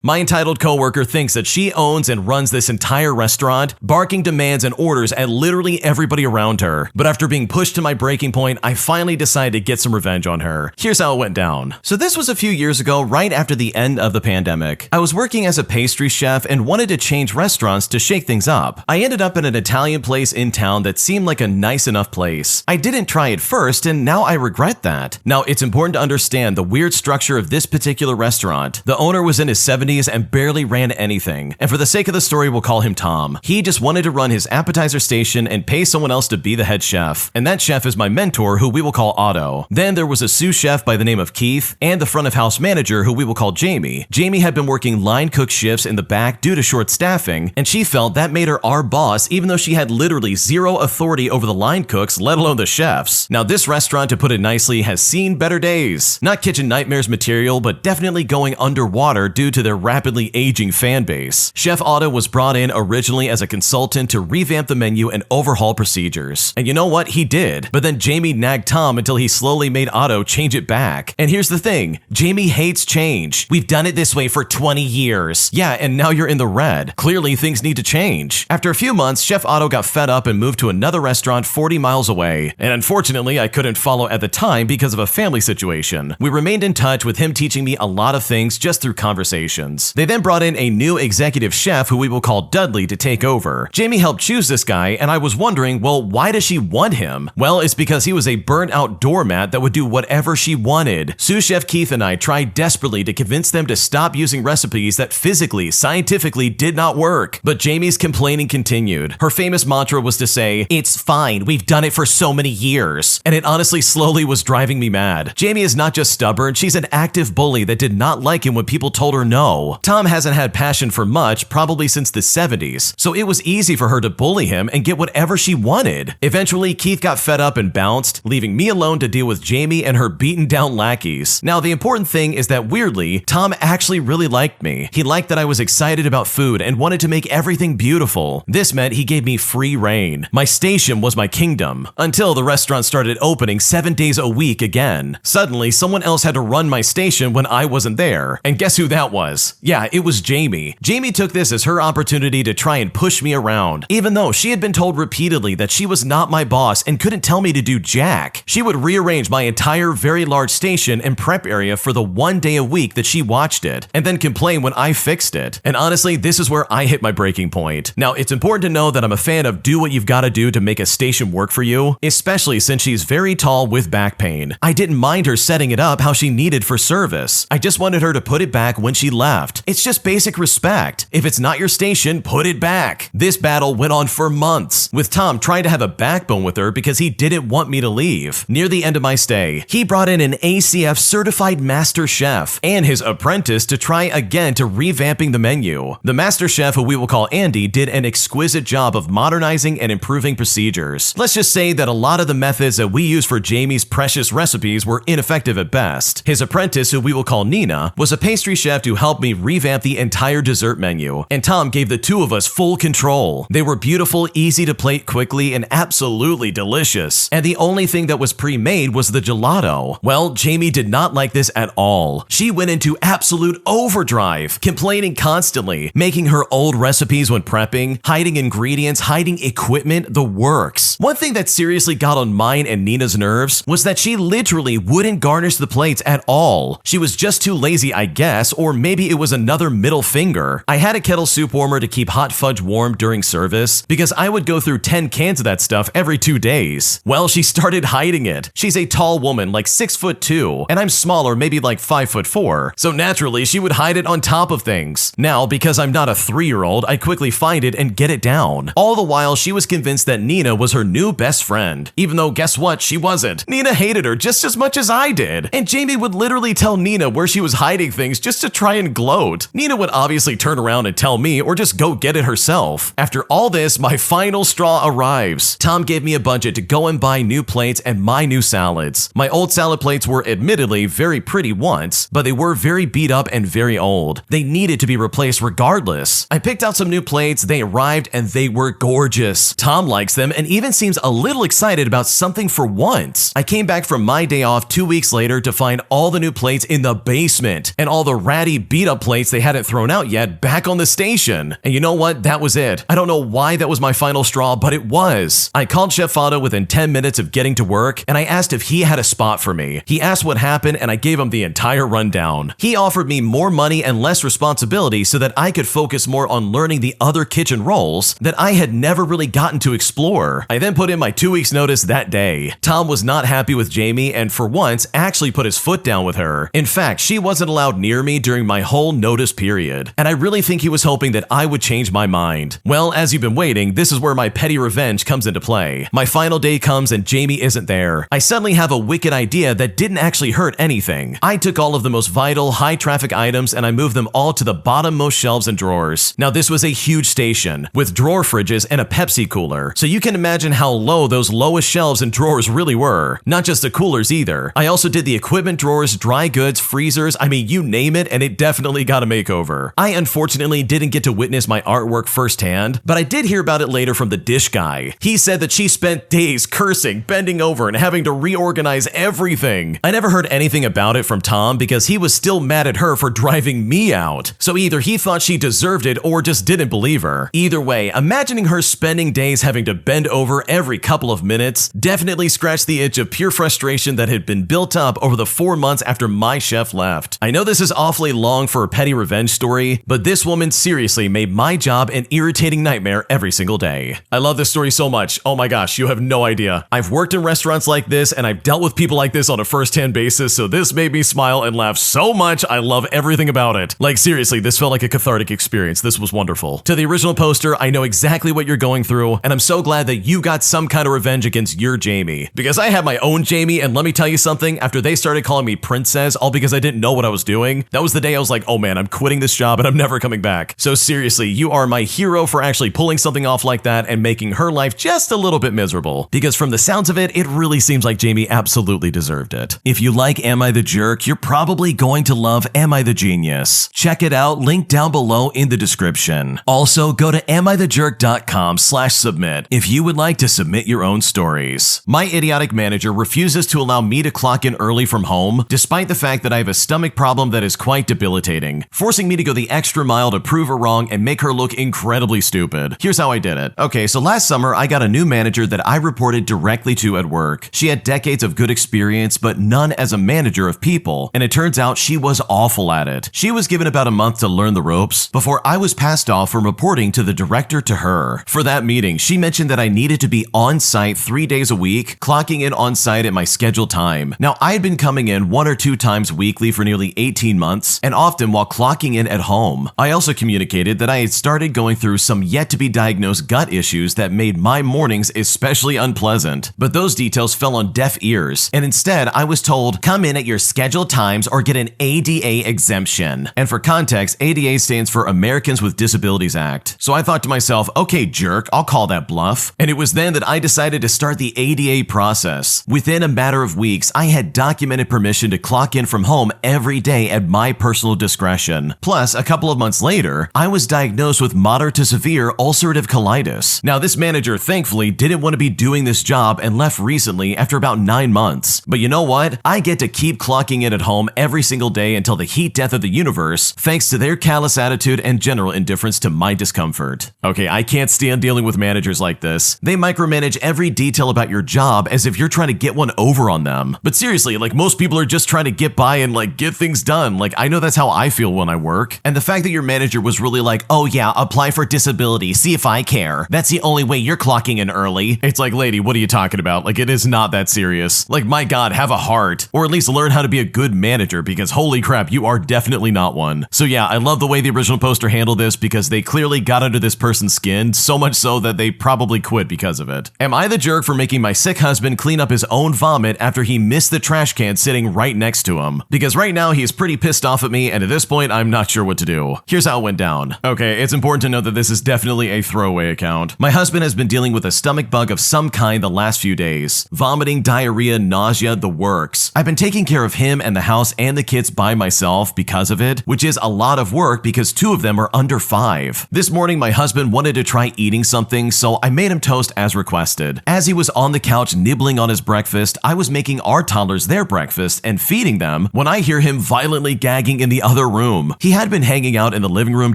My entitled coworker thinks that she owns and runs this entire restaurant, barking demands and orders at literally everybody around her. But after being pushed to my breaking point, I finally decided to get some revenge on her. Here's how it went down. So this was a few years ago, right after the end of the pandemic. I was working as a pastry chef and wanted to change restaurants to shake things up. I ended up in an Italian place in town that seemed like a nice enough place. I didn't try it first, and now I regret that. Now, it's important to understand the weird structure of this particular restaurant. The owner was in his 70s and barely ran anything. And for the sake of the story, we'll call him Tom. He just wanted to run his appetizer station and pay someone else to be the head chef. And that chef is my mentor, who we will call Otto. Then there was a sous chef by the name of Keith, and the front of house manager, who we will call Jamie. Jamie had been working line cook shifts in the back due to short staffing, and she felt that made her our boss, even though she had literally zero authority over the line cooks, let alone the chefs. Now, this restaurant, to put it nicely, has seen better days. Not kitchen nightmares material, but definitely going underwater due to their rapidly aging fan base. Chef Otto was brought in originally as a consultant to revamp the menu and overhaul procedures. And you know what? He did. But then Jamie nagged Tom until he slowly made Otto change it back. And here's the thing, Jamie hates change. We've done it this way for 20 years. Yeah, and now you're in the red. Clearly things need to change. After a few months, Chef Otto got fed up and moved to another restaurant 40 miles away. And unfortunately, I couldn't follow at the time because of a family situation. We remained in touch with him teaching me a lot of things just through conversations. They then brought in a new executive chef who we will call Dudley to take over. Jamie helped choose this guy, and I was wondering, well, why does she want him? Well, it's because he was a burnt out doormat that would do whatever she wanted. Sous chef Keith and I tried desperately to convince them to stop using recipes that physically, scientifically did not work. But Jamie's complaining continued. Her famous mantra was to say, "It's fine, we've done it for so many years." And it honestly slowly was driving me mad. Jamie is not just stubborn, she's an active bully that did not like him when people told her no. Tom hasn't had passion for much, probably since the 70s, so it was easy for her to bully him and get whatever she wanted. Eventually, Keith got fed up and bounced, leaving me alone to deal with Jamie and her beaten down lackeys. Now, the important thing is that weirdly, Tom actually really liked me. He liked that I was excited about food and wanted to make everything beautiful. This meant he gave me free reign. My station was my kingdom, until the restaurant started opening 7 days a week again. Suddenly, someone else had to run my station when I wasn't there. And guess who that was? Yeah, it was Jamie. Jamie took this as her opportunity to try and push me around, even though she had been told repeatedly that she was not my boss and couldn't tell me to do jack. She would rearrange my entire very large station and prep area for the 1 day a week that she watched it, and then complain when I fixed it. And honestly, this is where I hit my breaking point. Now, it's important to know that I'm a fan of do what you've got to do to make a station work for you, especially since she's very tall with back pain. I didn't mind her setting it up how she needed for service. I just wanted her to put it back when she left. It's just basic respect. If it's not your station, put it back. This battle went on for months, with Tom trying to have a backbone with her because he didn't want me to leave. Near the end of my stay, he brought in an ACF certified master chef and his apprentice to try again to revamping the menu. The master chef, who we will call Andy, did an exquisite job of modernizing and improving procedures. Let's just say that a lot of the methods that we use for Jamie's precious recipes were ineffective at best. His apprentice, who we will call Nina, was a pastry chef who helped me revamp the entire dessert menu, and Tom gave the two of us full control. They were beautiful, easy to plate quickly, and absolutely delicious. And the only thing that was pre-made was the gelato. Well, Jamie did not like this at all. She went into absolute overdrive, complaining constantly, making her old recipes when prepping, hiding ingredients, hiding equipment, the works. One thing that seriously got on mine and Nina's nerves was that she literally wouldn't garnish the plates at all. She was just too lazy, I guess, or maybe it was another middle finger. I had a kettle soup warmer to keep hot fudge warm during service because I would go through 10 cans of that stuff every 2 days. Well, she started hiding it. She's a tall woman, like 6'2", and I'm smaller, maybe like 5'4", so naturally she would hide it on top of things. Now, because I'm not a 3-year-old, I quickly find it and get it down. All the while, she was convinced that Nina was her new best friend, even though guess what, she wasn't. Nina hated her just as much as I did, and Jamie would literally tell Nina where she was hiding things just to try and gloat. Nina would obviously turn around and tell me or just go get it herself. After all this, my final straw arrives. Tom gave me a budget to go and buy new plates and my new salads. My old salad plates were admittedly very pretty once, but they were very beat up and very old. They needed to be replaced regardless. I picked out some new plates, they arrived, and they were gorgeous. Tom likes them and even seems a little excited about something for once. I came back from my day off 2 weeks later to find all the new plates in the basement and all the ratty beat up plates they hadn't thrown out yet back on the station. And you know what? That was it. I don't know why that was my final straw, but it was. I called Chef Otto within 10 minutes of getting to work, and I asked if he had a spot for me. He asked what happened, and I gave him the entire rundown. He offered me more money and less responsibility so that I could focus more on learning the other kitchen roles that I had never really gotten to explore. I then put in my 2 weeks notice that day. Tom was not happy with Jamie and for once actually put his foot down with her. In fact, she wasn't allowed near me during my whole notice period, and I really think he was hoping that I would change my mind. Well, as you've been waiting, this is where my petty revenge comes into play. My final day comes and Jamie isn't there. I suddenly have a wicked idea that didn't actually hurt anything. I took all of the most vital, high-traffic items and I moved them all to the bottom-most shelves and drawers. Now, this was a huge station with drawer fridges and a Pepsi cooler, so you can imagine how low those lowest shelves and drawers really were. Not just the coolers either. I also did the equipment drawers, dry goods, freezers, I mean, you name it, and it definitely got a makeover. I unfortunately didn't get to witness my artwork firsthand, but I did hear about it later from the dish guy. He said that she spent days cursing, bending over, and having to reorganize everything. I never heard anything about it from Tom because he was still mad at her for driving me out. So either he thought she deserved it or just didn't believe her. Either way, imagining her spending days having to bend over every couple of minutes definitely scratched the itch of pure frustration that had been built up over the 4 months after my chef left. I know this is awfully long for a petty revenge story, but this woman seriously made my job an irritating nightmare every single day. I love this story so much. Oh my gosh, you have no idea. I've worked in restaurants like this and I've dealt with people like this on a first-hand basis, so this made me smile and laugh so much. I love everything about it. Like seriously, this felt like a cathartic experience. This was wonderful. To the original poster, I know exactly what you're going through, and I'm so glad that you got some kind of revenge against your Jamie. Because I had my own Jamie, and let me tell you something, after they started calling me princess, all because I didn't know what I was doing, that was the day I was like, oh man, I'm quitting this job and I'm never coming back. So seriously, you are my hero for actually pulling something off like that and making her life just a little bit miserable. Because from the sounds of it, it really seems like Jamie absolutely deserved it. If you like Am I the Jerk, you're probably going to love Am I the Genius. Check it out, link down below in the description. Also, go to amithejerk.com/submit if you would like to submit your own stories. My idiotic manager refuses to allow me to clock in early from home, despite the fact that I have a stomach problem that is quite debilitating, forcing me to go the extra mile to prove her wrong and make her look incredibly stupid. Here's how I did it. Okay, so last summer, I got a new manager that I reported directly to at work. She had decades of good experience, but none as a manager of people, and it turns out she was awful at it. She was given about a month to learn the ropes before I was passed off from reporting to the director to her. For that meeting, she mentioned that I needed to be on site 3 days a week, clocking in on site at my scheduled time. Now, I had been coming in 1 or 2 times weekly for nearly 18 months, and often while clocking in at home. I also communicated that I had started going through some yet-to-be-diagnosed gut issues that made my mornings especially unpleasant. But those details fell on deaf ears, and instead I was told, come in at your scheduled times or get an ADA exemption. And for context, ADA stands for Americans with Disabilities Act. So I thought to myself, okay jerk, I'll call that bluff. And it was then that I decided to start the ADA process. Within a matter of weeks, I had documented permission to clock in from home every day at my personal discretion. Plus, a couple of months later, I was diagnosed with moderate to severe ulcerative colitis. Now, this manager thankfully didn't want to be doing this job and left recently after about 9 months. But you know what? I get to keep clocking in at home every single day until the heat death of the universe, thanks to their callous attitude and general indifference to my discomfort. Okay, I can't stand dealing with managers like this. They micromanage every detail about your job as if you're trying to get one over on them. But seriously, like most people are just trying to get by and like get things done. Like I know that's how I feel when I work. And the fact that your manager was really like, oh yeah, apply for disability, see if I care. That's the only way you're clocking in early. It's like, lady, what are you talking about? Like it is not that serious. Like my God, have a heart. Or at least learn how to be a good manager because holy crap, you are definitely not one. So yeah, I love the way the original poster handled this because they clearly got under this person's skin, so much so that they probably quit because of it. Am I the jerk for making my sick husband clean up his own vomit after he missed the trash can sitting right next to him? Because right now he's pretty pissed off at me and at this point I'm not sure what to do. Here's how it went down. Okay, it's important to note that this is definitely a throwaway account. My husband has been dealing with a stomach bug of some kind the last few days. Vomiting, diarrhea, nausea, the works. I've been taking care of him and the house and the kids by myself because of it, which is a lot of work because 2 of them are under 5. This morning my husband wanted to try eating something, so I made him toast as requested. As he was on the couch nibbling on his breakfast, I was making our toddlers their breakfast and feeding them when I hear him violently gagging in the other their room. He had been hanging out in the living room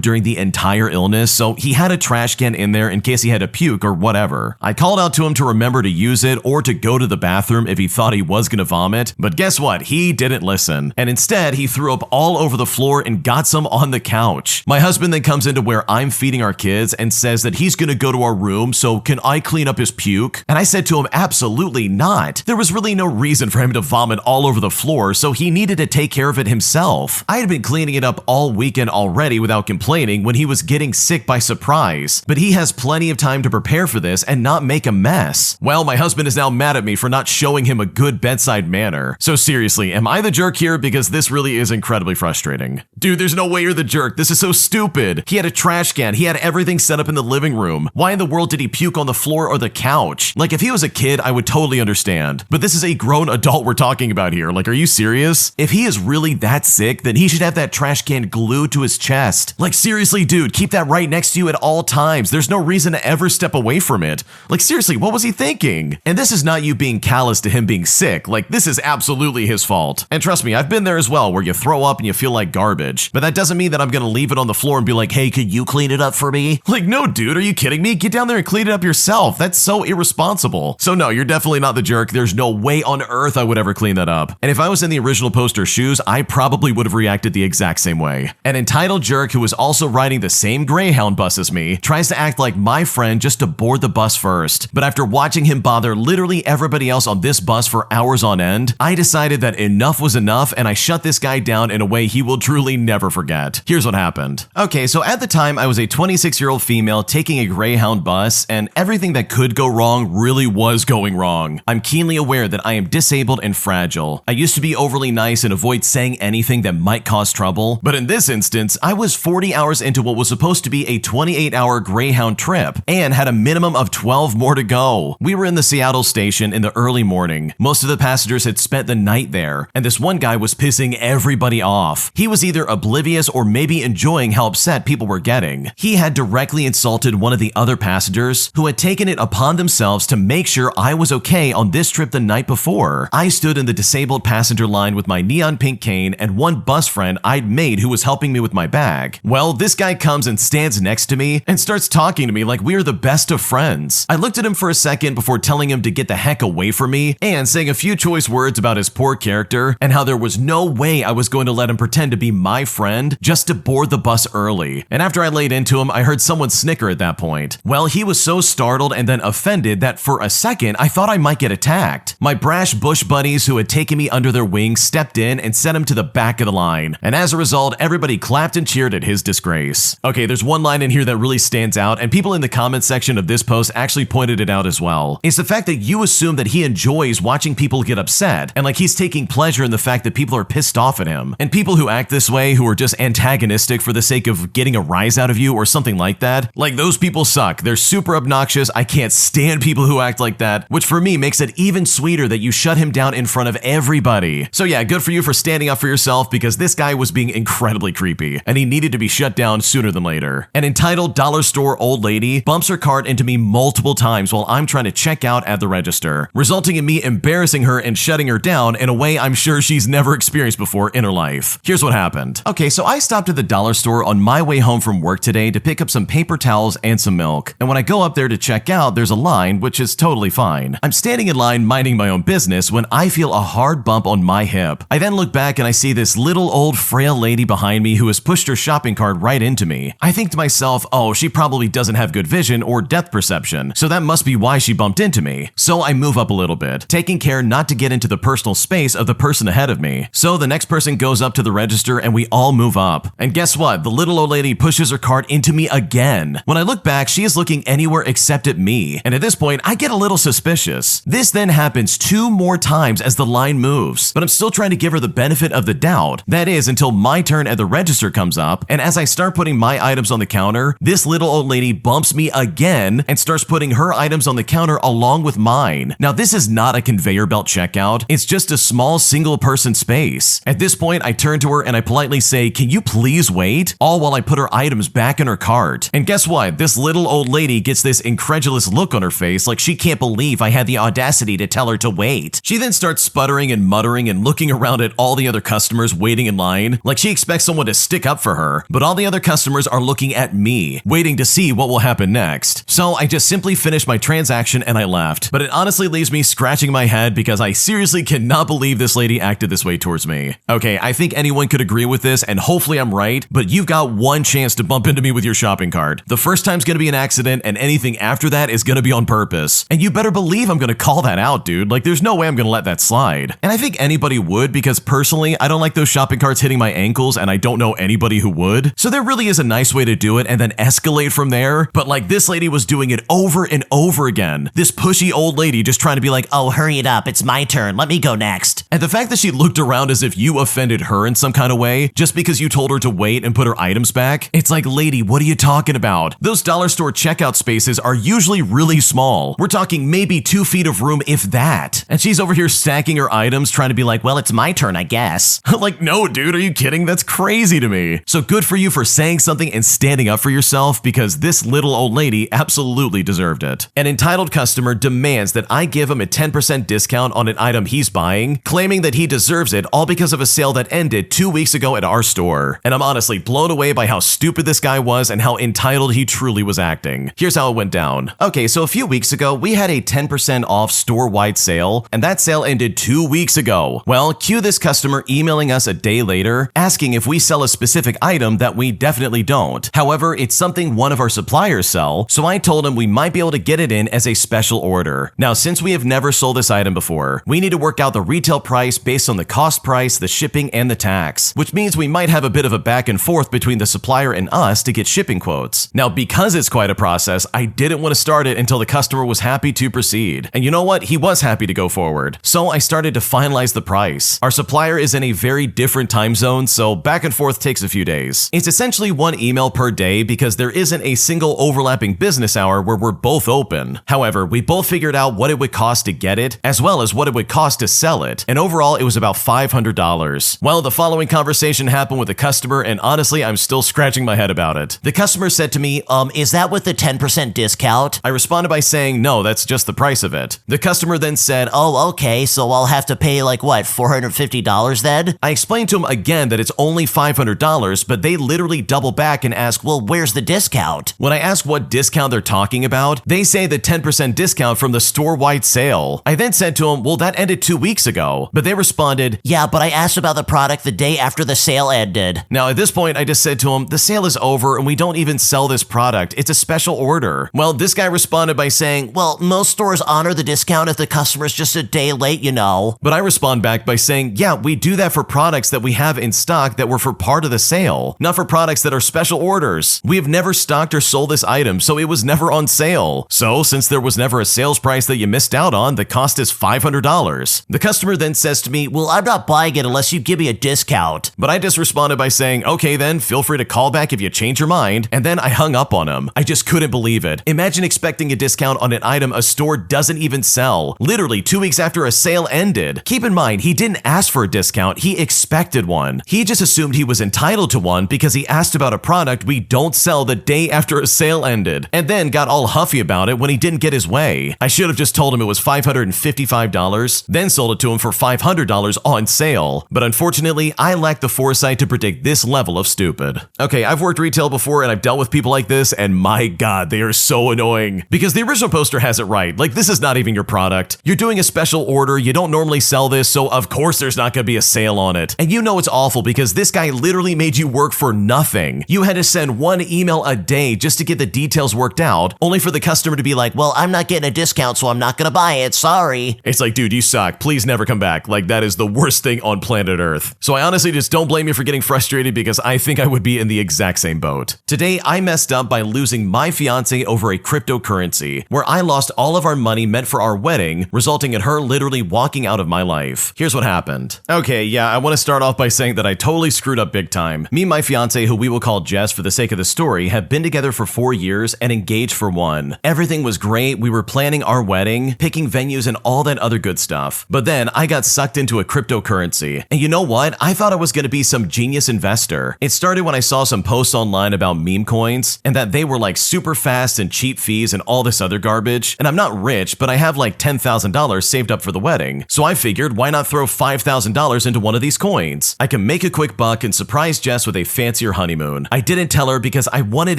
during the entire illness, so he had a trash can in there in case he had to puke or whatever. I called out to him to remember to use it or to go to the bathroom if he thought he was gonna vomit, but guess what? He didn't listen. And instead, he threw up all over the floor and got some on the couch. My husband then comes into where I'm feeding our kids and says that he's gonna go to our room, so can I clean up his puke? And I said to him, absolutely not. There was really no reason for him to vomit all over the floor, so he needed to take care of it himself. I had been cleaning it up all weekend already without complaining when he was getting sick by surprise, but he has plenty of time to prepare for this and not make a mess. Well, my husband is now mad at me for not showing him a good bedside manner. So seriously, am I the jerk here? Because this really is incredibly frustrating. Dude, there's no way you're the jerk. This is so stupid. He had a trash can. He had everything set up in the living room. Why in the world did he puke on the floor or the couch? Like, if he was a kid, I would totally understand. But this is a grown adult we're talking about here. Like, are you serious? If he is really that sick, then he should have that trash can glued to his chest. Like, seriously, dude, keep that right next to you at all times. There's no reason to ever step away from it. Like, seriously, what was he thinking? And this is not you being callous to him being sick. Like, this is absolutely his fault. And trust me, I've been there as well, where you throw up and you feel like garbage. But that doesn't mean that I'm gonna leave it on the floor and be like, hey, could you clean it up for me? Like, no, dude, are you kidding me? Get down there and clean it up yourself. That's so irresponsible. So no, you're definitely not the jerk. There's no way on earth I would ever clean that up. And if I was in the original poster's shoes, I probably would have reacted the exact same way. An entitled jerk who is also riding the same Greyhound bus as me tries to act like my friend just to board the bus first. But after watching him bother literally everybody else on this bus for hours on end, I decided that enough was enough and I shut this guy down in a way he will truly never forget. Here's what happened. Okay, so at the time I was a 26-year-old female taking a Greyhound bus, and everything that could go wrong really was going wrong. I'm keenly aware that I am disabled and fragile. I used to be overly nice and avoid saying anything that might cause trouble, but in this instance, I was 40 hours into what was supposed to be a 28-hour Greyhound trip and had a minimum of 12 more to go. We were in the Seattle station in the early morning. Most of the passengers had spent the night there, and this one guy was pissing everybody off. He was either oblivious or maybe enjoying how upset people were getting. He had directly insulted one of the other passengers who had taken it upon themselves to make sure I was okay on this trip the night before. I stood in the disabled passenger line with my neon pink cane and one bus friend I'd made who was helping me with my bag. Well, this guy comes and stands next to me and starts talking to me like we are the best of friends. I looked at him for a second before telling him to get the heck away from me and saying a few choice words about his poor character and how there was no way I was going to let him pretend to be my friend just to board the bus early. And after I laid into him, I heard someone snicker at that point. Well, he was so startled and then offended that for a second I thought I might get attacked. My brash bush buddies who had taken me under their wing stepped in and sent him to the back of the line. And as a result, everybody clapped and cheered at his disgrace. Okay, there's one line in here that really stands out, and people in the comments section of this post actually pointed it out as well. It's the fact that you assume that he enjoys watching people get upset, and like he's taking pleasure in the fact that people are pissed off at him. And people who act this way, who are just antagonistic for the sake of getting a rise out of you or something like that, like those people suck. They're super obnoxious. I can't stand people who act like that, which for me makes it even sweeter that you shut him down in front of everybody. So yeah, good for you for standing up for yourself, because this guy was being incredibly creepy and he needed to be shut down sooner than later. An entitled dollar store old lady bumps her cart into me multiple times while I'm trying to check out at the register, resulting in me embarrassing her and shutting her down in a way I'm sure she's never experienced before in her life. Here's what happened. Okay, so I stopped at the dollar store on my way home from work today to pick up some paper towels and some milk. And when I go up there to check out, there's a line, which is totally fine. I'm standing in line minding my own business when I feel a hard bump on my hip. I then look back and I see this little old frail lady behind me who has pushed her shopping cart right into me. I think to myself, oh, she probably doesn't have good vision or depth perception, so that must be why she bumped into me. So I move up a little bit, taking care not to get into the personal space of the person ahead of me. So the next person goes up to the register and we all move up. And guess what? The little old lady pushes her cart into me again. When I look back, she is looking anywhere except at me. And at this point, I get a little suspicious. This then happens 2 more times as the line moves, but I'm still trying to give her the benefit of the doubt. That is, until my turn at the register comes up, and as I start putting my items on the counter, this little old lady bumps me again and starts putting her items on the counter along with mine. Now, this is not a conveyor belt checkout. It's just a small single person space. At this point, I turn to her and I politely say, "Can you please wait?" All while I put her items back in her cart. And guess what? This little old lady gets this incredulous look on her face like she can't believe I had the audacity to tell her to wait. She then starts sputtering and muttering and looking around at all the other customers waiting in line, mean? Like she expects someone to stick up for her, but all the other customers are looking at me, waiting to see what will happen next. So I just simply finished my transaction and I left. But it honestly leaves me scratching my head because I seriously cannot believe this lady acted this way towards me. Okay, I think anyone could agree with this, and hopefully I'm right, but you've got one chance to bump into me with your shopping cart. The first time's gonna be an accident, and anything after that is gonna be on purpose. And you better believe I'm gonna call that out, dude. Like, there's no way I'm gonna let that slide. And I think anybody would, because personally, I don't like those shopping carts hitting my ankles, and I don't know anybody who would. So there really is a nice way to do it and then escalate from there. But like, this lady was doing it over and over again. This pushy old lady just trying to be like, oh, hurry it up, it's my turn, let me go next. And the fact that she looked around as if you offended her in some kind of way, just because you told her to wait and put her items back, it's like, lady, what are you talking about? Those dollar store checkout spaces are usually really small. We're talking maybe 2 feet of room, if that. And she's over here stacking her items, trying to be like, well, it's my turn, I guess. Like, no, dude, are you kidding? That's crazy to me. So good for you for saying something and standing up for yourself, because this little old lady absolutely deserved it. An entitled customer demands that I give him a 10% discount on an item he's buying, claiming that he deserves it all because of a sale that ended 2 weeks ago at our store. And I'm honestly blown away by how stupid this guy was and how entitled he truly was acting. Here's how it went down. Okay, so a few weeks ago, we had a 10% off store-wide sale, and that sale ended 2 weeks ago. Well, cue this customer emailing us a day later, asking if we sell a specific item that we definitely don't. However, it's something one of our suppliers sell, so I told him we might be able to get it in as a special order. Now, since we have never sold this item before, we need to work out the retail price based on the cost price, the shipping, and the tax, which means we might have a bit of a back and forth between the supplier and us to get shipping quotes. Now, because it's quite a process, I didn't want to start it until the customer was happy to proceed. And you know what? He was happy to go forward. So I started to finalize the price. Our supplier is in a very different time zone, so back and forth takes a few days. It's essentially one email per day because there isn't a single overlapping business hour where we're both open. However, we both figured out what it would cost to get it, as well as what it would cost to sell it, and overall it was about $500. Well, the following conversation happened with the customer, and honestly, I'm still scratching my head about it. The customer said to me, is that with the 10% discount? I responded by saying, no, that's just the price of it. The customer then said, oh, okay, so I'll have to pay like what, $450 then? I explained to him again that it's only $500, but they literally double back and ask, well, where's the discount? When I ask what discount they're talking about, they say the 10% discount from the store-wide sale. I then said to them, well, that ended 2 weeks ago. But they responded, yeah, but I asked about the product the day after the sale ended. Now, at this point, I just said to him, the sale is over and we don't even sell this product. It's a special order. Well, this guy responded by saying, well, most stores honor the discount if the customer's just a day late, you know. But I respond back by saying, yeah, we do that for products that we have in stock that were for part of the sale, not for products that are special orders. We have never stocked or sold this item, so it was never on sale. So, since there was never a sales price that you missed out on, the cost is $500. The customer then says to me, well, I'm not buying it unless you give me a discount. But I just responded by saying, okay then, feel free to call back if you change your mind, and then I hung up on him. I just couldn't believe it. Imagine expecting a discount on an item a store doesn't even sell, literally 2 weeks after a sale ended. Keep in mind, he didn't ask for a discount, he expected one. He just assumed he was entitled to one because he asked about a product we don't sell the day after a sale ended, and then got all huffy about it when he didn't get his way. I should have just told him it was $555, then sold it to him for $500 on sale. But unfortunately, I lacked the foresight to predict this level of stupid. Okay, I've worked retail before and I've dealt with people like this, and my god, they are so annoying. Because the original poster has it right. Like, this is not even your product. You're doing a special order, you don't normally sell this, so of course there's not gonna be a sale on it. And you know it's awful because this guy literally made you work for nothing. You had to send one email a day just to get the details worked out, only for the customer to be like, well, I'm not getting a discount, so I'm not gonna buy it, sorry. It's like, dude, you suck. Please never come back. Like, that is the worst thing on planet Earth. So I honestly just don't blame you for getting frustrated because I think I would be in the exact same boat. Today, I messed up by losing my fiance over a cryptocurrency, where I lost all of our money meant for our wedding, resulting in her literally walking out of my life. Here's what happened. Okay, yeah, I want to start off by saying that I totally screwed up big time. Me and my fiance, who we will call Jess for the sake of the story, have been together for 4 years and engaged for 1. Everything was great, we were planning our wedding, picking venues and all that other good stuff. But then I got sucked into a cryptocurrency. And you know what? I thought I was going to be some genius investor. It started when I saw some posts online about meme coins and that they were like super fast and cheap fees and all this other garbage. And I'm not rich, but I have like $10,000 saved up for the wedding. So I figured, why not throw $5,000 into one of these coins? I can make a quick buck and surprise Jess with a fancier honeymoon. I didn't tell her because I wanted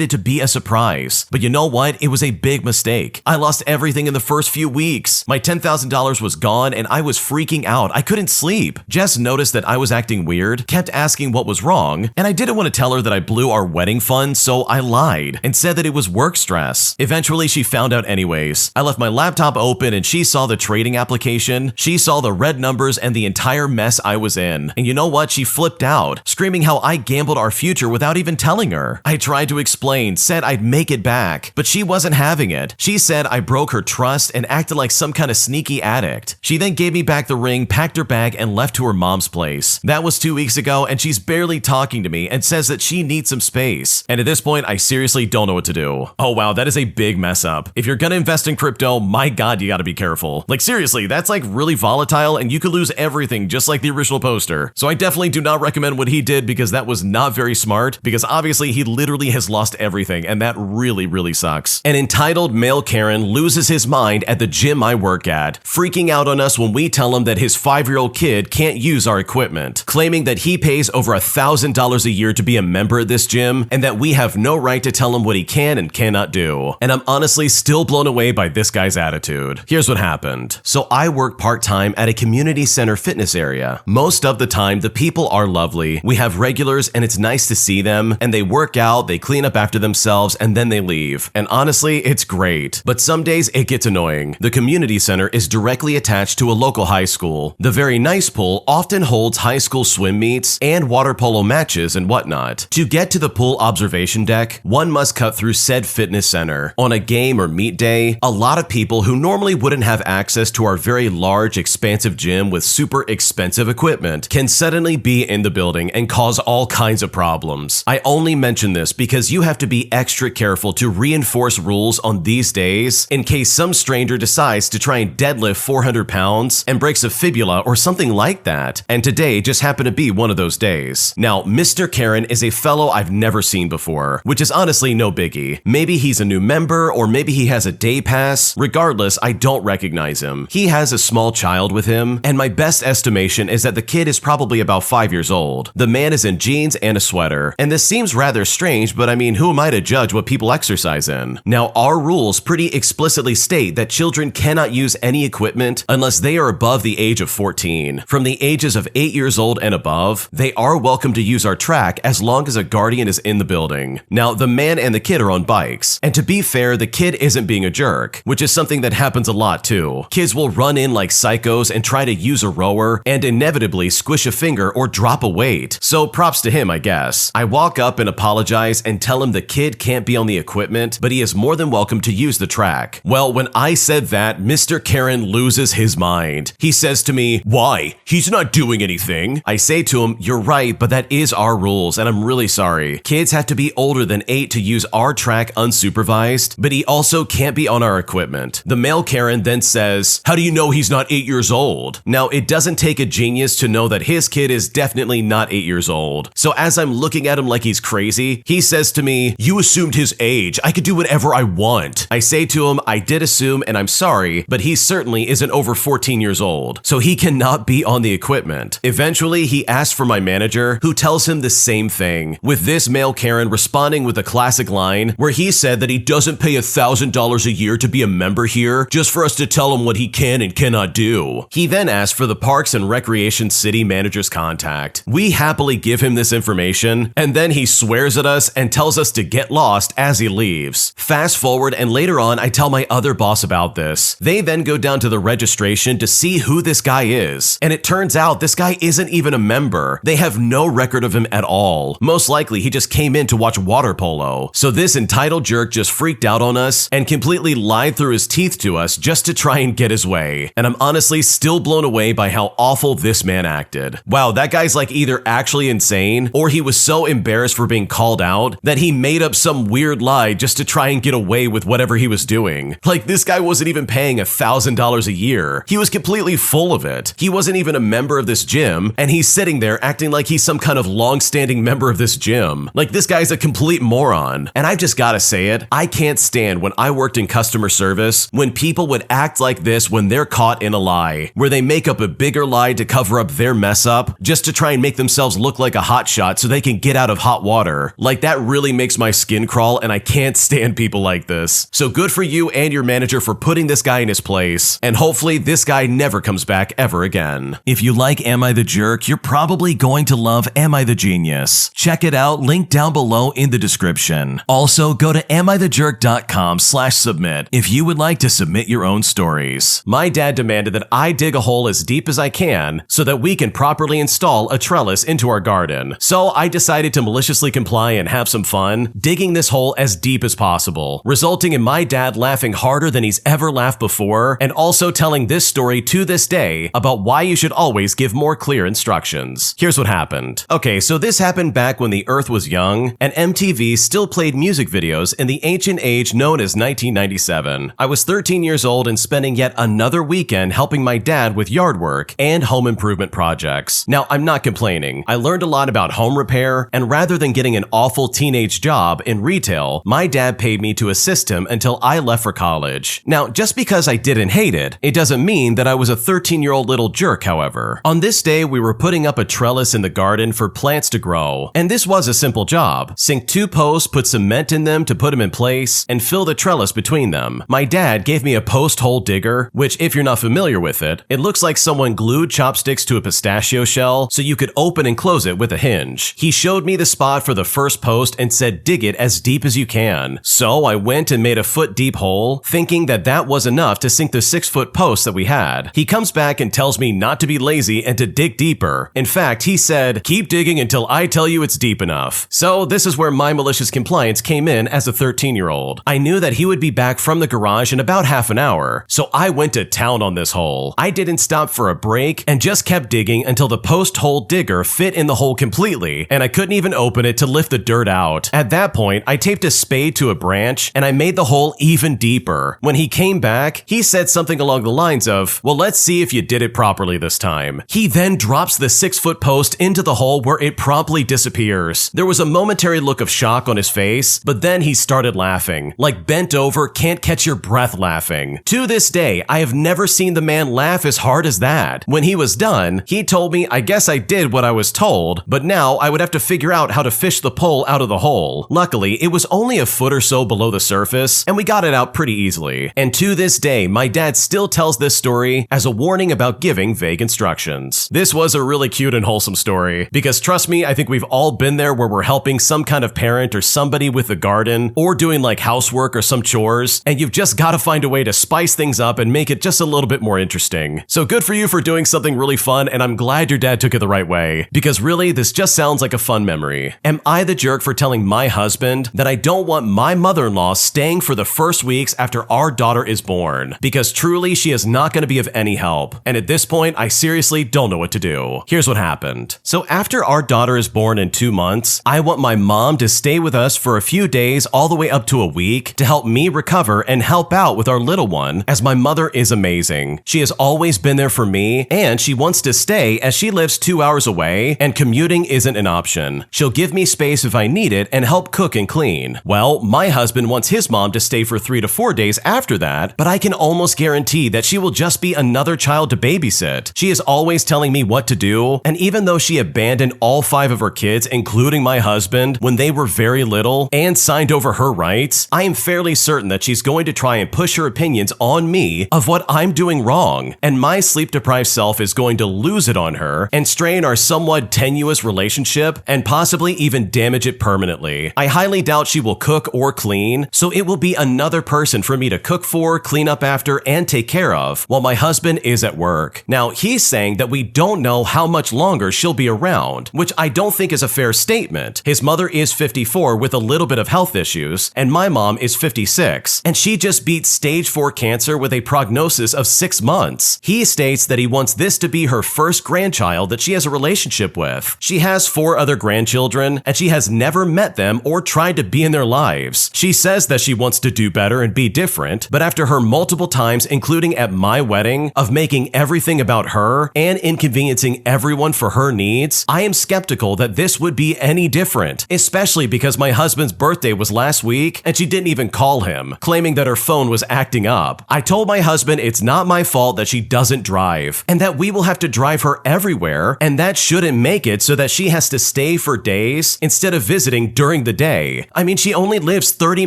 it to be a surprise. But you know what? It was a big mistake. I lost everything in the first few weeks. My $10,000 was gone and I was freaking out. I couldn't sleep. Jess noticed that I was acting weird, kept asking what was wrong, and I didn't want to tell her that I blew our wedding fund, so I lied and said that it was work stress. Eventually, she found out anyways. I left my laptop open and she saw the trading application. She saw the red numbers and the entire mess I was in. And you know what? She flipped out, screaming how I gambled our future without even telling her. I tried to explain, said I'd make it back, but she wasn't having it. She said I broke her trust and acted like some kind of sneaky addict. She then gave me back the ring, packed her bag, and left to her mom's place. That was 2 weeks ago, and she's barely talking to me and says that she needs some space. And at this point, I seriously don't know what to do. Oh wow, that is a big mess up. If you're gonna invest in crypto, my god, you gotta be careful. Like seriously, that's like really volatile and you could lose everything just like the original poster. So I definitely do not recommend what he did because that was not very smart, because obviously he literally has lost everything and that really sucks. An entitled male Karen loses his mind at the gym I work at, freaking out on us when we tell him that his 5-year-old kid can't use our equipment, claiming that he pays over $1,000 a year to be a member at this gym and that we have no right to tell him what he can and cannot do. And I'm honestly still blown away by this guy's attitude. Here's what happened. So I work part-time at a community center fitness area. Most of the time, the people are lovely. We have regulars and it's nice to see them, and they work out, they clean up after themselves, and then they leave. And honestly, it's great. But some days it gets annoying. The community center is directly attached to a local high school. The very nice pool often holds high school swim meets and water polo matches and whatnot. To get to the pool observation deck, one must cut through said fitness center. On a game or meet day, a lot of people who normally wouldn't have access to our very large, expansive gym with super expensive equipment can suddenly be in the building and cause all kinds of problems. I only mention this because you have to be extra careful to reinforce rules on these days in case some stranger decides to try and deadlift 400 pounds and breaks a fibula or something like that. And today just happened to be one of those days. Now, Mr. Karen is a fellow I've never seen before, which is honestly no biggie. Maybe he's a new member or maybe he has a day pass. Regardless, I don't recognize him. He has a small child with him, and my best estimation is that the kid is probably about 5 years old. The man is in jeans and a sweater, and this seems rather strange, but I mean, who am I to judge what people exercise in? Now, our rules pretty explicitly state that children cannot use any equipment unless they are above the age of 14. From the ages of 8 years old and above, they are welcome to use our track as long as a guardian is in the building. Now, the man and the kid are on bikes, and to be fair, the kid isn't being a jerk, which is something that happens a lot too. Kids will run in like psychos and try to use a rower and inevitably squish a finger or drop a weight. So props to him, I guess. I walk up and apologize and tell him the kid can't be on the equipment, but he is more than welcome to use the track. Well, when I said that, Mr. Karen loses his mind. He says to me, "Why? He's not doing anything." I say to him, "You're right, but that is our rules, and I'm really sorry. Kids have to be older than 8 to use our track unsupervised, but he also can't be on our equipment." The male Karen then says, "How do you know he's not 8 years old?" Now, it doesn't take a genius to know that his kid is definitely not 8 years old. So as I'm looking at him like he's crazy, he says to me, "You assumed his age. I could do whatever I want." I say to him, "I did assume and I'm sorry, but he certainly isn't over 14 years old, so he cannot be on the equipment." Eventually, he asks for my manager, who tells him the same thing, with this male Karen responding with a classic line where he said that he doesn't pay $1,000 a year to be a member here just for us to tell him what he can and cannot do. He then asked for the Parks and Recreation City manager's contact. We happily give him this information, and then he swears at us and tells us to get lost as he leaves. Fast forward, and later on, I tell my other boss about this. They then go down to the registration to see who this guy is, and it turns out this guy isn't even a member. They have no record of him at all. Most likely, he just came in to watch water polo. So this entitled jerk just freaked out on us and completely lied through his teeth to us just to try and get his way. And I'm honestly still blown away by how awful this man acted. Wow, that guy's like either actually insane or he was so embarrassed for being called out that he made up some weird lie just to try and get away with whatever he was doing. Like, this guy wasn't even paying $1,000 a year. He was completely full of it. He wasn't even a member of this gym, and he's sitting there acting like he's some kind of long-standing member of this gym. Like, this guy's a complete moron. And I've just gotta say it, I can't stand when I worked in customer service when people would act like this when they're caught in a lie, where they make up a bigger lie to cover up their mess up just to try and make themselves look like a hotshot so they can get out of hot water. Like, that really makes my skin crawl, and I can't stand people like this. So good for you and your manager for putting this guy in his place, and hopefully this guy never comes back ever again. If you like Am I the Jerk, you're probably going to love Am I the Genius. Check it out, link down below in the description. Also, go to AmITheJerk.com/submit if you would like to submit your own stories. My dad demanded that I dig a hole as deep as I can so that we can properly install a trellis into our garden. So I decided to maliciously comply and have some fun, digging this hole as deep as possible, resulting in my dad laughing harder than he's ever laughed before, and also telling this story to this day about why you should always give more clear instructions. Here's what happened. Okay, so this happened back when the Earth was young, and MTV still played music videos in the ancient age known as 1997. I was 13 years old and spending yet another weekend helping my dad with yard work and home improvement projects. Now, I'm not complaining. I learned a lot about home repair, and rather than getting an awful teenage job in retail, my dad paid me to assist him until I left for college. Now, just because I didn't hate it, it doesn't mean that I was a 13-year-old little jerk, however. On this day, we were putting up a trellis in the garden for plants to grow, and this was a simple job. Sink 2 posts, put cement in them to put them in place, and fill the trellis between them. My dad gave me a post hole digger, which, if you're not familiar with it, it looks like someone glued chopsticks to a pistachio shell so you could open and close it with a hinge. He showed me the spot for the first post and said dig it as deep as you can. So I went and made a foot-deep hole, thinking that that was enough to sink the 6-foot post that we had. He comes back and tells me not to be lazy and to dig deeper. In fact, he said, keep digging until I tell you it's deep enough. So this is where my malicious compliance came in as a 13-year-old. I knew that he would be back from the garage in about half an hour, so I went to town on this hole. I didn't stop for a break and just kept digging until the post hole digger fit in the hole completely, and I couldn't even open it to lift the dirt out. At that point, I taped a spade to a branch and I made the hole even deeper. When he came back, he said something along the lines of, well, let's see if you did it properly this time. He then drops the 6-foot post into the hole where it promptly disappears. There was a momentary look of shock on his face, but then he started laughing, like bent over, can't catch your breath laughing. To this day, I have never seen the man laugh as hard as that. When he was done, he told me I guess I did what I was told, but now I would have to figure out how to fish the pole out of the hole. Luckily, it was only a foot or so below the surface, and we got it out pretty easily. And to this day, my dad still tells this story as a warning about giving vague instructions. This was a really cute and wholesome story, because trust me, I think we've all been there where we're helping some kind of parent or somebody with the garden, or doing like housework or some chores, and you've just got to find a way to spice things up and make it just a little bit more interesting. So good for you for doing something really fun, and I'm glad your dad took it the right way, because really, this just sounds like a fun memory. Am I the jerk for telling my husband that I don't want my mother-in-law staying for the first weeks after our daughter is born? Because truly, she is not going to be of any help, and at this point, I seriously don't know what to do. Here's what happened. So after our daughter is born in 2 months, I want my mom to stay with us for a few days all the way up to a week to help me recover and help out with our little one, as my mother is amazing. She has always been there for me, and she wants to stay as she lives 2 hours away and commuting isn't an option. She'll give me space if I need it and help cook and clean. Well, my husband wants his mom to stay for 3 to 4 days after that, but I can almost guarantee that she will just be another child to babysit. She is always telling me what to do, and even though she abandoned all 5 of her kids, including my husband, when they were very little and signed over her rights, I am fairly certain that she's going to try and push her opinions on me of what I'm doing wrong, and my sleep-deprived self is going to lose it on her and strain our somewhat tenuous relationship and possibly even damage it permanently. I highly doubt she will cook or clean, so it will be another person for me to cook for, clean up after, and take care of while my husband is at work. Now, he's saying that we don't know how much longer she'll be around, which I don't think is a fair statement. His mother is 54 with a little bit of health issues, and my mom is 56, and she just beat stage 4 cancer with a prognosis of 6 months. He states that he wants this to be her first grandchild that she has a relationship with. She has 4 other grandchildren, and she has never met them or tried to be in their lives. She says that she wants to do better and be different, but after her multiple times, including at my wedding, of making everything about her and inconveniencing everyone for her needs, I am skeptical that this would be any different, especially because my husband's birthday was last week and she didn't even call him, claiming that her phone was acting up. I told my husband it's not my fault that she doesn't drive, and that we will have to drive her everywhere and that shouldn't make it so that she has to stay for days instead of visiting during the day. I mean, she only lives 30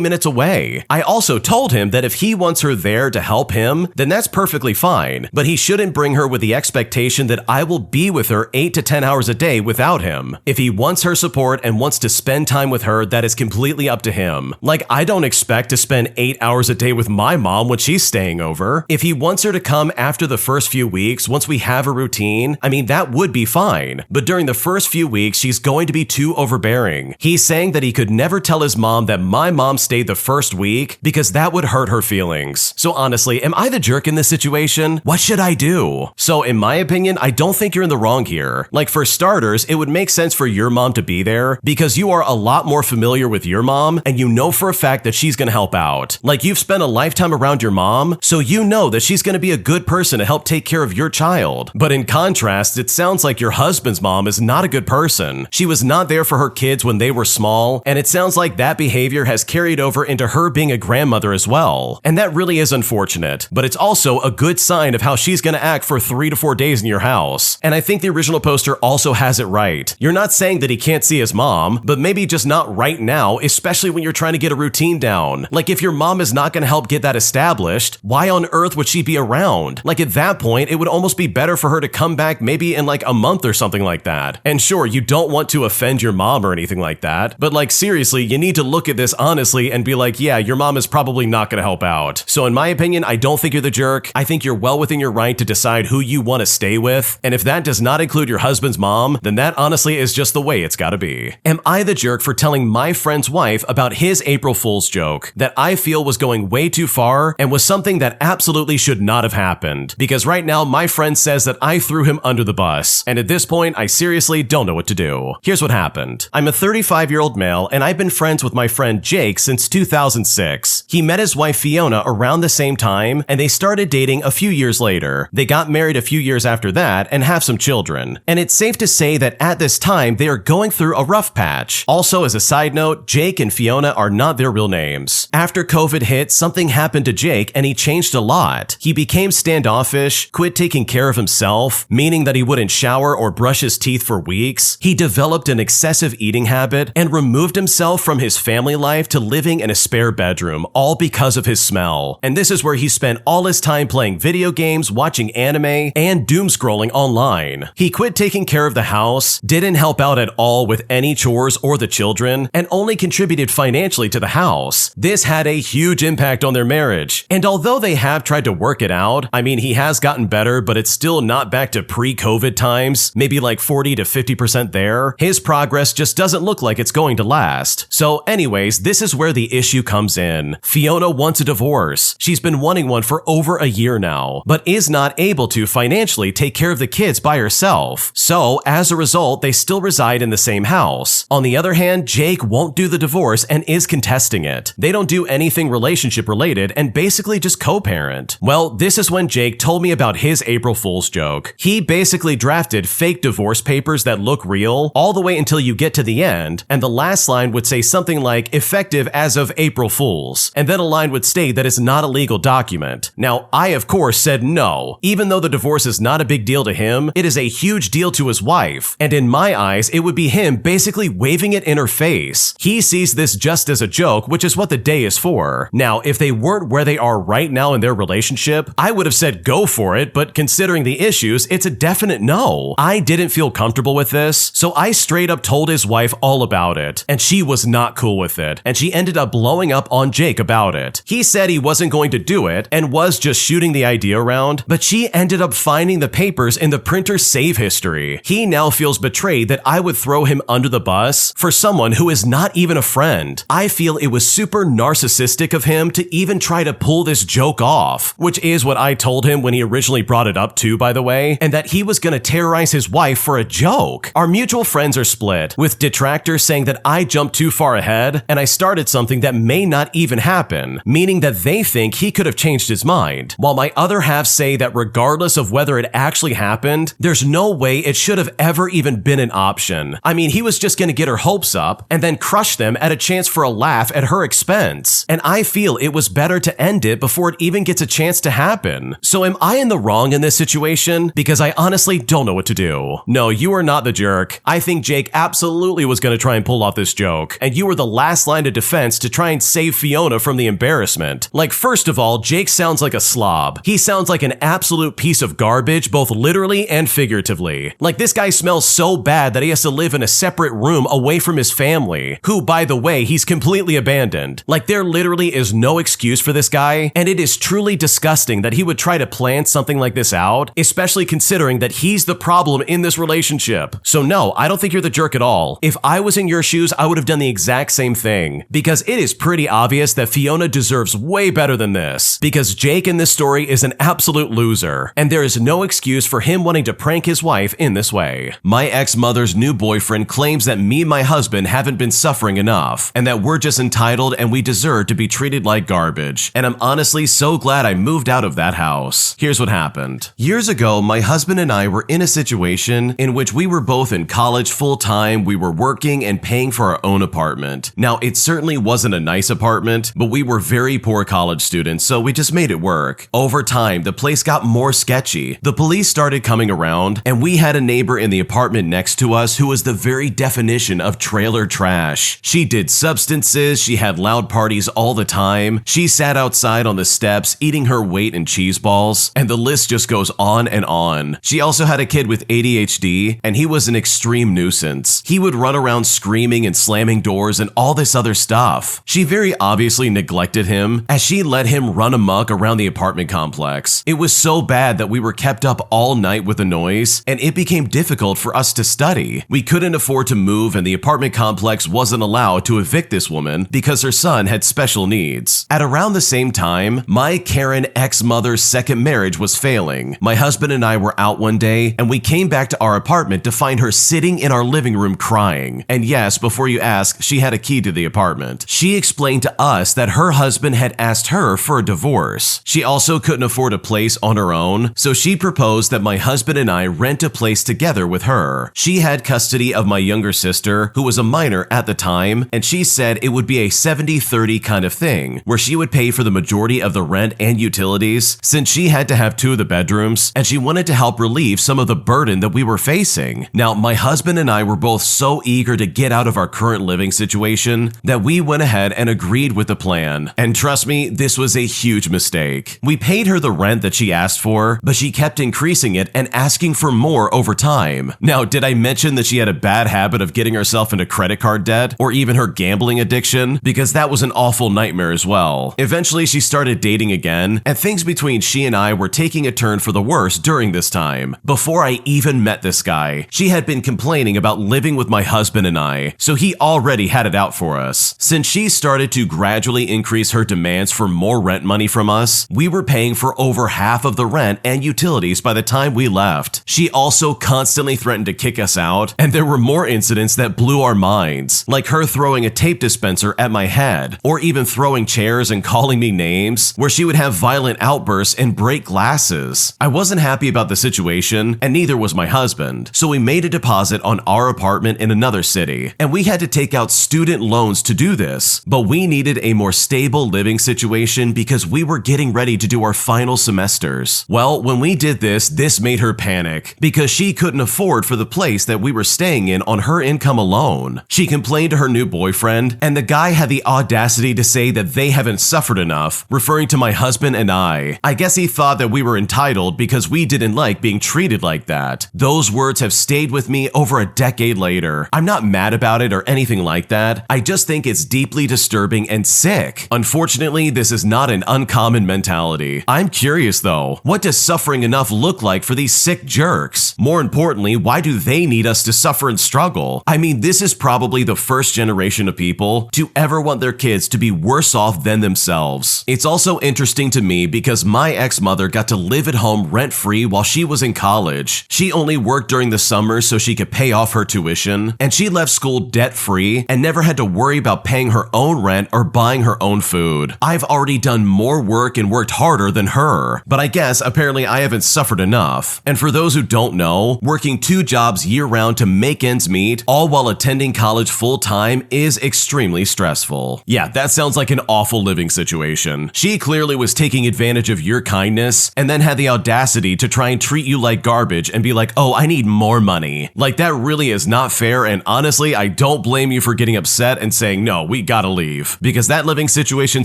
minutes away. I also told him that if he wants her there to help him, then that's perfectly fine, but he shouldn't bring her with the expectation that I will be with her 8 to 10 hours a day without him. If he wants her support and wants to spend time with her, that is completely up to him. Like, I don't expect to spend 8 hours a day with my mom when she's staying over. If he wants her to come after the first few weeks, once we have a routine, I mean, that would be fine. But during the first few weeks, she's going to be too overbearing. He's saying that he could never tell his mom that my mom stayed the first week because that would hurt her feelings. So honestly, am I the jerk in this situation? What should I do? So in my opinion, I don't think you're in the wrong here. Like, for starters, it would make sense for your mom to be there because you are a lot more familiar with your mom and you know for a fact that she's gonna help out. Like, you've spent a lifetime around your mom, so you know that she's gonna be a good person to help take care of your child. But in contrast, it sounds like your husband's mom is not a good person. She was not there for her kids when they were small, and it sounds like that behavior has carried over into her being a grandmother as well. And that really is unfortunate, but it's also a good sign of how she's gonna act for 3 to 4 days in your house. And I think the original poster also has it right. You're not saying that he can't see his mom, but maybe just not right now, especially when you're trying to get a routine down. Like, if your mom is not gonna help get that established, why on earth would she be around? Like, at that point, it would almost be better for her to come back maybe in like a month or something like that. And sure, you don't want to offend your mom or anything like that, but like, seriously, you need to look at this honestly and be like, yeah, your mom is probably not gonna help out. So in my opinion, I don't think you're the jerk. I think you're well within your right to decide who you want to stay with, and if that does not include your husband's mom, then that honestly is just the way it's gotta be. Am I the jerk for telling my friend's wife about his April Fool's joke that I feel was going way too far and was something that absolutely should not have happened? Because right now, my friend says that I threw him under the bus, and at this point, I seriously don't know what to do. Here's what happened. I'm a 35-year-old male, and I've been friends with my friend Jake since 2006. He met his wife Fiona around the same time, and they started dating a few years later. They got married a few years after that and have some children. And it's safe to say that at this time, they are going through a rough patch. Also, as a side note, Jake and Fiona are not their real names. After COVID hit, something happened to Jake and he changed a lot. He became standoffish, quit taking care of himself, meaning that he wouldn't shower or brush his teeth for weeks. He developed an excessive eating habit and removed himself from his family life to living in a spare bedroom, all because of his smell. And this is where he spent all his time playing video games, watching anime, and doom scrolling online. He quit taking care of the house, didn't help out at all with any chores or the children, and only contributed financially to the house. This had a huge impact on their marriage. And although they have tried to work it out, I mean, he has gotten better, but it's still not back to pre-COVID times, maybe like 40 to 50% there. His progress just doesn't look like it's going to last. So anyways, this is where the issue comes in. Fiona wants a divorce. She's been wanting one for over a year now, but is not able to financially take care of the kids by herself. So as a result, they still reside in the same house. On the other hand, Jake won't do the divorce and is contesting it. They don't do anything relationship related and basically just co-parent. Well, this is when Jake told me about his April Fool's joke. He basically drafted fake divorce papers that look real all the way until you get to the end, and the last line would say something like effective as of April Fool's, and then a line would state that it's not a legal document. Now, I of course said no. Even though the divorce is not a big deal to him, it is a huge deal to his wife, and in my eyes, it would be him basically waving it in her face. He sees this just as a joke, which is what the day is for. Now, if they weren't where they are right now in their relationship, I would have said go for it, but considering the issues, it's a definite no. I didn't feel comfortable with this, so I straight up told his wife all about it, and she was not cool with it, and she ended up blowing up on Jake about it. He said he wasn't going to do it and was just shooting the idea around, but she ended up finding the papers in the printer's save history. He now feels betrayed that I would throw him under the bus for someone who is not even a friend. I feel it was super narcissistic of him to even try to pull this joke off, which is what I told him when he originally brought it up too, by the way, and that he was gonna terrorize his wife for a joke. Our mutual friends are split, with detractors saying that I jumped too far ahead and I started something that may not even happen, meaning that they think he could have changed his mind, while my other half say that regardless of whether it actually happened, there's no way it should have ever even been an option. I mean, he was just gonna get her hopes up and then crush them at a chance for a laugh at her expense. defense. And I feel it was better to end it before it even gets a chance to happen. So am I in the wrong in this situation? Because I honestly don't know what to do. No, you are not the jerk. I think Jake absolutely was going to try and pull off this joke, and you were the last line of defense to try and save Fiona from the embarrassment. Like, first of all, Jake sounds like a slob. He sounds like an absolute piece of garbage, both literally and figuratively. Like, this guy smells so bad that he has to live in a separate room away from his family, who, by the way, he's completely abandoned. Like, there literally is no excuse for this guy, and it is truly disgusting that he would try to plan something like this out, especially considering that he's the problem in this relationship. So no, I don't think you're the jerk at all. If I was in your shoes, I would have done the exact same thing, because it is pretty obvious that Fiona deserves way better than this, because Jake in this story is an absolute loser, and there is no excuse for him wanting to prank his wife in this way. My ex-mother's new boyfriend claims that me and my husband haven't been suffering enough, and that we're just entitled and we deserve to be treated like garbage, and I'm honestly so glad I moved out of that house. Here's what happened. Years ago, my husband and I were in a situation in which we were both in college full-time, we were working and paying for our own apartment. Now, it certainly wasn't a nice apartment, but we were very poor college students, so we just made it work. Over time, the place got more sketchy. The police started coming around, and we had a neighbor in the apartment next to us who was the very definition of trailer trash. She did substances, she had loud parties all the time, she sat outside on the steps eating her weight in cheese balls, and the list just goes on and on. She also had a kid with ADHD, and he was an extreme nuisance. He would run around screaming and slamming doors and all this other stuff. She very obviously neglected him, as she let him run amok around the apartment complex. It was so bad that we were kept up all night with the noise, and it became difficult for us to study. We couldn't afford to move, and the apartment complex wasn't allowed to evict this woman because her son had special needs. At around the same time, my Karen ex-mother's second marriage was failing. My husband and I were out one day, and we came back to our apartment to find her sitting in our living room crying. And yes, before you ask, she had a key to the apartment. She explained to us that her husband had asked her for a divorce. She also couldn't afford a place on her own, so she proposed that my husband and I rent a place together with her. She had custody of my younger sister, who was a minor at the time, and she said it would be a 70-30 kind of thing, where she would pay for the majority of the rent and utilities, since she had to have 2 of the bedrooms, and she wanted to help relieve some of the burden that we were facing. Now, my husband and I were both so eager to get out of our current living situation that we went ahead and agreed with the plan. And trust me, this was a huge mistake. We paid her the rent that she asked for, but she kept increasing it and asking for more over time. Now, did I mention that she had a bad habit of getting herself into credit card debt, or even her gambling addiction? Because that was an awful nightmare as well. Eventually, she started dating again, and things between she and I were taking a turn for the worse during this time. Before I even met this guy, she had been complaining about living with my husband and I, so he already had it out for us. Since she started to gradually increase her demands for more rent money from us, we were paying for over half of the rent and utilities by the time we left. She also constantly threatened to kick us out, and there were more incidents that blew our minds, like her throwing a tape dispenser at my head, or even throwing chairs and calling me names, where she would have violent outbursts and break glasses. I wasn't happy about the situation, and neither was my husband, so we made a deposit on our apartment in another city, and we had to take out student loans to do this, but we needed a more stable living situation because we were getting ready to do our final semesters. Well, when we did this made her panic, because she couldn't afford for the place that we were staying in on her income alone. She complained to her new boyfriend, and the guy had the audacity to say that they haven't suffered enough, referring to my husband and I. I guess he thought that we were entitled because we didn't like being treated like that. Those words have stayed with me over a decade later. I'm not mad about it or anything like that. I just think it's deeply disturbing and sick. Unfortunately, this is not an uncommon mentality. I'm curious though, what does suffering enough look like for these sick jerks? More importantly, why do they need us to suffer and struggle? I mean, this is probably the first generation of people to ever want their kids to be worse off than themselves. It's also interesting to me because my ex-mother got to live at home rent-free while she was in college. She only worked during the summer so she could pay off her tuition, and she left school debt-free and never had to worry about paying her own rent or buying her own food. I've already done more work and worked harder than her, but I guess apparently I haven't suffered enough. And for those who don't know, working 2 jobs year-round to make ends meet, all while attending college full-time, is extremely stressful. Yeah, Yeah, that sounds like an awful living situation. She clearly was taking advantage of your kindness and then had the audacity to try and treat you like garbage and be like, oh, I need more money. Like, that really is not fair, and honestly, I don't blame you for getting upset and saying, no, we gotta leave. Because that living situation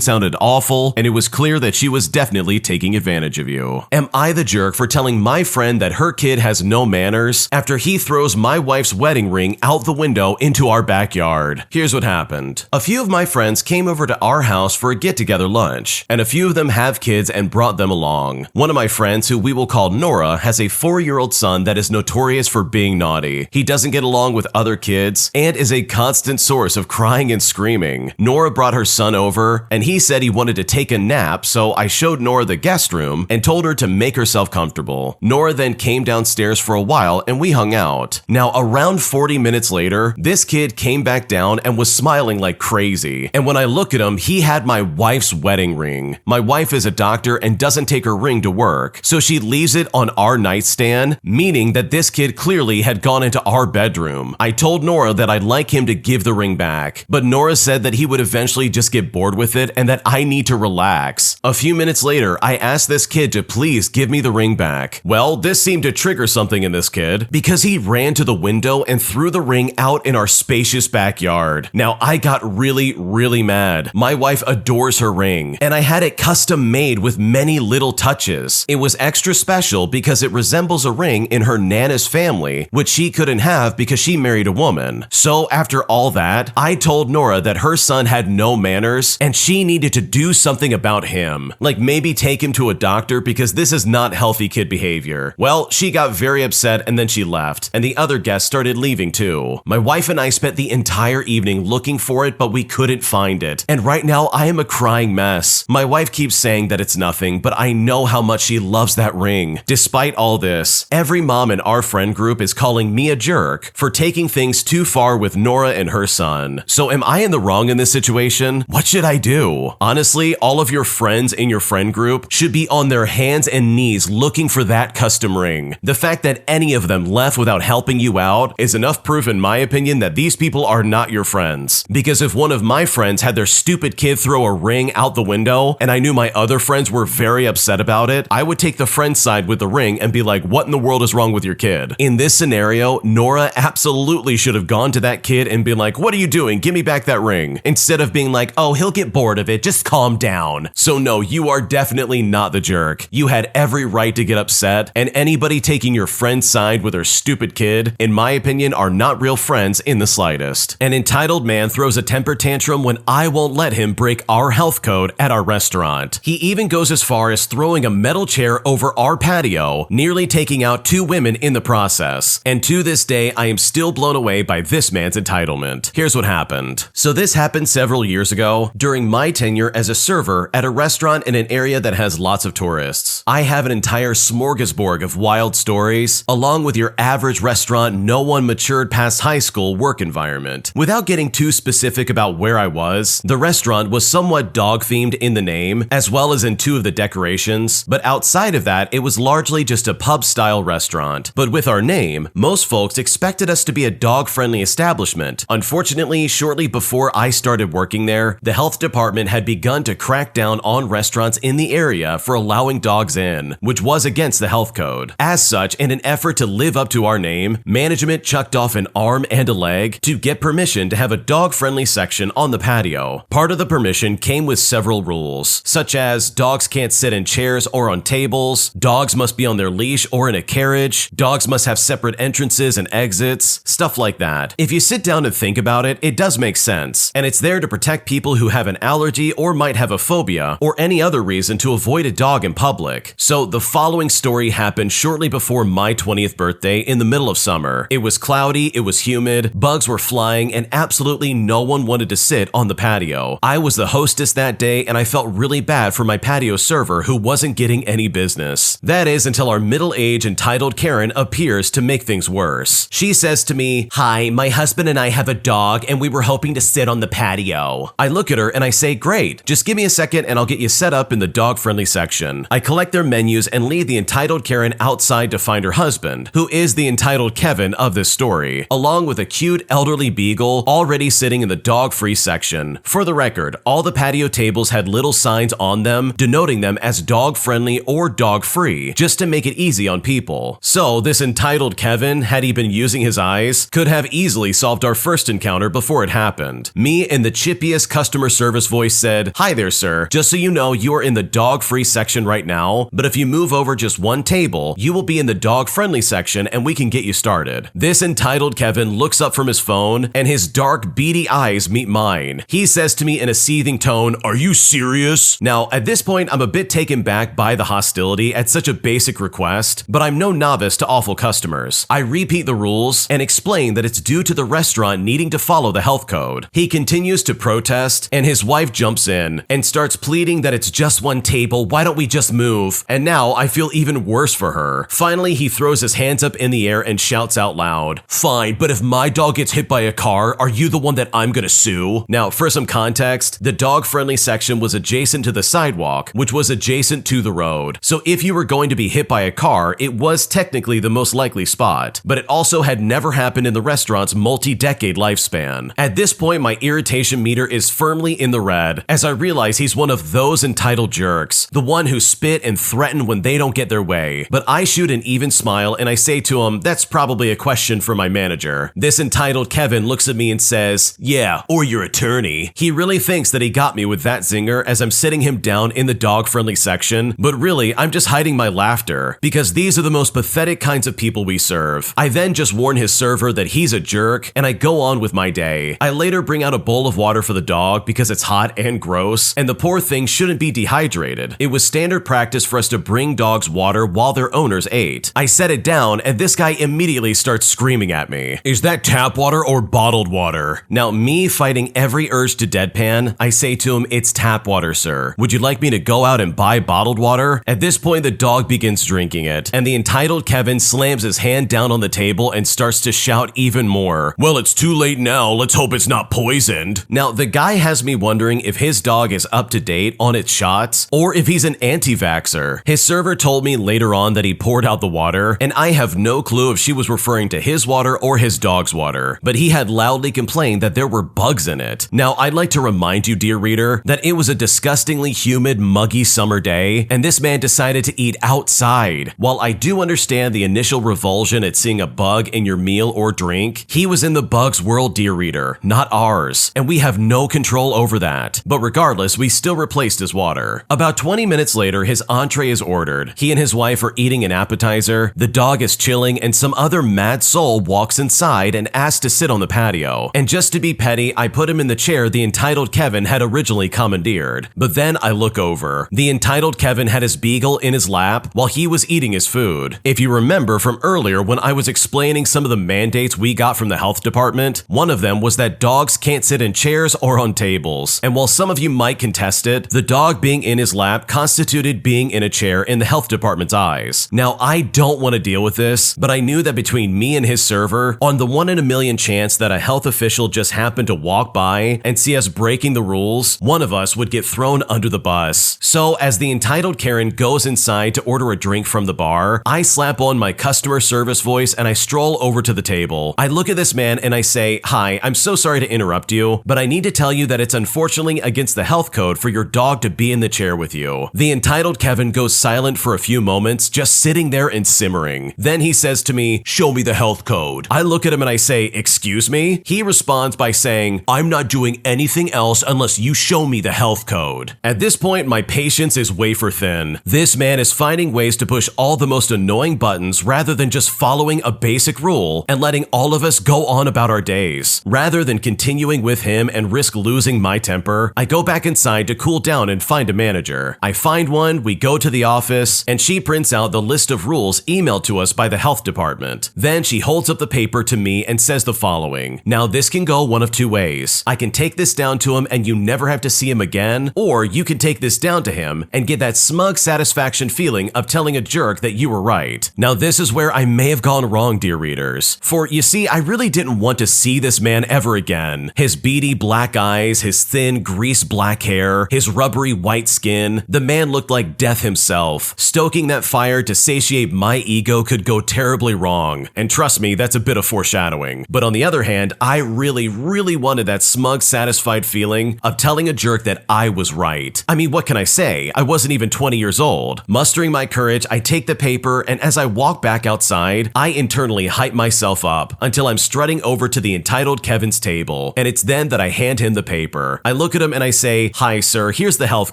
sounded awful, and it was clear that she was definitely taking advantage of you. Am I the jerk for telling my friend that her kid has no manners after he throws my wife's wedding ring out the window into our backyard? Here's what happened. A few of my friends came over to our house for a get-together lunch, and a few of them have kids and brought them along. One of my friends, who we will call Nora, has a 4-year-old son that is notorious for being naughty. He doesn't get along with other kids and is a constant source of crying and screaming. Nora brought her son over, and he said he wanted to take a nap, so I showed Nora the guest room and told her to make herself comfortable. Nora then came downstairs for a while and we hung out. Now, around 40 minutes later, this kid came back down and was smiling like crazy. And when I look at him, he had my wife's wedding ring. My wife is a doctor and doesn't take her ring to work, so she leaves it on our nightstand, meaning that this kid clearly had gone into our bedroom. I told Nora that I'd like him to give the ring back, but Nora said that he would eventually just get bored with it and that I need to relax. A few minutes later, I asked this kid to please give me the ring back. Well, this seemed to trigger something in this kid because he ran to the window and threw the ring out in our spacious backyard. Now, I got really mad. My wife adores her ring, and I had it custom made with many little touches. It was extra special because it resembles a ring in her Nana's family, which she couldn't have because she married a woman. So after all that, I told Nora that her son had no manners and she needed to do something about him. Like maybe take him to a doctor because this is not healthy kid behavior. Well, she got very upset and then she left, and the other guests started leaving too. My wife and I spent the entire evening looking for it, but we couldn't find it. And right now I am a crying mess. My wife keeps saying that it's nothing, but I know how much she loves that ring. Despite all this, every mom in our friend group is calling me a jerk for taking things too far with Nora and her son. So am I in the wrong in this situation? What should I do? Honestly, all of your friends in your friend group should be on their hands and knees looking for that custom ring. The fact that any of them left without helping you out is enough proof, in my opinion, that these people are not your friends. Because if one of my friends had their stupid kid throw a ring out the window and I knew my other friends were very upset about it, I would take the friend's side with the ring and be like, what in the world is wrong with your kid? In this scenario, Nora absolutely should have gone to that kid and been like, what are you doing? Give me back that ring. Instead of being like, oh, he'll get bored of it. Just calm down. So no, you are definitely not the jerk. You had every right to get upset, and anybody taking your friend's side with their stupid kid, in my opinion, are not real friends in the slightest. An entitled man throws a temper tantrum when I won't let him break our health code at our restaurant. He even goes as far as throwing a metal chair over our patio, nearly taking out 2 women in the process. And to this day, I am still blown away by this man's entitlement. Here's what happened. So this happened several years ago during my tenure as a server at a restaurant in an area that has lots of tourists. I have an entire smorgasbord of wild stories, along with your average restaurant no one matured past high school work environment. Without getting too specific about where I was, the restaurant was somewhat dog-themed in the name, as well as in 2 of the decorations, but outside of that, it was largely just a pub-style restaurant. But with our name, most folks expected us to be a dog-friendly establishment. Unfortunately, shortly before I started working there, the health department had begun to crack down on restaurants in the area for allowing dogs in, which was against the health code. As such, in an effort to live up to our name, management chucked off an arm and a leg to get permission to have a dog-friendly section on the patio. Part of the permission came with several rules, such as dogs can't sit in chairs or on tables, dogs must be on their leash or in a carriage, dogs must have separate entrances and exits, stuff like that. If you sit down and think about it, it does make sense, and it's there to protect people who have an allergy or might have a phobia or any other reason to avoid a dog in public. So the following story happened shortly before my 20th birthday in the middle of summer. It was cloudy, it was humid, bugs were flying, and absolutely no one wanted to sit on the patio. I was the hostess that day, and I felt really bad for my patio server who wasn't getting any business. That is until our middle-aged entitled Karen appears to make things worse. She says to me, "Hi, my husband and I have a dog and we were hoping to sit on the patio." I look at her and I say, "Great, just give me a second and I'll get you set up in the dog-friendly section." I collect their menus and leave the entitled Karen outside to find her husband, who is the entitled Kevin of this story, along with a cute elderly beagle already sitting in the dog-free section. section. For the record, all the patio tables had little signs on them denoting them as dog-friendly or dog-free, just to make it easy on people. So this entitled Kevin, had he been using his eyes, could have easily solved our first encounter before it happened. Me, in the chippiest customer service voice, said, "Hi there, sir. Just so you know, you are in the dog-free section right now, but if you move over just one table, you will be in the dog-friendly section and we can get you started." This entitled Kevin looks up from his phone and his dark, beady eyes meet mine. He says to me in a seething tone, "Are you serious?" Now, at this point, I'm a bit taken back by the hostility at such a basic request, but I'm no novice to awful customers. I repeat the rules and explain that it's due to the restaurant needing to follow the health code. He continues to protest, and his wife jumps in and starts pleading that it's just one table, why don't we just move? And now I feel even worse for her. Finally, he throws his hands up in the air and shouts out loud, "Fine, but if my dog gets hit by a car, are you the one that I'm gonna sue?" Now, for some context, the dog-friendly section was adjacent to the sidewalk, which was adjacent to the road. So if you were going to be hit by a car, it was technically the most likely spot, but it also had never happened in the restaurant's multi-decade lifespan. At this point, my irritation meter is firmly in the red, as I realize he's one of those entitled jerks, the one who spit and threaten when they don't get their way. But I shoot an even smile and I say to him, "That's probably a question for my manager." This entitled Kevin looks at me and says, "Yeah, or your attorney." He really thinks that he got me with that zinger as I'm sitting him down in the dog-friendly section, but really, I'm just hiding my laughter, because these are the most pathetic kinds of people we serve. I then just warn his server that he's a jerk, and I go on with my day. I later bring out a bowl of water for the dog because it's hot and gross, and the poor thing shouldn't be dehydrated. It was standard practice for us to bring dogs water while their owners ate. I set it down, and this guy immediately starts screaming at me, "Is that tap water or bottled water?" Now, me fighting every urge to deadpan, I say to him, "It's tap water, sir. Would you like me to go out and buy bottled water?" At this point, the dog begins drinking it, and the entitled Kevin slams his hand down on the table and starts to shout even more, "Well, it's too late now. Let's hope it's not poisoned." Now, the guy has me wondering if his dog is up to date on its shots, or if he's an anti-vaxxer. His server told me later on that he poured out the water, and I have no clue if she was referring to his water or his dog's water, but he had loudly complained that there were bugs in it. Now, I'd like to remind you, dear reader, that it was a disgustingly humid, muggy summer day, and this man decided to eat outside. While I do understand the initial revulsion at seeing a bug in your meal or drink, he was in the bug's world, dear reader, not ours, and we have no control over that. But regardless, we still replaced his water. About 20 minutes later, his entree is ordered. He and his wife are eating an appetizer, the dog is chilling, and some other mad soul walks inside and asks to sit on the patio. And just to be petty, I put him in the chair the entitled Kevin had originally commandeered. But then I look over. The entitled Kevin had his beagle in his lap while he was eating his food. If you remember from earlier when I was explaining some of the mandates we got from the health department, one of them was that dogs can't sit in chairs or on tables. And while some of you might contest it, the dog being in his lap constituted being in a chair in the health department's eyes. Now, I don't want to deal with this, but I knew that between me and his server, on the 1 in a million chance that a health official just happened to walk by and see us breaking the rules, one of us would get thrown under the bus. So as the entitled Karen goes inside to order a drink from the bar, I slap on my customer service voice and I stroll over to the table. I look at this man and I say, "Hi, I'm so sorry to interrupt you, but I need to tell you that it's unfortunately against the health code for your dog to be in the chair with you." The entitled Kevin goes silent for a few moments, just sitting there and simmering. Then he says to me, "Show me the health code." I look at him and I say, "Excuse me?" He responds by saying, "I'm not doing anything else unless you show me the health code." At this point, my patience is wafer thin. This man is finding ways to push all the most annoying buttons rather than just following a basic rule and letting all of us go on about our days. Rather than continuing with him and risk losing my temper, I go back inside to cool down and find a manager. I find one, we go to the office, and she prints out the list of rules emailed to us by the health department. Then she holds up the paper to me and says the following: "Now this can go one of two ways. I can take this down to him and you never have to see him again, or you can take this down to him and get that smug satisfaction feeling of telling a jerk that you were right." Now this is where I may have gone wrong, dear readers. For you see, I really didn't want to see this man ever again. His beady black eyes, his thin grease black hair, his rubbery white skin, the man looked like death himself. Stoking that fire to satiate my ego could go terribly wrong. And trust me, that's a bit of foreshadowing. But on the other hand, I really wanted that smug satisfied feeling of telling a jerk that I was right. I mean, what can I say? I wasn't even 20 years old. Mustering my courage, I take the paper, and as I walk back outside, I internally hype myself up until I'm strutting over to the entitled Kevin's table, and it's then that I hand him the paper. I look at him and I say, "Hi sir, here's the health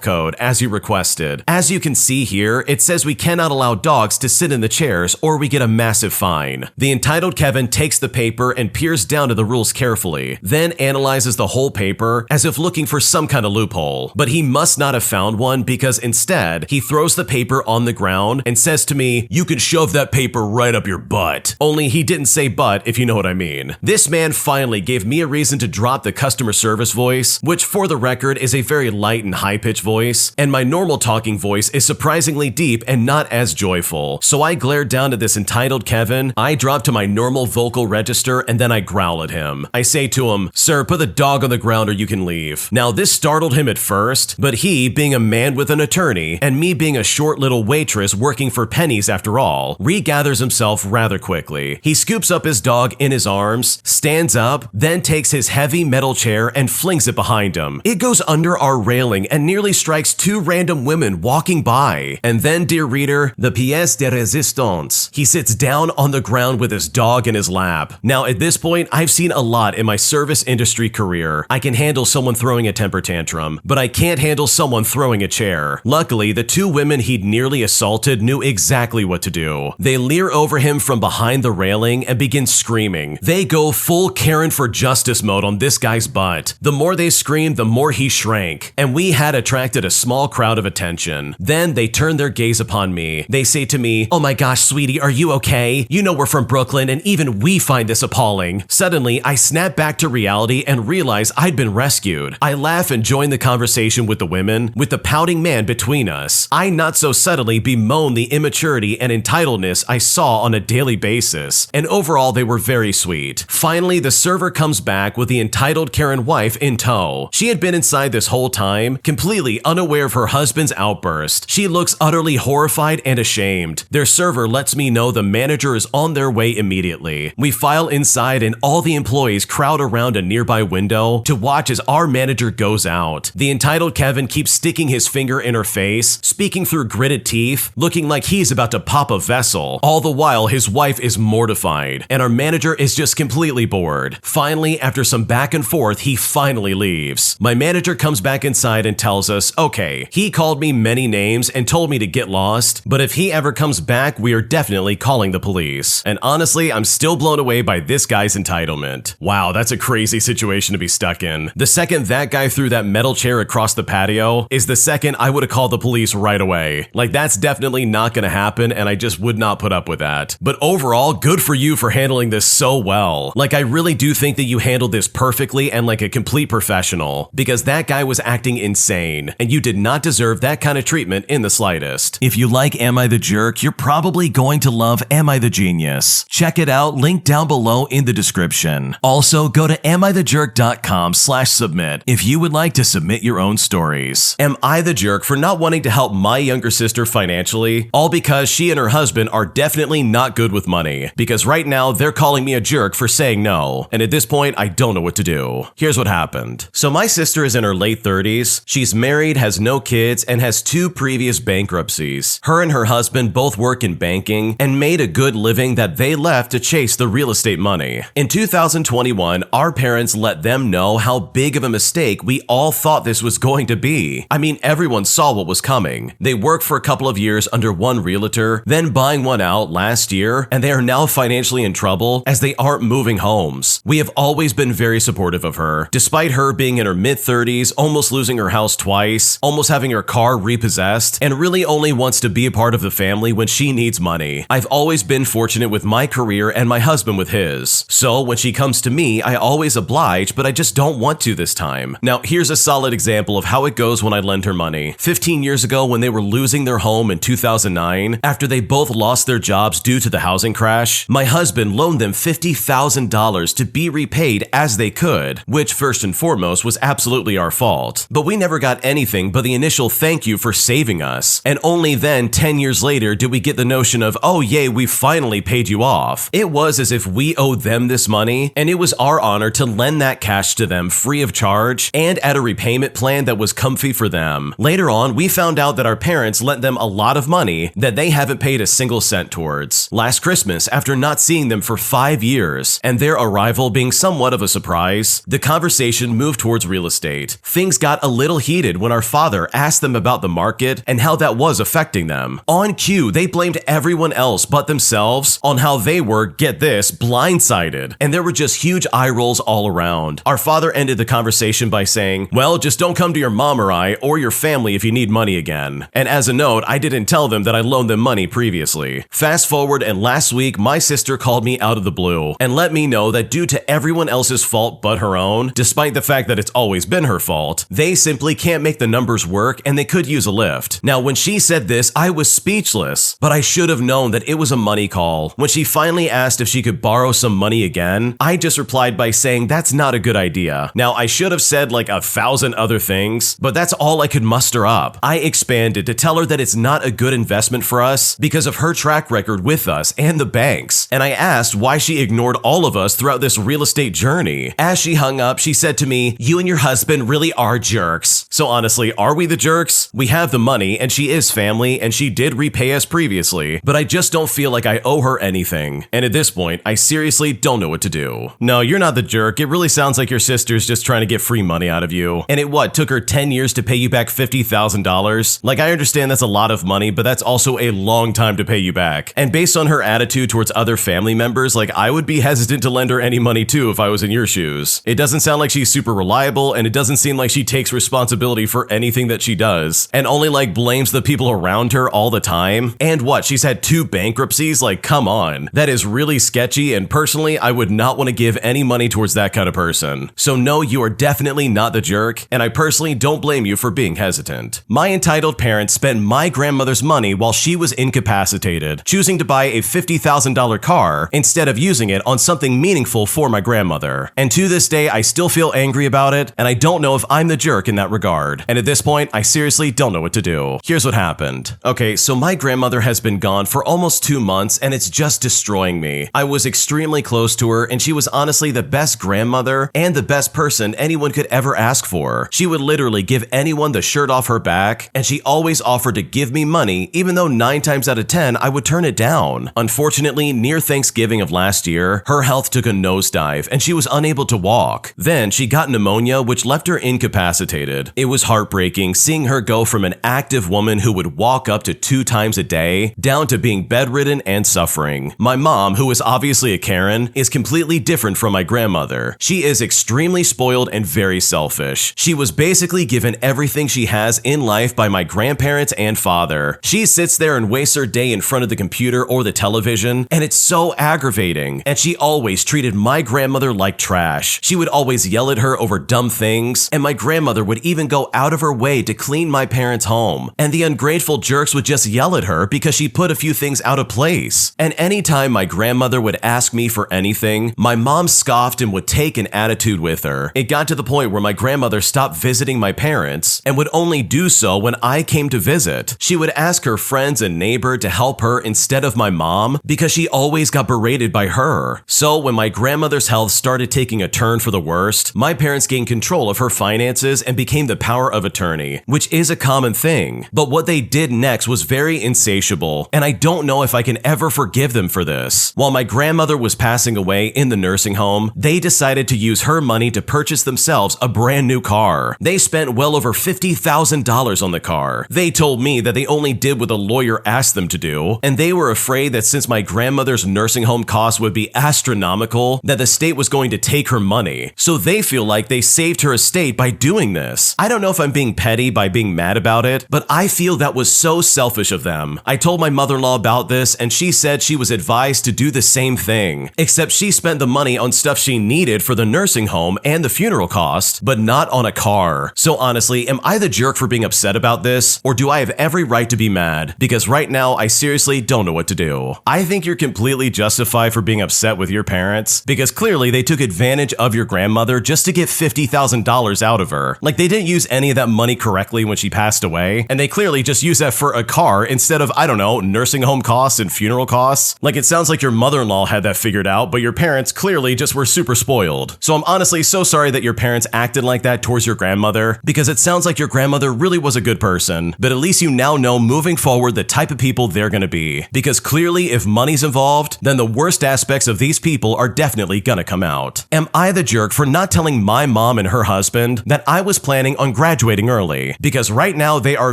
code, as you requested. As you can see here, it says we cannot allow dogs to sit in the chairs or we get a massive fine." The entitled Kevin takes the paper and peers down to the rules carefully, then analyzes the whole paper as if looking for some kind of loophole. But he must not have found one, because instead, he throws the paper on the ground and says to me, "You can shove that paper right up your butt." Only he didn't say butt, if you know what I mean. This man finally gave me a reason to drop the customer service voice, which for the record is a very light and high-pitched voice, and my normal talking voice is surprisingly deep and not as joyful. So I glared down at this entitled Kevin, I drop to my normal vocal register, and then I growl at him. I say to him, "Sir, put the dog on the ground or you can leave." Now this startled him at first, but he, being a man with an attorney, and me being a short little waitress working for pennies after all, regathers himself rather quickly. He scoops up his dog in his arms, stands up, then takes his heavy metal chair and flings it behind him. It goes under our railing and nearly strikes two random women walking by. And then, dear reader, the pièce de résistance. He sits down on the ground with his dog in his lap. Now at this point, I've seen a lot in my service industry career. I can handle someone throwing a temper tantrum, but I can't handle someone throwing a chair. Luckily, the two women he'd nearly assaulted knew exactly what to do. They leer over him from behind the railing and begin screaming. They go full Karen for justice mode on this guy's butt. The more they screamed, the more he shrank, and we had attracted a small crowd of attention. Then they turn their gaze upon me. They say to me, "Oh my gosh, sweetie, are you okay? You know we're from Brooklyn and even we find this appalling." Suddenly, I snap back to reality and realize I'd been rescued. I laugh and join the conversation with the women, with the pouting man between us. I not so subtly bemoan the immaturity and entitledness I saw on a daily basis, and overall they were very sweet. Finally, the server comes back with the entitled Karen wife in tow. She had been inside this whole time, completely unaware of her husband's outburst. She looks utterly horrified and ashamed. Their server lets me know the manager is on their way immediately. We file inside and all the employees crowd around a nearby window to watch as our manager goes out. The entitled Kevin keeps sticking his finger in her face, speaking through gritted teeth, looking like he's about to pop a vessel. All the while, his wife is mortified, and our manager is just completely bored. Finally, after some back and forth, he finally leaves. My manager comes back inside and tells us, okay, he called me many names and told me to get lost, but if he ever comes back, we are definitely calling the police. And honestly, I'm still blown away by this guy's entitlement. Wow, that's a crazy situation to be stuck in. The second that guy threw that metal chair across the patio is the second I would have called the police right away. Like, that's definitely not gonna happen, and I just would not put up with that. But overall, good for you for handling this so well. Like, I really do think that you handled this perfectly and like a complete professional, because that guy was acting insane, and you did not deserve that kind of treatment in the slightest. If you like Am I the Jerk, you're probably going to love Am I the Genius. Check it out, link down below in the description. Also, go to amithejerk.com/submit if you would like to submit your own stories. Am I the jerk for not wanting to help my younger sister financially? All because she and her husband are definitely not good with money, because right now they're calling me a jerk for saying no, and at this point I don't know what to do. Here's what happened. So my sister is in her late 30s, she's married, has no kids, and has 2 previous bankruptcies. Her and her husband both work in banking and made a good living that they left to chase the real estate money. In 2021, our parents let them know how big of a mistake we all thought this was going to be. I mean, everyone saw what was coming. They worked for a couple of years under one realtor, then buying one out last year, and they are now financially in trouble as they aren't moving homes. We have always been very supportive of her, despite her being in her mid-30s, almost losing her house twice, almost having her car repossessed, and really only wants to be a part of the family when she needs money. I've always been fortunate with my career and my husband with his. So when she comes to me, I always oblige, but I just don't want to this time. Now, here's a solid example of how it goes when I lend her money. 15 years ago, when they were losing their home in 2009, after they both lost their jobs due to the housing crash, my husband loaned them $50,000 to be repaid as they could, which first and foremost was absolutely our fault. But we never got anything but the initial thank you for saving us. And only then, 10 years later, did we get the notion of, oh yay, we finally paid you off. It was as if we owed them this money, and it was our honor to lend that cash to them. them free of charge and at a repayment plan that was comfy for them. Later on, we found out that our parents lent them a lot of money that they haven't paid a single cent towards. Last Christmas, after not seeing them for 5 years, and their arrival being somewhat of a surprise, the conversation moved towards real estate. Things got a little heated when our father asked them about the market and how that was affecting them. On cue, they blamed everyone else but themselves on how they were, get this, blindsided, and there were just huge eye rolls all around. Our father ended the conversation by saying, "Well, just don't come to your mom or I or your family if you need money again." And as a note, I didn't tell them that I loaned them money previously. Fast forward, and last week, my sister called me out of the blue and let me know that due to everyone else's fault but her own, despite the fact that it's always been her fault, they simply can't make the numbers work and they could use a lift. Now, when she said this, I was speechless, but I should have known that it was a money call. When she finally asked if she could borrow some money again, I just replied by saying that's not a good idea. Now, I should have said like 1,000 other things, but that's all I could muster up. I expanded to tell her that it's not a good investment for us because of her track record with us and the banks, and I asked why she ignored all of us throughout this real estate journey. As she hung up, she said to me, "You and your husband really are jerks." So honestly, are we the jerks? We have the money, and she is family, and she did repay us previously, but I just don't feel like I owe her anything. And at this point, I seriously don't know what to do. No, you're not the jerk. It really sounds like your sister's just trying to get free money out of you. And it took her 10 years to pay you back $50,000? Like, I understand that's a lot of money, but that's also a long time to pay you back. And based on her attitude towards other family members, like, I would be hesitant to lend her any money too if I was in your shoes. It doesn't sound like she's super reliable, and it doesn't seem like she takes responsibility for anything that she does, and only blames the people around her all the time. And she's had 2 bankruptcies? Like, come on. That is really sketchy, and personally, I would not want to give any money towards that kind of person. So no, you are definitely not the jerk, and I personally don't blame you for being hesitant. My entitled parents spent my grandmother's money while she was incapacitated, choosing to buy a $50,000 car instead of using it on something meaningful for my grandmother. And to this day, I still feel angry about it, and I don't know if I'm the jerk in that regard. And at this point, I seriously don't know what to do. Here's what happened. Okay, so my grandmother has been gone for almost 2 months, and it's just destroying me. I was extremely close to her, and she was honestly the best grandmother and the best person anyone could ever ask for. She would literally give anyone the shirt off her back, and she always offered to give me money, even though 9 times out of 10, I would turn it down. Unfortunately, near Thanksgiving of last year, her health took a nosedive, and she was unable to walk. Then she got pneumonia, which left her incapacitated. It was heartbreaking seeing her go from an active woman who would walk up to 2 times a day, down to being bedridden and suffering. My mom, who is obviously a Karen, is completely different from my grandmother. She is extremely spoiled and very selfish. She was basically given everything she has in life by my grandparents and father. She sits there and wastes her day in front of the computer or the television, and it's so aggravating. And she always treated my grandmother like trash. She would always yell at her over dumb things, and my grandmother would even go out of her way to clean my parents' home. And the ungrateful jerks would just yell at her because she put a few things out of place. And anytime my grandmother would ask me for anything, my mom scoffed and would take an attitude with her. It got to the point where my grandmother stopped visiting my parents and would only do so when I came to visit. She would ask her friends and neighbor to help her instead of my mom because she always got berated by her. So when my grandmother's health started taking a turn for the worst, my parents gained control of her finances and became the power of attorney, which is a common thing. But what they did next was very insatiable, and I don't know if I can ever forgive them for this. While my grandmother was passing away in the nursing home, they decided to use her money to purchase themselves a brand new car. They spent well over $50,000 on the car. They told me that they only did what the lawyer asked them to do, and they were afraid that since my grandmother's nursing home costs would be astronomical, that the state was going to take her money. So they feel like they saved her estate by doing this. I don't know if I'm being petty by being mad about it, but I feel that was so selfish of them. I told my mother-in-law about this, and she said she was advised to do the same thing, except she spent the money on stuff she needed for the nursing home and the funeral cost, but not on a car. So honestly, am I the jerk for being upset about this, or do I have every right to be mad? Because right now, I seriously don't know what to do. I think you're completely justified for being upset with your parents, because clearly they took advantage of your grandmother just to get $50,000 out of her. Like, they didn't use any of that money correctly when she passed away, and they clearly just used that for a car instead of, I don't know, nursing home costs and funeral costs. Like, it sounds like your mother-in-law had that figured out, but your parents clearly just were super spoiled. So I'm honestly so sorry that your parents acted like that towards your grandmother, because it sounds like your grandmother really was a good person, but at least you now know moving forward the type of people they're gonna be. Because clearly, if money's involved, then the worst aspects of these people are definitely gonna come out. Am I the jerk for not telling my mom and her husband that I was planning on graduating early? Because right now they are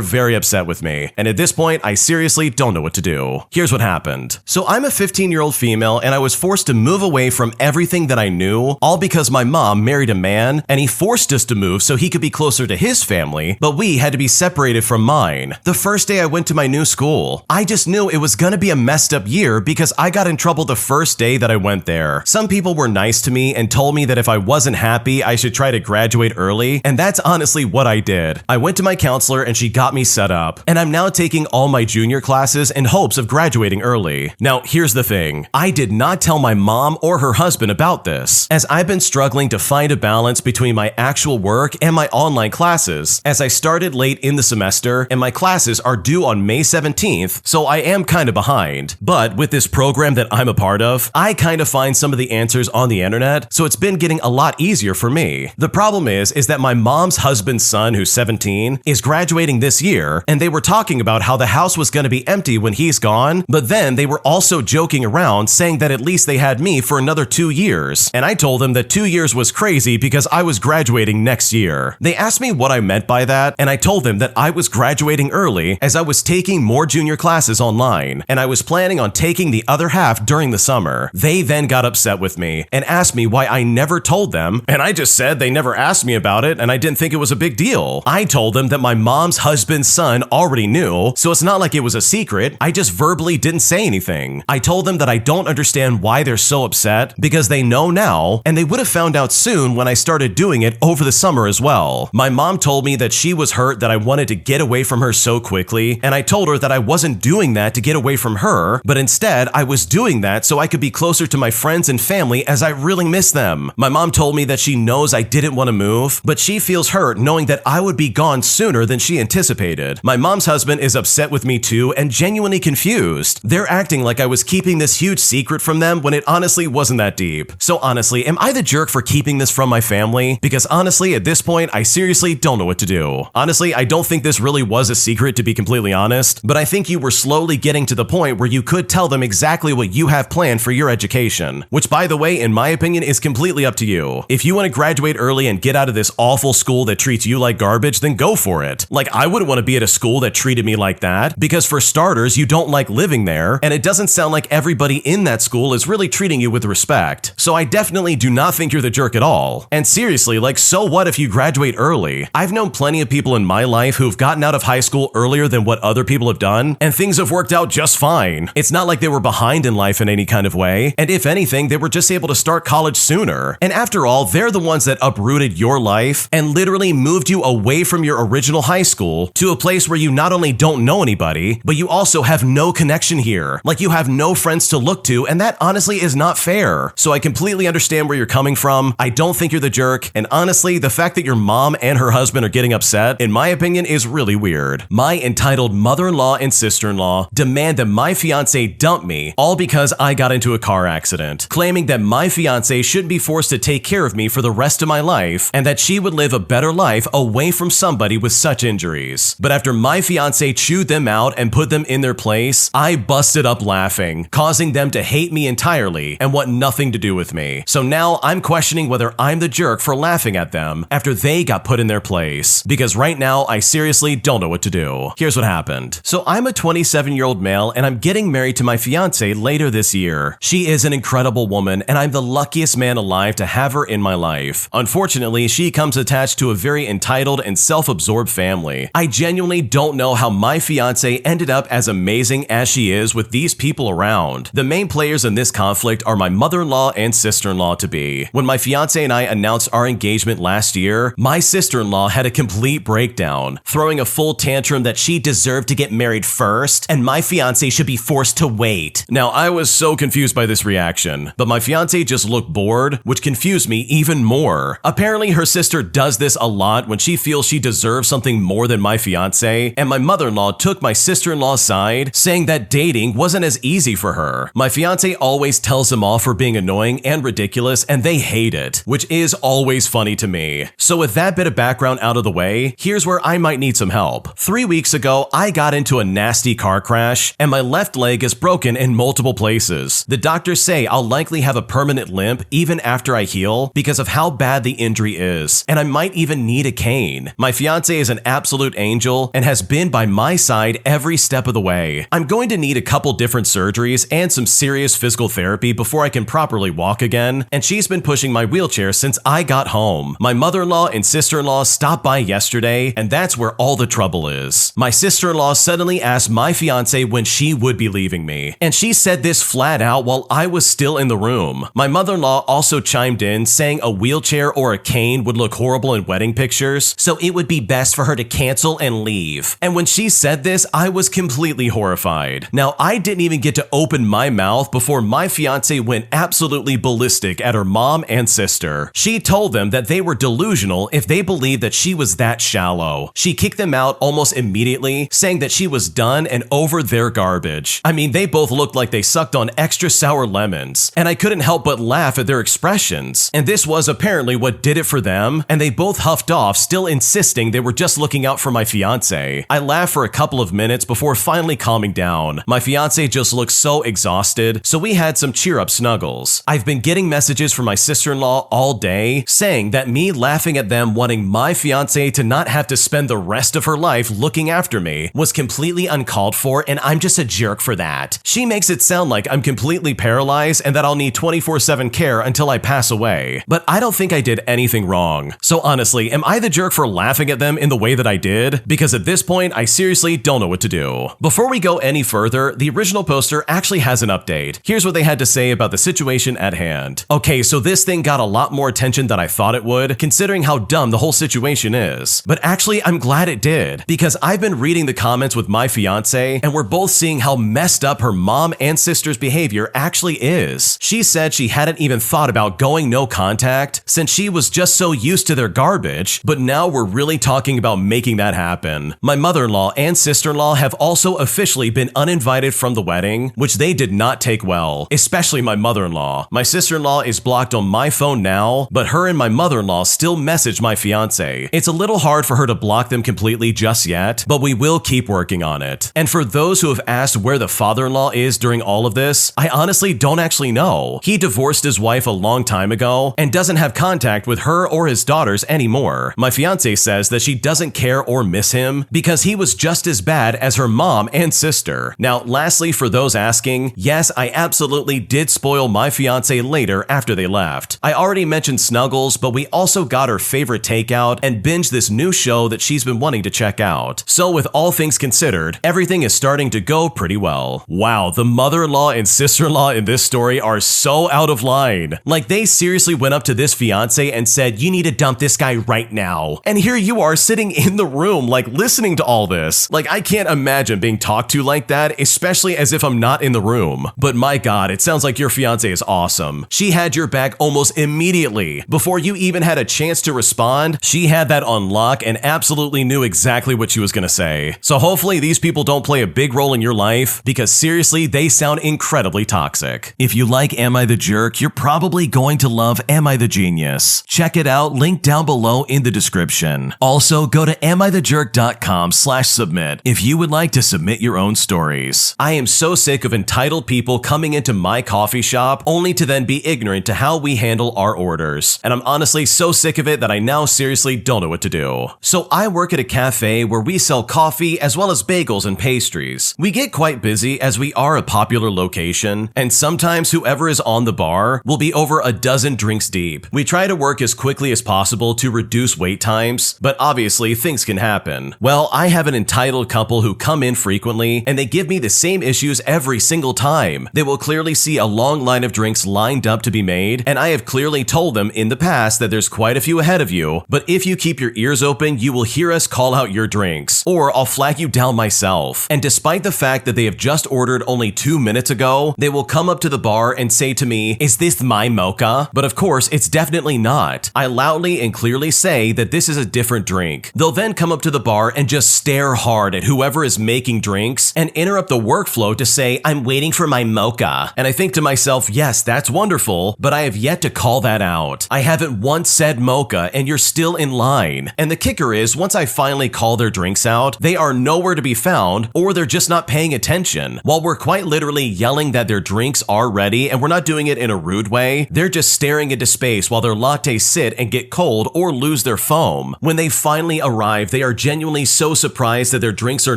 very upset with me, and at this point I seriously don't know what to do. Here's what happened. So I'm a 15-year-old female and I was forced to move away from everything that I knew, all because my mom married a man and he forced us to move so he could be closer to his family, but we had to be separated from mine. The first day I went to my new school, I just knew it was gonna be a messed up year because I got in trouble the first day that I went there. Some people were nice to me and told me that if I wasn't happy, I should try to graduate early, and that's honestly what I did. I went to my counselor and she got me set up, and I'm now taking all my junior classes in hopes of graduating early. Now, here's the thing. I did not tell my mom or her husband about this, as I've been struggling to find a balance between my actual work and my online classes, as I started late in the semester and my classes are due on May 17th, so I am kind of behind. But with this program that I'm a part of, I kind of find some of the answers on the internet, so it's been getting a lot easier for me. The problem is that my mom's husband's son, who's 17, is graduating this year, and they were talking about how the house was going to be empty when he's gone, but then they were also joking around saying that at least they had me for another 2 years. And I told them that 2 years was crazy because I was graduating next year. They asked me what I meant by that, and I told them that I was graduating early as I was taking more junior classes online, and I was planning on taking the other half during the summer. They then got upset with me and asked me why I never told them, and I just said they never asked me about it and I didn't think it was a big deal. I told them that my mom's husband's son already knew, so it's not like it was a secret. I just verbally didn't say anything. I told them that I don't understand why they're so upset because they know now, and they would have found out soon when I started doing it over the summer as well. My mom told me that she was hurt that I wanted to get away from her so quickly, and I told her that I wasn't doing that to get away from her, but instead I was doing that so I could be closer to my friends and family as I really miss them. My mom told me that she knows I didn't want to move, but she feels hurt knowing that I would be gone sooner than she anticipated. My mom's husband is upset with me too and genuinely confused. They're acting like I was keeping this huge secret from them when it honestly wasn't that deep. So honestly, am I the jerk for keeping this from my family? Because honestly, at this point, I seriously don't know what to do. Honestly, I don't think this really was a secret, to be completely honest, but I think you were slowly getting to the point where you could tell them exactly what you have planned for your education, which by the way, in my opinion, is completely up to you. If you want to graduate early and get out of this awful school that treats you like garbage, then go for it. Like, I wouldn't want to be at a school that treated me like that, because for starters, you don't like living there, and it doesn't sound like everybody in that school is really treating you with respect. So I definitely do not think you're the jerk at all. And seriously, like, so what if you graduate early? I've known plenty of people in my life who've gotten out of high school earlier than what other people have done, and things have worked out just fine. It's not like they were behind in life in any kind of way, and if anything, they were just able to start college sooner. And after all, they're the ones that uprooted your life and literally moved you away from your original high school to a place where you not only don't know anybody, but you also have no connection here. Like, you have no friends to look to, and that honestly is not fair. So I completely understand where you're coming from. I don't think you're the jerk, and honestly, the fact that your mom and her husband are getting upset, in my opinion, is really weird. My entitled mother-in-law and sister-in-law demand that my fiance dump me, all because I got into a car accident, claiming that my fiance shouldn't be forced to take care of me for the rest of my life, and that she would live a better life away from somebody with such injuries. But after my fiance chewed them out and put them in their place, I busted up laughing, causing them to hate me entirely and want nothing to do with me. So now I'm questioning whether I'm the jerk for laughing at them after they got put in their place, because right now I seriously don't know what to do. Here's what happened. So I'm a 27-year-old male and I'm getting married to my fiance later this year. She is an incredible woman and I'm the luckiest man alive to have her in my life. Unfortunately, she comes attached to a very entitled and self-absorbed family. I genuinely don't know how my fiance ended up as amazing as she is with these people around. The main players in this conflict are my mother-in-law and sister-in-law to be. When my fiance and I announced our engagement last year, my sister-in-law had a complete breakdown, throwing a full tantrum that she deserved to get married first and my fiance should be forced to wait. Now, I was so confused by this reaction, but my fiance just looked bored, which confused me even more. Apparently, her sister does this a lot when she feels she deserves something more than my fiance, and my mother-in-law took my sister-in-law's side, saying that dating wasn't as easy for her. My fiance always tells them off for being annoying and ridiculous, and they hate it. it, which is always funny to me. So with that bit of background out of the way, here's where I might need some help. 3 weeks ago, I got into a nasty car crash, and my left leg is broken in multiple places. The doctors say I'll likely have a permanent limp even after I heal because of how bad the injury is, and I might even need a cane. My fiance is an absolute angel and has been by my side every step of the way. I'm going to need a couple different surgeries and some serious physical therapy before I can properly walk again, and she's been pushing my wheelchair since I got home. My mother-in-law and sister-in-law stopped by yesterday, and that's where all the trouble is. My sister-in-law suddenly asked my fiance when she would be leaving me, and she said this flat out while I was still in the room. My mother-in-law also chimed in saying a wheelchair or a cane would look horrible in wedding pictures, so it would be best for her to cancel and leave. And when she said this, I was completely horrified. Now, I didn't even get to open my mouth before my fiance went absolutely ballistic at her mom and sister. She told them that they were delusional if they believed that she was that shallow. She kicked them out almost immediately, saying that she was done and over their garbage. I mean, they both looked like they sucked on extra sour lemons, and I couldn't help but laugh at their expressions. And this was apparently what did it for them, and they both huffed off, still insisting they were just looking out for my fiance. I laughed for a couple of minutes before finally calming down. My fiance just looked so exhausted, so we had some cheer-up snuggles. I've been getting messages from my sister-in-law all day saying that me laughing at them wanting my fiance to not have to spend the rest of her life looking after me was completely uncalled for, and I'm just a jerk for that. She makes it sound like I'm completely paralyzed and that I'll need 24/7 care until I pass away. But I don't think I did anything wrong. So honestly, am I the jerk for laughing at them in the way that I did? Because at this point, I seriously don't know what to do. Before we go any further, the original poster actually has an update. Here's what they had to say about the situation at hand. Okay, so this thing got a lot more attention than I thought it would, considering how dumb the whole situation is. But actually, I'm glad it did, because I've been reading the comments with my fiance, and we're both seeing how messed up her mom and sister's behavior actually is. She said she hadn't even thought about going no contact since she was just so used to their garbage, but now we're really talking about making that happen. My mother-in-law and sister-in-law have also officially been uninvited from the wedding, which they did not take well, especially my mother-in-law. My sister-in-law is blocked on my phone now, but her and my mother-in-law still message my fiance. It's a little hard for her to block them completely just yet, but we will keep working on it. And for those who have asked where the father-in-law is during all of this, I honestly don't actually know. He divorced his wife a long time ago and doesn't have contact with her or his daughters anymore. My fiance says that she doesn't care or miss him because he was just as bad as her mom and sister. Now, lastly, for those asking, yes, I absolutely did spoil my fiance later after they left. I already mentioned Snuggles, but we also got her favorite takeout and binged this new show that she's been wanting to check out. So with all things considered, everything is starting to go pretty well. Wow, the mother-in-law and sister-in-law in this story are so out of line. Like, they seriously went up to this fiance and said, you need to dump this guy right now. And here you are sitting in the room, like, listening to all this. Like, I can't imagine being talked to like that, especially as if I'm not in the room. But my God, it sounds like your fiance is awesome. She had your back almost immediately. Before you even had a chance to respond, she had that on lock and absolutely knew exactly what she was gonna say. So hopefully these people don't play a big role in your life, because seriously, they sound incredibly toxic. If you like Am I the Jerk, you're probably going to love Am I the Genius. Check it out, link down below in the description. Also, go to amithejerk.com/submit if you would like to submit your own stories. I am so sick of entitled people coming into my coffee shop only to then be ignorant to how we handle our orders. And I'm honestly so sick of it that I now seriously don't know what to do. So I work at a cafe where we sell coffee as well as bagels and pastries. We get quite busy as we are a popular location, and sometimes whoever is on the bar will be over a dozen drinks deep. We try to work as quickly as possible to reduce wait times, but obviously things can happen. Well, I have an entitled couple who come in frequently, and they give me the same issues every single time. They will clearly see a long line of drinks lined up to be made, and I have clearly told them in the past that there's quite a few ahead of you, but if you keep your ears open, you will hear us call out your drinks, or I'll flag you down myself. And despite the fact that they have just ordered only 2 minutes ago, they will come up to the bar and say to me, "Is this my mocha?" But of course, it's definitely not. I loudly and clearly say that this is a different drink. They'll then come up to the bar and just stare hard at whoever is making drinks and interrupt the workflow to say, "I'm waiting for my mocha." And I think to myself, yes, that's wonderful, but I have yet to call that out. I haven't once said mocha and you're still in line. And the kicker is, once I finally call their drinks out, they are nowhere to be found, or they're just not paying attention. While we're quite literally yelling that their drinks are ready, and we're not doing it in a rude way, they're just staring into space while their lattes sit and get cold or lose their foam. When they finally arrive, they are genuinely so surprised that their drinks are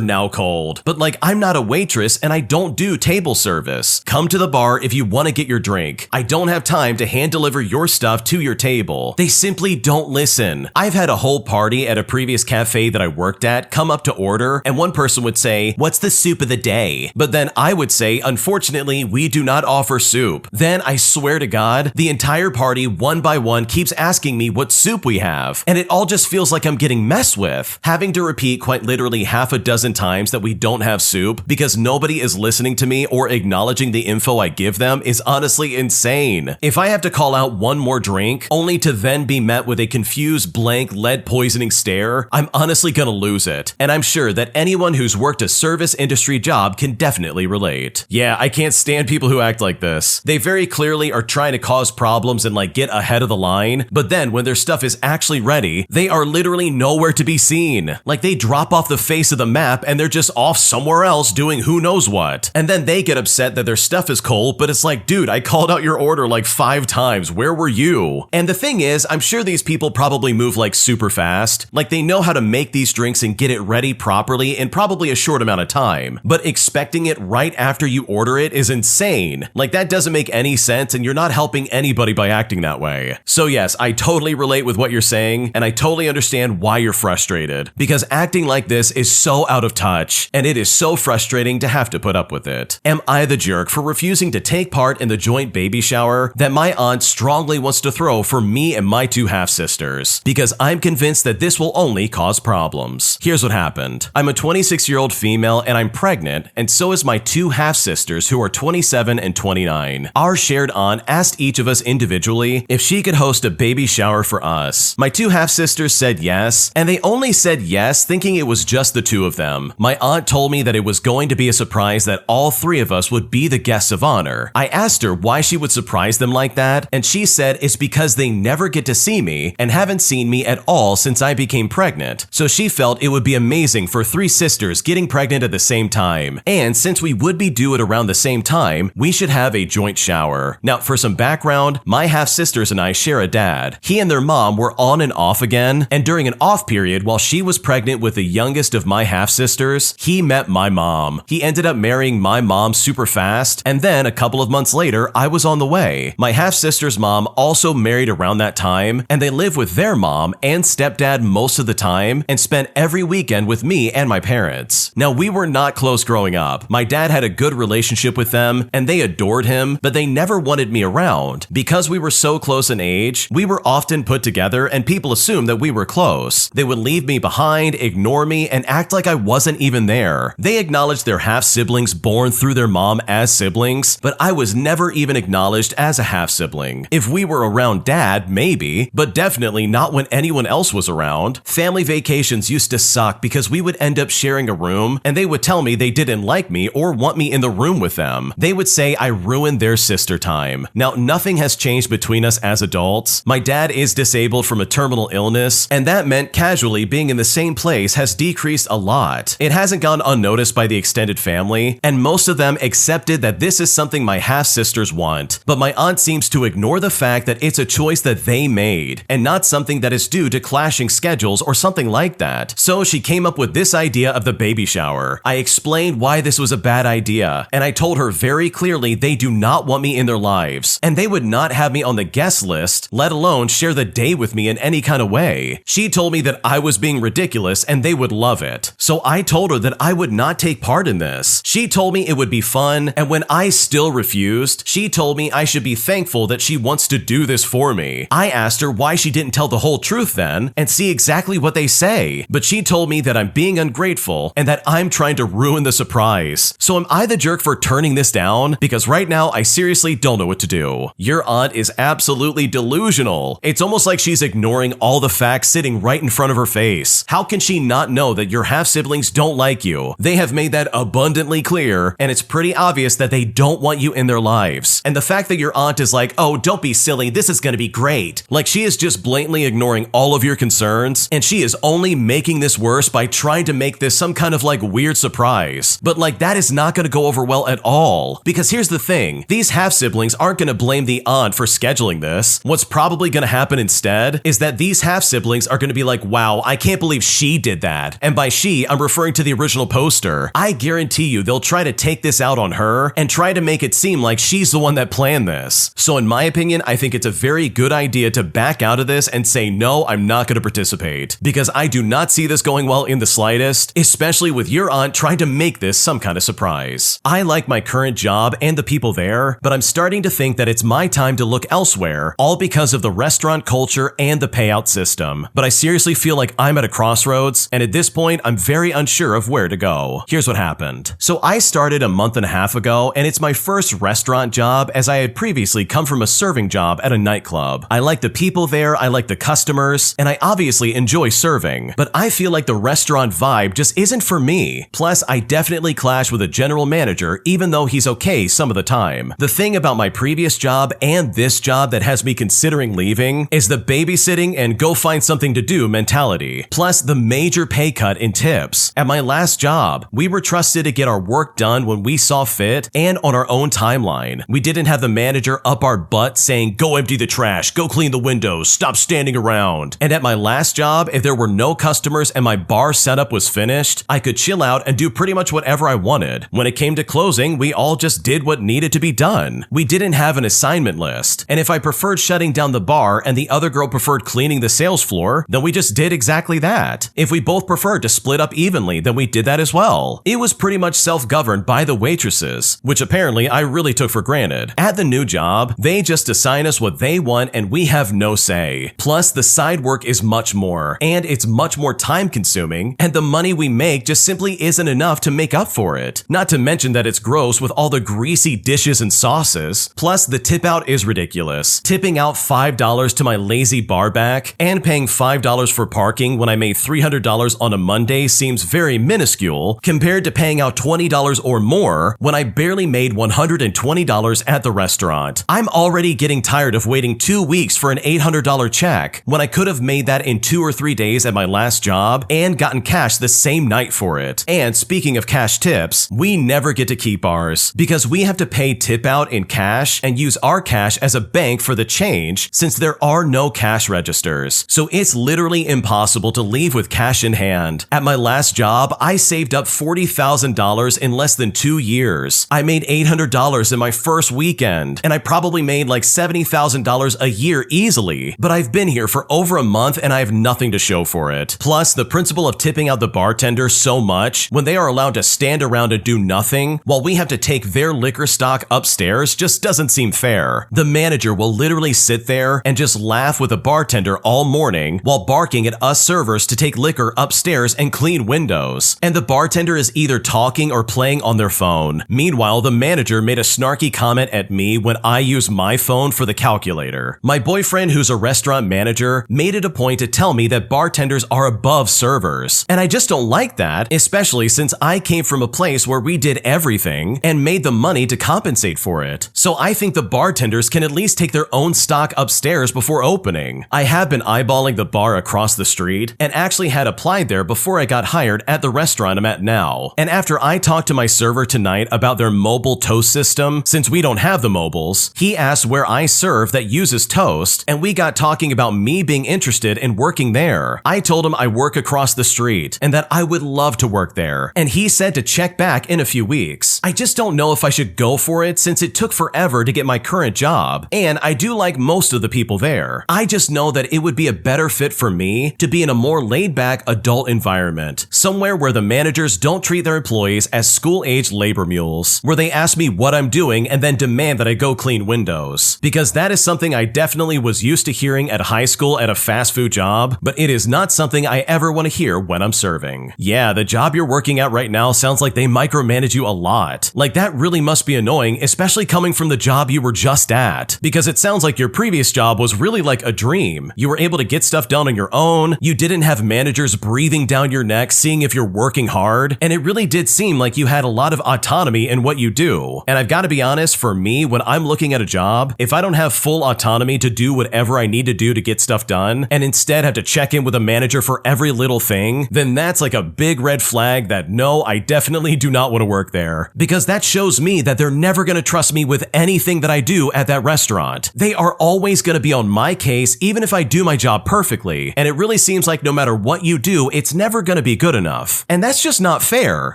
now cold. But like, I'm not a waitress and I don't do table service. Come to the bar if you want to get your drink. I don't have time to hand deliver your stuff to your table. They simply don't listen. I've had a whole party at a previous cafe that I worked at come up to order, and one person would say, "What's the soup of the day?" But then I would say, "Unfortunately, we do not offer soup." Then I swear to God, the entire party one by one keeps asking me what soup we have, and it all just feels like I'm getting messed with. Having to repeat quite literally half a dozen times that we don't have soup because nobody is listening to me or acknowledging the info I give them is honestly insane. If I have to call out one more drink, only to then be met with a confused, blank, lead poisoning stare, I'm honestly gonna lose it. And I'm sure that anyone who's worked a service industry job can definitely relate. Yeah, I can't stand people who act like this. They very clearly are trying to cause problems and like get ahead of the line, but then when their stuff is actually ready, they are literally nowhere to be seen. Like they drop off the face of the map and they're just off somewhere else doing who knows what. And then they get upset that their stuff is cold, but it's like, dude, I called out your order like 5 times. Where were you? And the thing is, I'm sure these people probably move like super fast. Like they know how to make these drinks and get it ready properly in probably a short amount of time. But expecting it right after you order it is insane. Like that doesn't make any sense, and you're not helping anybody by acting that way. So yes, I totally relate with what you're saying, and I totally understand why you're frustrated. Because acting like this is so out of touch, and it is so frustrating to have to put up with it. Am I the jerk for refusing to take part in the joint baby shower that my aunt strongly wants to throw for me and my 2 half-sisters? Because I'm convinced that this will only cause problems. Here's what happened. I'm a 26-year-old female and I'm pregnant, and so is my 2 half-sisters who are 27 and 29. Our shared aunt asked each of us individually if she could host a baby shower for us. My 2 half-sisters said yes, and they only said yes thinking it was just the 2 of them. My aunt told me that it was going to be a surprise that all 3 of us would be the guests of honor. I asked her why she would surprise them like that, and she said it's because they never get to see me and haven't seen me at all since I became pregnant. So she felt it would be amazing for 3 sisters getting pregnant at the same time. And since we would be due at around the same time, we should have a joint shower. Now, for some background, my half-sisters and I share a dad. He and their mom were on and off again, and during an off period while she was pregnant with the youngest of my half-sisters, he met my mom. He ended up marrying my mom super fast, and then a couple of months later, I was on the way. My half-sister's mom also married around that time, and they live with their mom and stepdad most of the time and spent every weekend with me and my parents. Now, we were not close growing up. My dad had a good relationship with them, and they adored him, but they never wanted me around. Because we were so close in age, we were often put together and people assumed that we were close. They would leave me behind, ignore me, and act like I wasn't even there. They acknowledged their half-siblings born through their mom as siblings, but I was never even acknowledged as a half-sibling. If we were around dad, maybe, but definitely not when anyone else was around. Family vacations used to suck because we would end up sharing a room, and they would tell me they didn't like me or want me in the room with them. They would say I ruined their sister time. Now, nothing has changed between us as adults. My dad is disabled from a terminal illness, and that meant casually being in the same place has decreased a lot. It hasn't gone unnoticed by the extended family, and most of them accepted that this is something my half-sisters want. But my aunt seems to ignore the fact that it's a choice that they made, and not something that is due to clashing schedules or something like that. So she came up with this idea of the baby shower. I explained why this was a bad idea, and I told her very clearly they do not want me in their lives, and they would not have me on the guest list, let alone share the day with me in any kind of way. She told me that I was being ridiculous and they would love it. So I told her that I would not take part in this. She told me it would be fun, and when I still refused, she told me I should be thankful that she wants to do this for me. I asked her why she didn't tell the whole truth then and see exactly what they say, but she told me that I'm being ungrateful and that I'm trying to ruin the surprise. So am I the jerk for turning this down? Because right now I seriously don't know what to do. Your aunt is absolutely delusional. It's almost like she's ignoring all the facts sitting right in front of her face. How can she not know that your half-siblings don't like you? They have made that abundantly clear, and it's pretty obvious that they don't want you in their lives. And the fact that your aunt is like, oh, don't be silly. This is gonna be great. Like, she is just blatantly ignoring all of your concerns, and she is only making this worse by trying to make this some kind of like weird surprise. But like, that is not gonna go over well at all. Because here's the thing, these half-siblings aren't gonna blame the aunt for scheduling this. What's probably gonna happen instead is that these half-siblings are gonna be like, wow, I can't believe she did that. And by she, I'm referring to the original poster. I guarantee you they'll try to take this out on her and try to make it seem like she's the one that planned this. So in my opinion, I think it's a very good idea to back out of this and say, no, I'm not gonna participate. Because I do not see this going well in the slightest, especially with your aunt trying to make this some kind of surprise. I like my current job and the people there, but I'm starting to think that it's my time to look elsewhere, all because of the restaurant culture and the payout system. But I seriously feel like I'm at a crossroads, and at this point, I'm very unsure of where to go. Here's what happened. So I started a month and a half ago, and it's my first restaurant job, as I had previously come from a serving job at a nightclub. I like the people there, I like the customers, and I obviously enjoy serving, but I feel like the restaurant vibe just isn't for me. Plus, I definitely clash with a general manager, even though he's okay some of the time. The thing about my previous job and this job that has me considering leaving is the babysitting and go find something to do mentality, plus the major pay cut in tips. At my last job, we were trusted to get our work done when we saw fit and on our own timeline. We didn't have the manager up our butt saying, go empty the trash, go clean the windows, stop standing around. And at my last job, if there were no customers and my bar setup was finished, I could chill out and do pretty much whatever I wanted. When it came to closing, we all just did what needed to be done. We didn't have an assignment list, and if I preferred shutting down the bar and the other girl preferred cleaning the sales floor, then we just did exactly that. If we both preferred to split up evenly, then we did that as well. It was pretty much self-governed by the waitresses, which apparently I really took for granted. At the new job, they just assign us what they want and we have no say. Plus, the side work is much more, and it's much more time-consuming, and the money we make just simply isn't enough to make up for it. Not to mention that it's gross with all the greasy dishes and sauces. Plus, the tip out is ridiculous. Tipping out $5 to my lazy bar back and paying $5 for parking when I made $300 on a Monday seems very minuscule compared to paying out $20 or more when I barely made $120 at the restaurant. I'm already getting tired of waiting 2 weeks for an $800 check when I could have made that in 2 or 3 days at my last job and gotten cash the same night for it. And speaking of cash tips, we never get to keep ours because we have to pay tip out in cash and use our cash as a bank for the change since there are no cash registers. So it's literally impossible to leave with cash in hand. At my last job, I saved up $40,000 in less than 2 years. I made $800 in my first weekend, and I probably made like $70,000 a year easily, but I've been here for over a month and I have nothing to show for it. Plus, the principle of tipping out the bartender so much when they are allowed to stand around and do nothing while we have to take their liquor stock upstairs just doesn't seem fair. The manager will literally sit there and just laugh with the bartender all morning while barking at us servers to take liquor upstairs and clean windows. And the bartender is either talking or playing on their phone. Meanwhile, the manager made a snarky comment at me when I use my phone for the calculator. My boyfriend, who's a restaurant manager, made it a point to tell me that bartenders are above servers. And I just don't like that, especially since I came from a place where we did everything and made the money to compensate for it. So I think the bartenders can at least take their own stock upstairs before opening. I have been eyeballing the bar across the street and actually had applied there before I got hired at the restaurant I'm at now. And after I talked to my server tonight about their mobile toast system, since we don't have the mobiles, he asked where I serve that uses toast, and we got talking about me being interested in working there. I told him I work across the street and that I would love to work there, and he said to check back in a few weeks. I just don't know if I should go for it since it took forever to get my current job, and I do like most of the people there. I just know that it would be a better fit for me to be in a more laid-back adult environment, somewhere where the managers don't treat their employees as school-age labor mules, where they ask me what I'm doing and then demand that I go clean windows. Because that is something I definitely was used to hearing at high school at a fast food job, but it is not something I ever want to hear when I'm serving. Yeah, the job you're working at right now sounds like they micromanage you a lot. Like, that really must be annoying, especially coming from the job you were just at. Because it sounds like your previous job was really like a dream. You were able to get stuff done on your own, you didn't have managers breathing down your neck seeing if you're working hard, and it really did seem like you had a lot of autonomy in what you do. And I've got to be honest, for me, when I'm looking at a job, if I don't don't have full autonomy to do whatever I need to do to get stuff done, and instead have to check in with a manager for every little thing, then that's like a big red flag that no, I definitely do not want to work there. Because that shows me that they're never going to trust me with anything that I do at that restaurant. They are always going to be on my case even if I do my job perfectly, and it really seems like no matter what you do, it's never going to be good enough. And that's just not fair,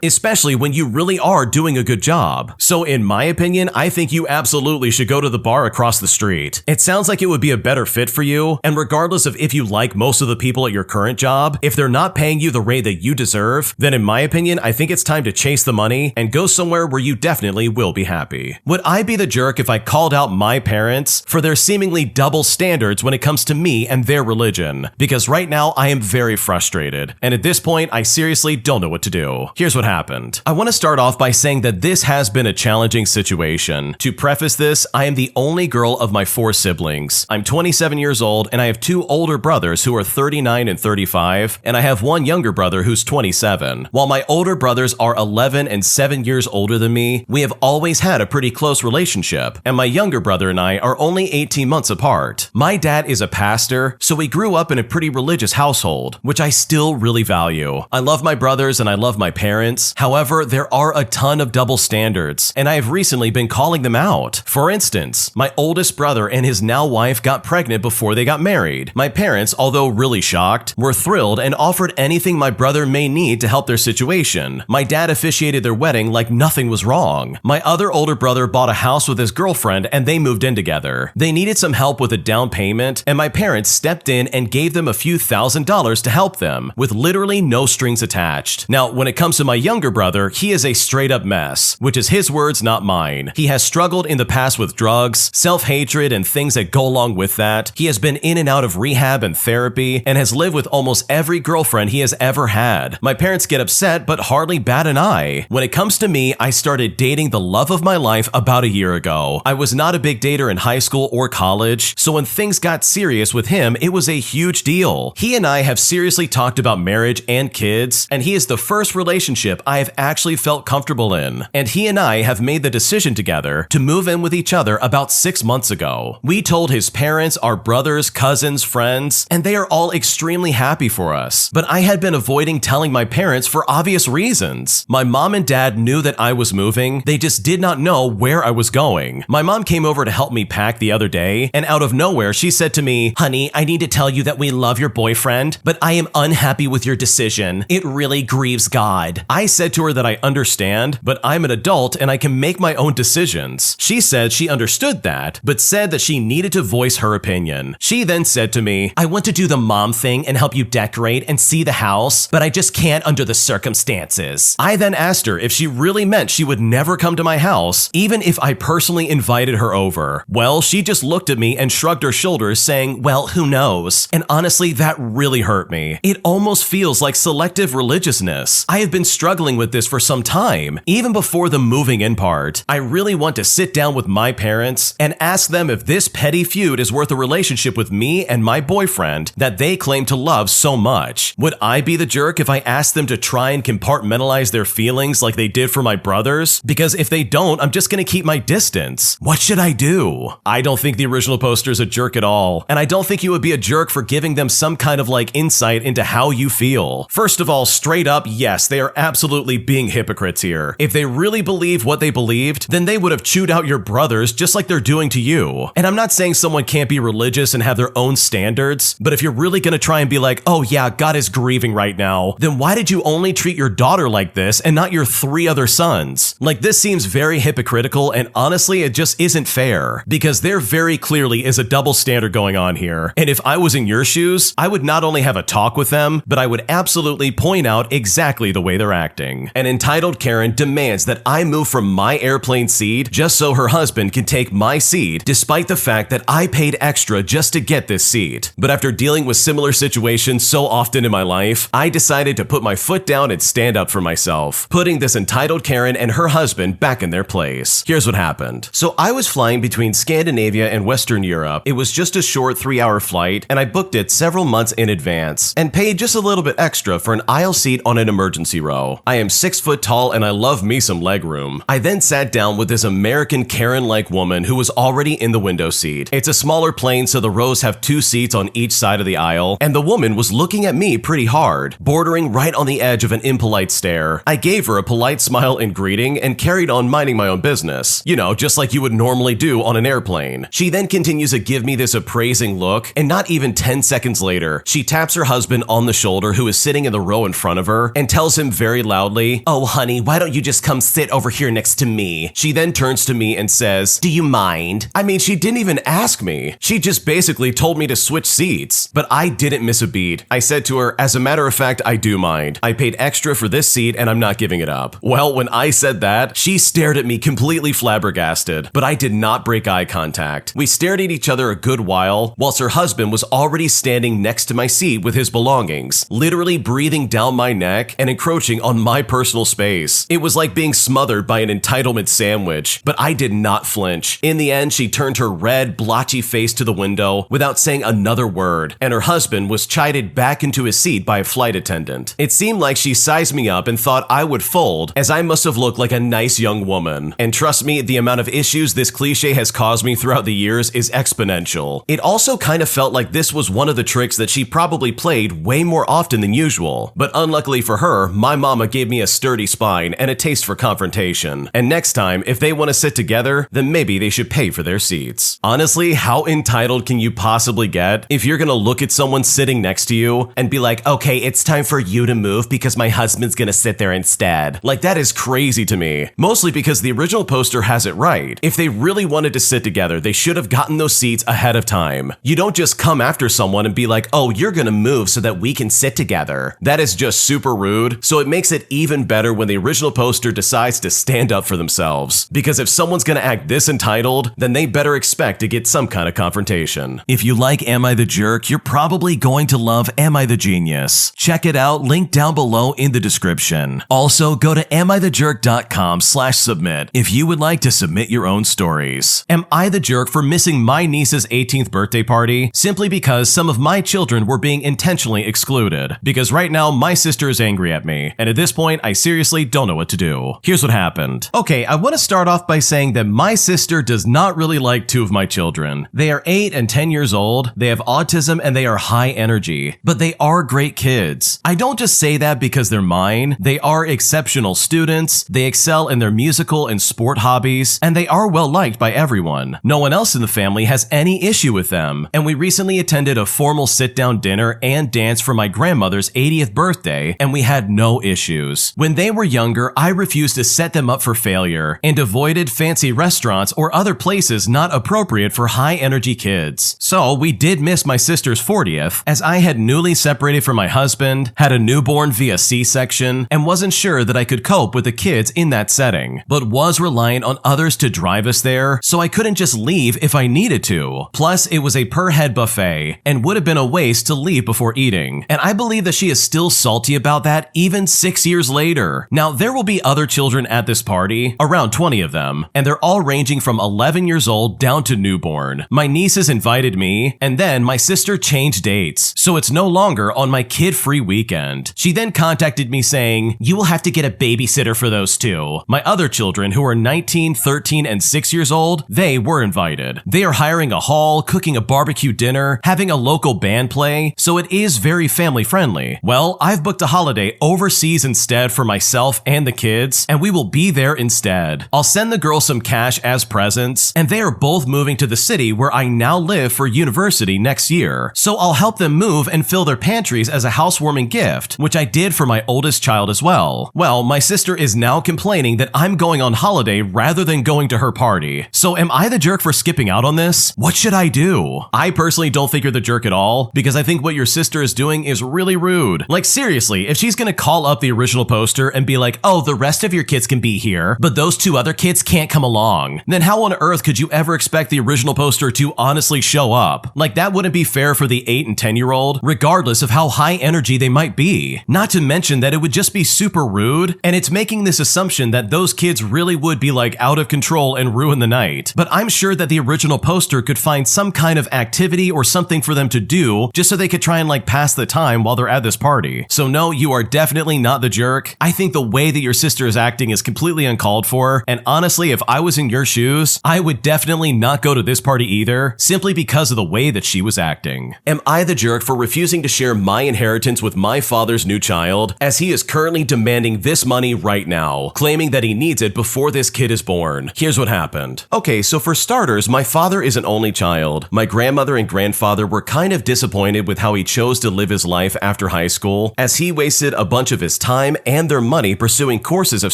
especially when you really are doing a good job. So in my opinion, I think you absolutely should go to the bar across the street. It sounds like it would be a better fit for you, and regardless of if you like most of the people at your current job, if they're not paying you the rate that you deserve, then in my opinion, I think it's time to chase the money and go somewhere where you definitely will be happy. Would I be the jerk if I called out my parents for their seemingly double standards when it comes to me and their religion? Because right now I am very frustrated, and at this point I seriously don't know what to do. Here's what happened. I want to start off by saying that this has been a challenging situation. To preface this, I am the only girl of my 4 siblings. I'm 27 years old and I have 2 older brothers who are 39 and 35, and I have 1 younger brother who's 27. While my older brothers are 11 and 7 years older than me, we have always had a pretty close relationship, and my younger brother and I are only 18 months apart. My dad is a pastor, so we grew up in a pretty religious household, which I still really value. I love my brothers and I love my parents. However, there are a ton of double standards, and I have recently been calling them out. For instance, my oldest brother and his now wife got pregnant before they got married. My parents, although really shocked, were thrilled and offered anything my brother may need to help their situation. My dad officiated their wedding like nothing was wrong. My other older brother bought a house with his girlfriend and they moved in together. They needed some help with a down payment, and my parents stepped in and gave them a few $1,000s to help them, with literally no strings attached. Now, when it comes to my younger brother, he is a straight up mess, which is his words, not mine. He has struggled in the past with drugs, self-hatred, and things that go along with that. He has been in and out of rehab and therapy, and has lived with almost every girlfriend he has ever had. My parents get upset, but hardly bat an eye. When it comes to me, I started dating the love of my life about a year ago. I was not a big dater in high school or college, so when things got serious with him, it was a huge deal. He and I have seriously talked about marriage and kids, and he is the first relationship I have actually felt comfortable in. And he and I have made the decision together to move in with each other about 6 months ago. We told his parents, our brothers, cousins, friends, and they are all extremely happy for us. But I had been avoiding telling my parents for obvious reasons. My mom and dad knew that I was moving, they just did not know where I was going. My mom came over to help me pack the other day, and out of nowhere she said to me, "Honey, I need to tell you that we love your boyfriend, but I am unhappy with your decision. It really grieves God." I said to her that I understand, but I'm an adult and I can make my own decisions. She said she understood that, but said that she needed to voice her opinion. She then said to me, "I want to do the mom thing and help you decorate and see the house, but I just can't under the circumstances." I then asked her if she really meant she would never come to my house, even if I personally invited her over. Well, she just looked at me and shrugged her shoulders, saying, "Well, who knows?" And honestly, that really hurt me. It almost feels like selective religiousness. I have been struggling with this for some time, even before the moving in part. I really want to sit down with my parents and ask them if this petty feud is worth a relationship with me and my boyfriend that they claim to love so much. Would I be the jerk if I asked them to try and compartmentalize their feelings like they did for my brothers? Because if they don't, I'm just gonna keep my distance. What should I do? I don't think the original poster is a jerk at all, and I don't think you would be a jerk for giving them some kind of insight into how you feel. First of all, straight up, yes, they are absolutely being hypocrites here. If they really believe what they believed, then they would have chewed out your brothers just like they're doing to you. And I'm not saying someone can't be religious and have their own standards, but if you're really gonna try and be like, "Oh yeah, God is grieving right now," then why did you only treat your daughter like this and not your 3 other sons? This seems very hypocritical, and honestly, it just isn't fair, because there very clearly is a double standard going on here. And if I was in your shoes, I would not only have a talk with them, but I would absolutely point out exactly the way they're acting. An entitled Karen demands that I move from my airplane seat just so her husband can take my seat, despite the fact that I paid extra just to get this seat. But after dealing with similar situations so often in my life, I decided to put my foot down and stand up for myself, putting this entitled Karen and her husband back in their place. Here's what happened. So I was flying between Scandinavia and Western Europe. It was just a short 3-hour flight, and I booked it several months in advance and paid just a little bit extra for an aisle seat on an emergency row. I am 6 foot tall and I love me some leg room. I then sat down with this American Karen-like woman who was already already in the window seat. It's a smaller plane, so the rows have 2 seats on each side of the aisle, and the woman was looking at me pretty hard, bordering right on the edge of an impolite stare. I gave her a polite smile and greeting and carried on minding my own business. You know, just like you would normally do on an airplane. She then continues to give me this appraising look, and not even 10 seconds later, she taps her husband on the shoulder who is sitting in the row in front of her and tells him very loudly, "Oh honey, why don't you just come sit over here next to me?" She then turns to me and says, "Do you mind?" I mean, she didn't even ask me. She just basically told me to switch seats. But I didn't miss a beat. I said to her, "As a matter of fact, I do mind. I paid extra for this seat and I'm not giving it up." Well, when I said that, she stared at me completely flabbergasted, but I did not break eye contact. We stared at each other a good while, whilst her husband was already standing next to my seat with his belongings, literally breathing down my neck and encroaching on my personal space. It was like being smothered by an entitlement sandwich, but I did not flinch. In the end, she turned her red, blotchy face to the window without saying another word, and her husband was chided back into his seat by a flight attendant. It seemed like she sized me up and thought I would fold, as I must have looked like a nice young woman. And trust me, the amount of issues this cliche has caused me throughout the years is exponential. It also kind of felt like this was one of the tricks that she probably played way more often than usual. But unluckily for her, my mama gave me a sturdy spine and a taste for confrontation. And next time, if they want to sit together, then maybe they should pay for their seats. Honestly, how entitled can you possibly get if you're gonna look at someone sitting next to you and be like, "Okay, it's time for you to move because my husband's gonna sit there instead"? Like, that is crazy to me. Mostly because the original poster has it right. If they really wanted to sit together, they should have gotten those seats ahead of time. You don't just come after someone and be like, "Oh, you're gonna move so that we can sit together." That is just super rude, so it makes it even better when the original poster decides to stand up for themselves. Because if someone's gonna act this entitled, then they better expect to get some kind of confrontation. If you like Am I the Jerk, you're probably going to love Am I the Genius. Check it out, link down below in the description. Also, go to AmITheJerk.com/submit if you would like to submit your own stories. Am I the jerk for missing my niece's 18th birthday party simply because some of my children were being intentionally excluded? Because right now, my sister is angry at me, and at this point, I seriously don't know what to do. Here's what happened. Okay, I want to start off by saying that my sister does not really like 2 of my children. They are 8 and 10 years old, they have autism, and they are high energy. But they are great kids. I don't just say that because they're mine. They are exceptional students, they excel in their musical and sport hobbies, and they are well liked by everyone. No one else in the family has any issue with them, and we recently attended a formal sit-down dinner and dance for my grandmother's 80th birthday, and we had no issues. When they were younger, I refused to set them up for failure and avoided fancy restaurants or other places not appropriate for high-energy kids. So we did miss my sister's 40th, as I had newly separated from my husband, had a newborn via C-section, and wasn't sure that I could cope with the kids in that setting, but was reliant on others to drive us there, so I couldn't just leave if I needed to. Plus, it was a per-head buffet, and would have been a waste to leave before eating. And I believe that she is still salty about that even 6 years later. Now, there will be other children at this party, around 20 of them, and they're all ranging from 11 years old down to newborn. My nieces invited me, and then my sister changed dates, so it's no longer on my kid-free weekend. She then contacted me saying, "You will have to get a babysitter for those 2. My other children, who are 19, 13, and 6 years old, they were invited. They are hiring a hall, cooking a barbecue dinner, having a local band play, so it is very family-friendly. Well, I've booked a holiday overseas instead for myself and the kids, and we will be there instead. I'll send the girls some cash as presents, and they are both moving to the city where I now live for university next year, so I'll help them move and fill their pantries as a housewarming gift, which I did for my oldest child as well." Well, my sister is now complaining that I'm going on holiday rather than going to her party. So am I the jerk for skipping out on this? What should I do? I personally don't think you're the jerk at all, because I think what your sister is doing is really rude. Like, seriously, if she's gonna call up the original poster and be like, "Oh, the rest of your kids can be here, but those 2 other kids can't come along," then how on earth could you ever expect the original poster to honestly show up? Like, that wouldn't be fair for the 8 and 10-year-old, regardless of how high energy they might be. Not to mention that it would just be super rude, and it's making this assumption that those kids really would be like out of control and ruin the night. But I'm sure that the original poster could find some kind of activity or something for them to do just so they could try and like pass the time while they're at this party. So no, you are definitely not the jerk. I think the way that your sister is acting is completely uncalled for, and honestly, if I was in your shoes, I would definitely not go to this party either, simply because of the way that she was acting. Am I the jerk for refusing to share my inheritance with my father's new child, as he is currently demanding this money right now, claiming that he needs it before this kid is born? Here's what happened. Okay, so for starters, my father is an only child. My grandmother and grandfather were kind of disappointed with how he chose to live his life after high school, as he wasted a bunch of his time and their money pursuing courses of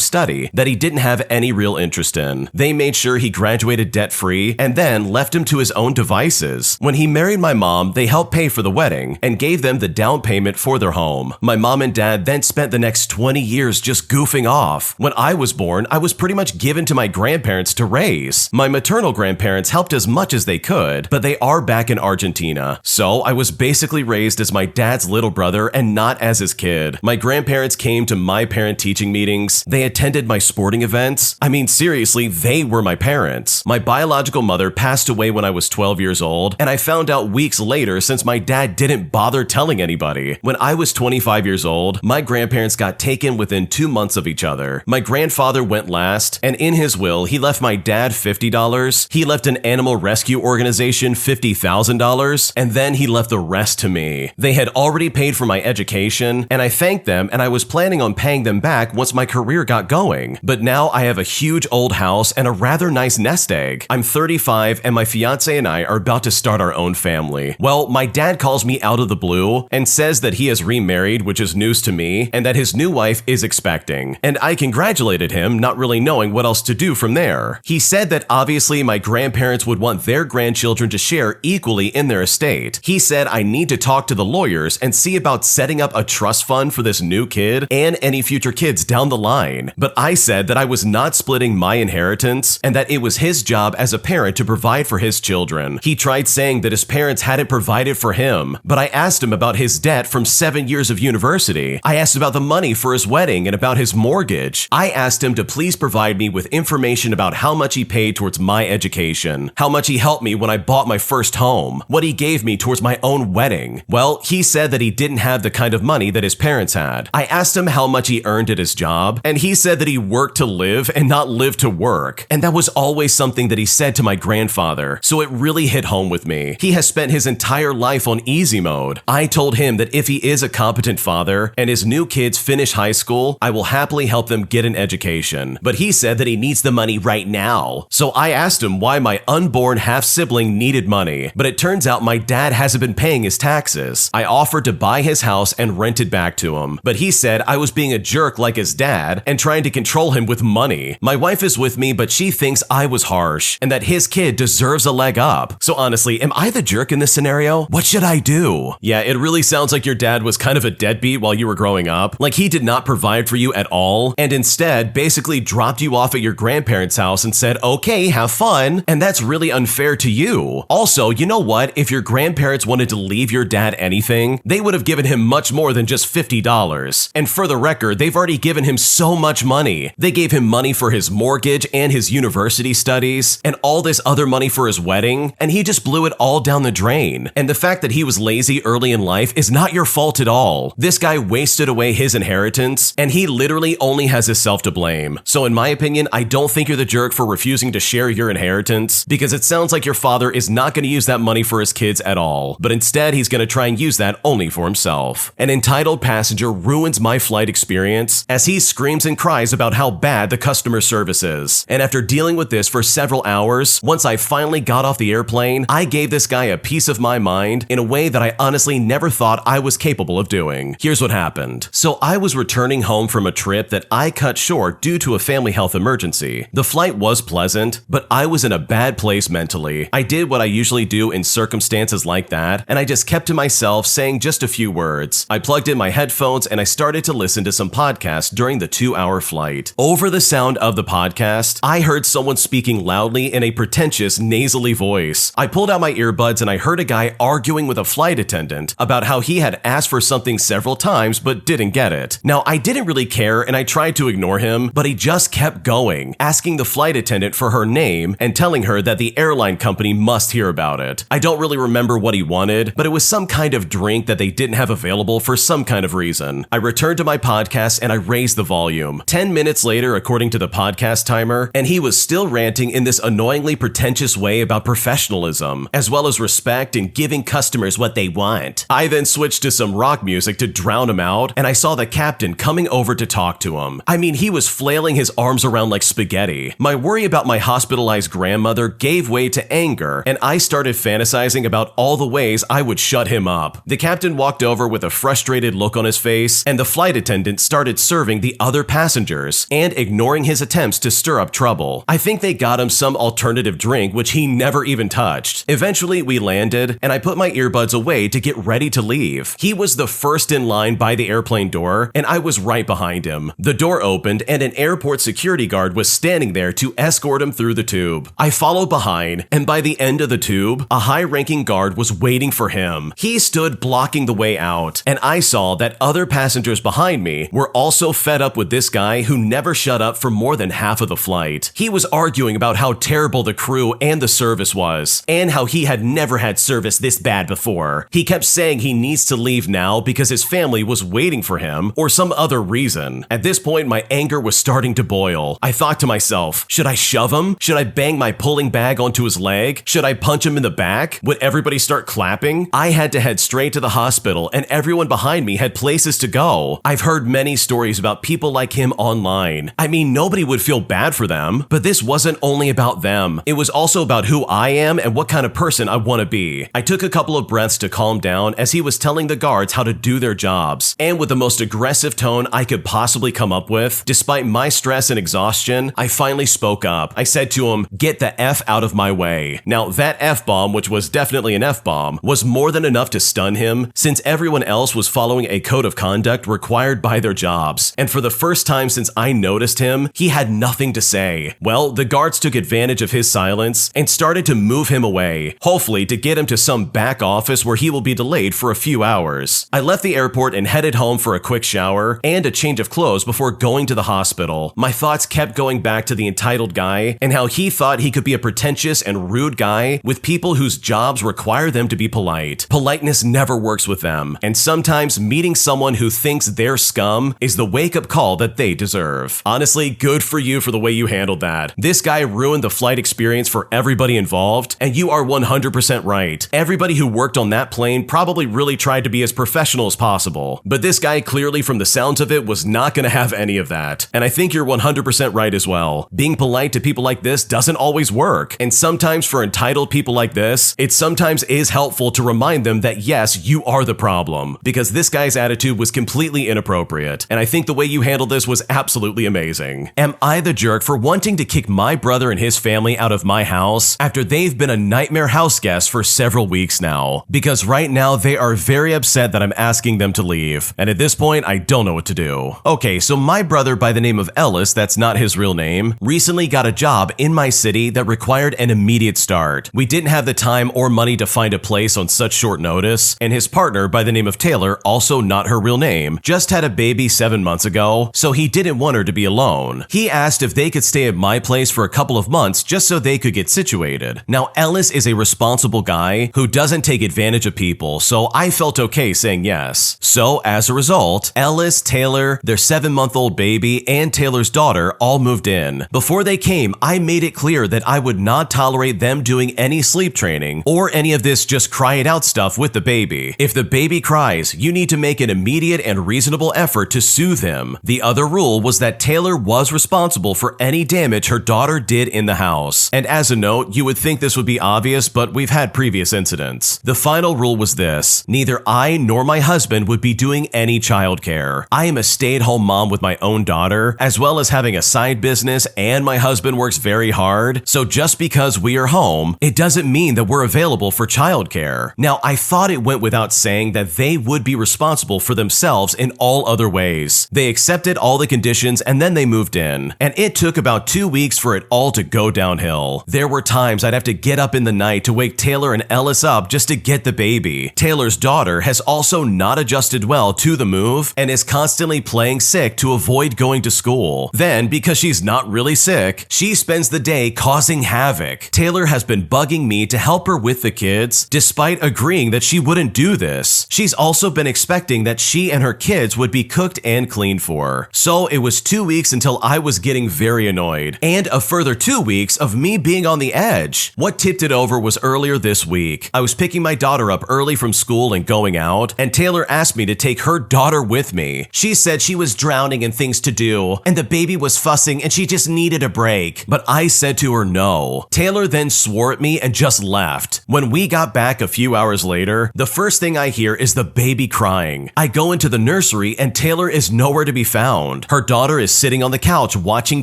study that he didn't have any real interest in. They made sure he graduated debt-free and then left him to his own devices. When he married my mom, they helped pay for the wedding and gave them the down payment for their home. My mom and dad then spent the next 20 years just goofing off. When I was born, I was pretty much given to my grandparents to raise. My maternal grandparents helped as much as they could, but they are back in Argentina. So I was basically raised as my dad's little brother and not as his kid. My grandparents came to my parent-teaching meetings. They attended my sporting events. I mean, seriously, they were my parents. My biological mother passed away when I was 12 years old, and I found out weeks later since my dad didn't bother telling anybody. When I was 25 years old, my grandparents got taken within 2 months of each other. My grandfather went last, and in his will, he left my dad $50. He left an animal rescue organization $50,000, and then he left the rest to me. They had already paid for my education, and I thanked them, and I was planning on paying them back once my career got going. But now I have a huge old house and a rather nice nest egg. I'm 35, and my fiance and I are about to start our own family. Well, my dad calls me out of the blue and says that he has remarried, which is news to me, and that his new wife is expecting. And I congratulated him, not really knowing what else to do from there. He said that obviously my grandparents would want their grandchildren to share equally in their estate. He said I need to talk to the lawyers and see about setting up a trust fund for this new kid and any future kids down the line. But I said that I was not splitting my inheritance and that it was his job as a parent to provide for his children. He tried saying that his parents hadn't provided for him, but I asked him about his debt from 7 years of university. I asked about the money for his wedding and about his mortgage. I asked him to please provide me with information about how much he paid towards my education, how much he helped me when I bought my first home, what he gave me towards my own wedding. Well, he said that he didn't have the kind of money that his parents had. I asked him how much he earned at his job, and he said that he worked to live and not live to work. And that was always something that he said to my grandfather, so it really hit home with me. He has spent his entire life on easy mode. I told him that if he is a competent father and his new kids finish high school, I will happily help them get an education. But he said that he needs the money right now. So I asked him why my unborn half-sibling needed money, but it turns out my dad hasn't been paying his taxes. I offered to buy his house and rent it back to him, but he said I was being a jerk like his dad and trying to control him with money. My wife is with me, but she thinks I was harsh and that his kid deserves a leg up. So honestly, am I the jerk in this scenario? What should I do? Yeah, it really sounds like your dad was kind of a deadbeat while you were growing up. Like he did not provide for you at all, and instead basically dropped you off at your grandparents' house and said, okay, have fun. And that's really unfair to you. Also, you know what? If your grandparents wanted to leave your dad anything, they would have given him much more than just $50. And for the record, they've already given him so much money. They gave him money for his mortgage and his university studies, and all this other money for his wedding, and he just blew it all down the drain. And the fact that he was lazy early in life is not your fault at all. This guy wasted away his inheritance, and he literally only has himself to blame. So in my opinion, I don't think you're the jerk for refusing to share your inheritance, because it sounds like your father is not going to use that money for his kids at all, but instead he's going to try and use that only for himself. An entitled passenger ruins my flight experience as he screams and cries about how bad the customer service is. And after dealing with this for several hours, once I finally got off the airplane, I gave this guy a piece of my mind in a way that I honestly never thought I was capable of doing. Here's what happened. So I was returning home from a trip that I cut short due to a family health emergency. The flight was pleasant, but I was in a bad place mentally. I did what I usually do in circumstances like that, and I just kept to myself saying just a few words. I plugged in my headphones and I started to listen to some podcasts during the 2-hour flight. Over the sound of the podcast, I heard someone speaking loudly in a pretentious, nasally voice. I pulled out my earbuds and I heard a guy arguing with a flight attendant about how he had asked for something several times but didn't get it. Now, I didn't really care and I tried to ignore him, but he just kept going, asking the flight attendant for her name and telling her that the airline company must hear about it. I don't really remember what he wanted, but it was some kind of drink that they didn't have available for some kind of reason. I returned to my podcast and I raised the volume. 10 minutes later, according to the podcast timer, and he was still ranting in this annoyingly pretentious way about professionalism, as well as respect and giving customers what they want. I then switched to some rock music to drown him out, and I saw the captain coming over to talk to him. I mean, he was flailing his arms around like spaghetti. My worry about my hospitalized grandmother gave way to anger, and I started fantasizing about all the ways I would shut him up. The captain walked over with a frustrated look on his face, and the flight attendant started serving the other passengers and ignoring his attempts to stir up trouble. I think they got him some alternative drink, which he never even touched. Eventually, we landed, and I put my earbuds away to get ready to leave. He was the first in line by the airplane door, and I was right behind him. The door opened, and an airport security guard was standing there to escort him through the tube. I followed behind, and by the end of the tube, a high-ranking guard was waiting for him. He stood blocking the way out, and I saw that other passengers behind me were also fed up with this guy who never shut up for more than half of the flight. He was arguing about how terrible the crew and the service was, and how he had never had service this bad before. He kept saying he needs to leave now because his family was waiting for him, or some other reason. At this point, my anger was starting to boil. I thought to myself, should I shove him? Should I bang my pulling bag onto his leg? Should I punch him in the back? Would everybody start clapping? I had to head straight to the hospital, and everyone behind me had places to go. I've heard many stories about people like him online. I mean, nobody would feel bad for them, but this wasn't only about them. It was also about who I am and what kind of person I want to be. I took a couple of breaths to calm down as he was telling the guards how to do their jobs, and with the most aggressive tone I could possibly come up with, despite my stress and exhaustion, I finally spoke up. I said to him, "Get the F out of my way." Now, that F-bomb, which was definitely an F-bomb, was more than enough to stun him, since everyone else was following a code of conduct required by their jobs. And for the first time since I noticed him, he had nothing to say. Well, the guards took advantage of his silence and started to move him away, hopefully to get him to some back office where he will be delayed for a few hours. I left the airport and headed home for a quick shower and a change of clothes before going to the hospital. My thoughts kept going back to the entitled guy and how he thought he could be a pretentious and rude guy with people whose jobs require them to be polite. Politeness never works with them, and sometimes meeting someone who thinks they're scum is the wake-up call that they deserve. Honestly, good for you for the way you handled that. This guy ruined the flight experience for everybody involved, and you are 100% right. Everybody who worked on that plane probably really tried to be as professional as possible, but this guy clearly, from the sounds of it, was not going to have any of that. And I think you're 100% right as well. Being polite to people like this doesn't always work, and sometimes for entitled people like this, it sometimes is helpful to remind them that yes, you are the problem, because this guy's attitude was completely inappropriate, and I think the way you handled this was absolutely amazing. Am I the jerk for wanting to kick my brother and his family out of my house after they've been a nightmare house guest for several weeks now? Because right now they are very upset that I'm asking them to leave, and at this point I don't know what to do. Okay, so my brother by the name of Ellis, that's not his real name, recently got a job in my city that required an immediate start. We didn't have the time or money to find a place on such short notice, and his partner by the name of Taylor, also not her real name, just had a baby 7 months ago, so he didn't want her to be alone. He asked if they could stay at my place for a couple of months just so they could get situated. Now, Ellis is a responsible guy who doesn't take advantage of people, so I felt okay saying yes. So as a result, Ellis, Taylor, their 7-month-old baby, and Taylor's daughter all moved in. Before they came, I made it clear that I would not tolerate them doing any sleep training or any of this just cry it out stuff with the baby. If the baby cries, you need to make an immediate and reasonable effort to soothe him. The other rule was that Taylor was responsible for any damage her daughter did in the house. And as a note, you would think this would be obvious, but we've had previous incidents. The final rule was this: neither I nor my husband would be doing any childcare. I am a stay-at-home mom with my own daughter, as well as having a side business, and my husband works very hard, so just because we are home, it doesn't mean that we're available for childcare. Now, I thought it went without saying that they would be responsible for themselves in all other ways. They accepted all the conditions and then they moved in, and it took about 2 weeks for it all to go downhill. There were times I'd have to get up in the night to wake Taylor and Ellis up just to get the baby. Taylor's daughter has also not adjusted well to the move and is constantly playing sick to avoid going to school. Then, because she's not really sick, she spends the day causing havoc. Taylor has been bugging me to help her with the kids, despite agreeing that she wouldn't do this. She's also been expecting that she and her kids would be cooked and cleaned for. So it was 2 weeks until I was getting very annoyed, and a further 2 weeks of me being on the edge. What tipped it over was earlier this week. I was picking my daughter up early from school and going out, and Taylor asked me to take her daughter with me. She said she was drowning in things to do, and the baby was fussing and she just needed a break. But I said to her no. Taylor then swore at me and just left. When we got back a few hours later, the first thing I hear is the baby crying. I go into the nursery and Taylor is nowhere to be found. Her daughter is sitting on the couch watching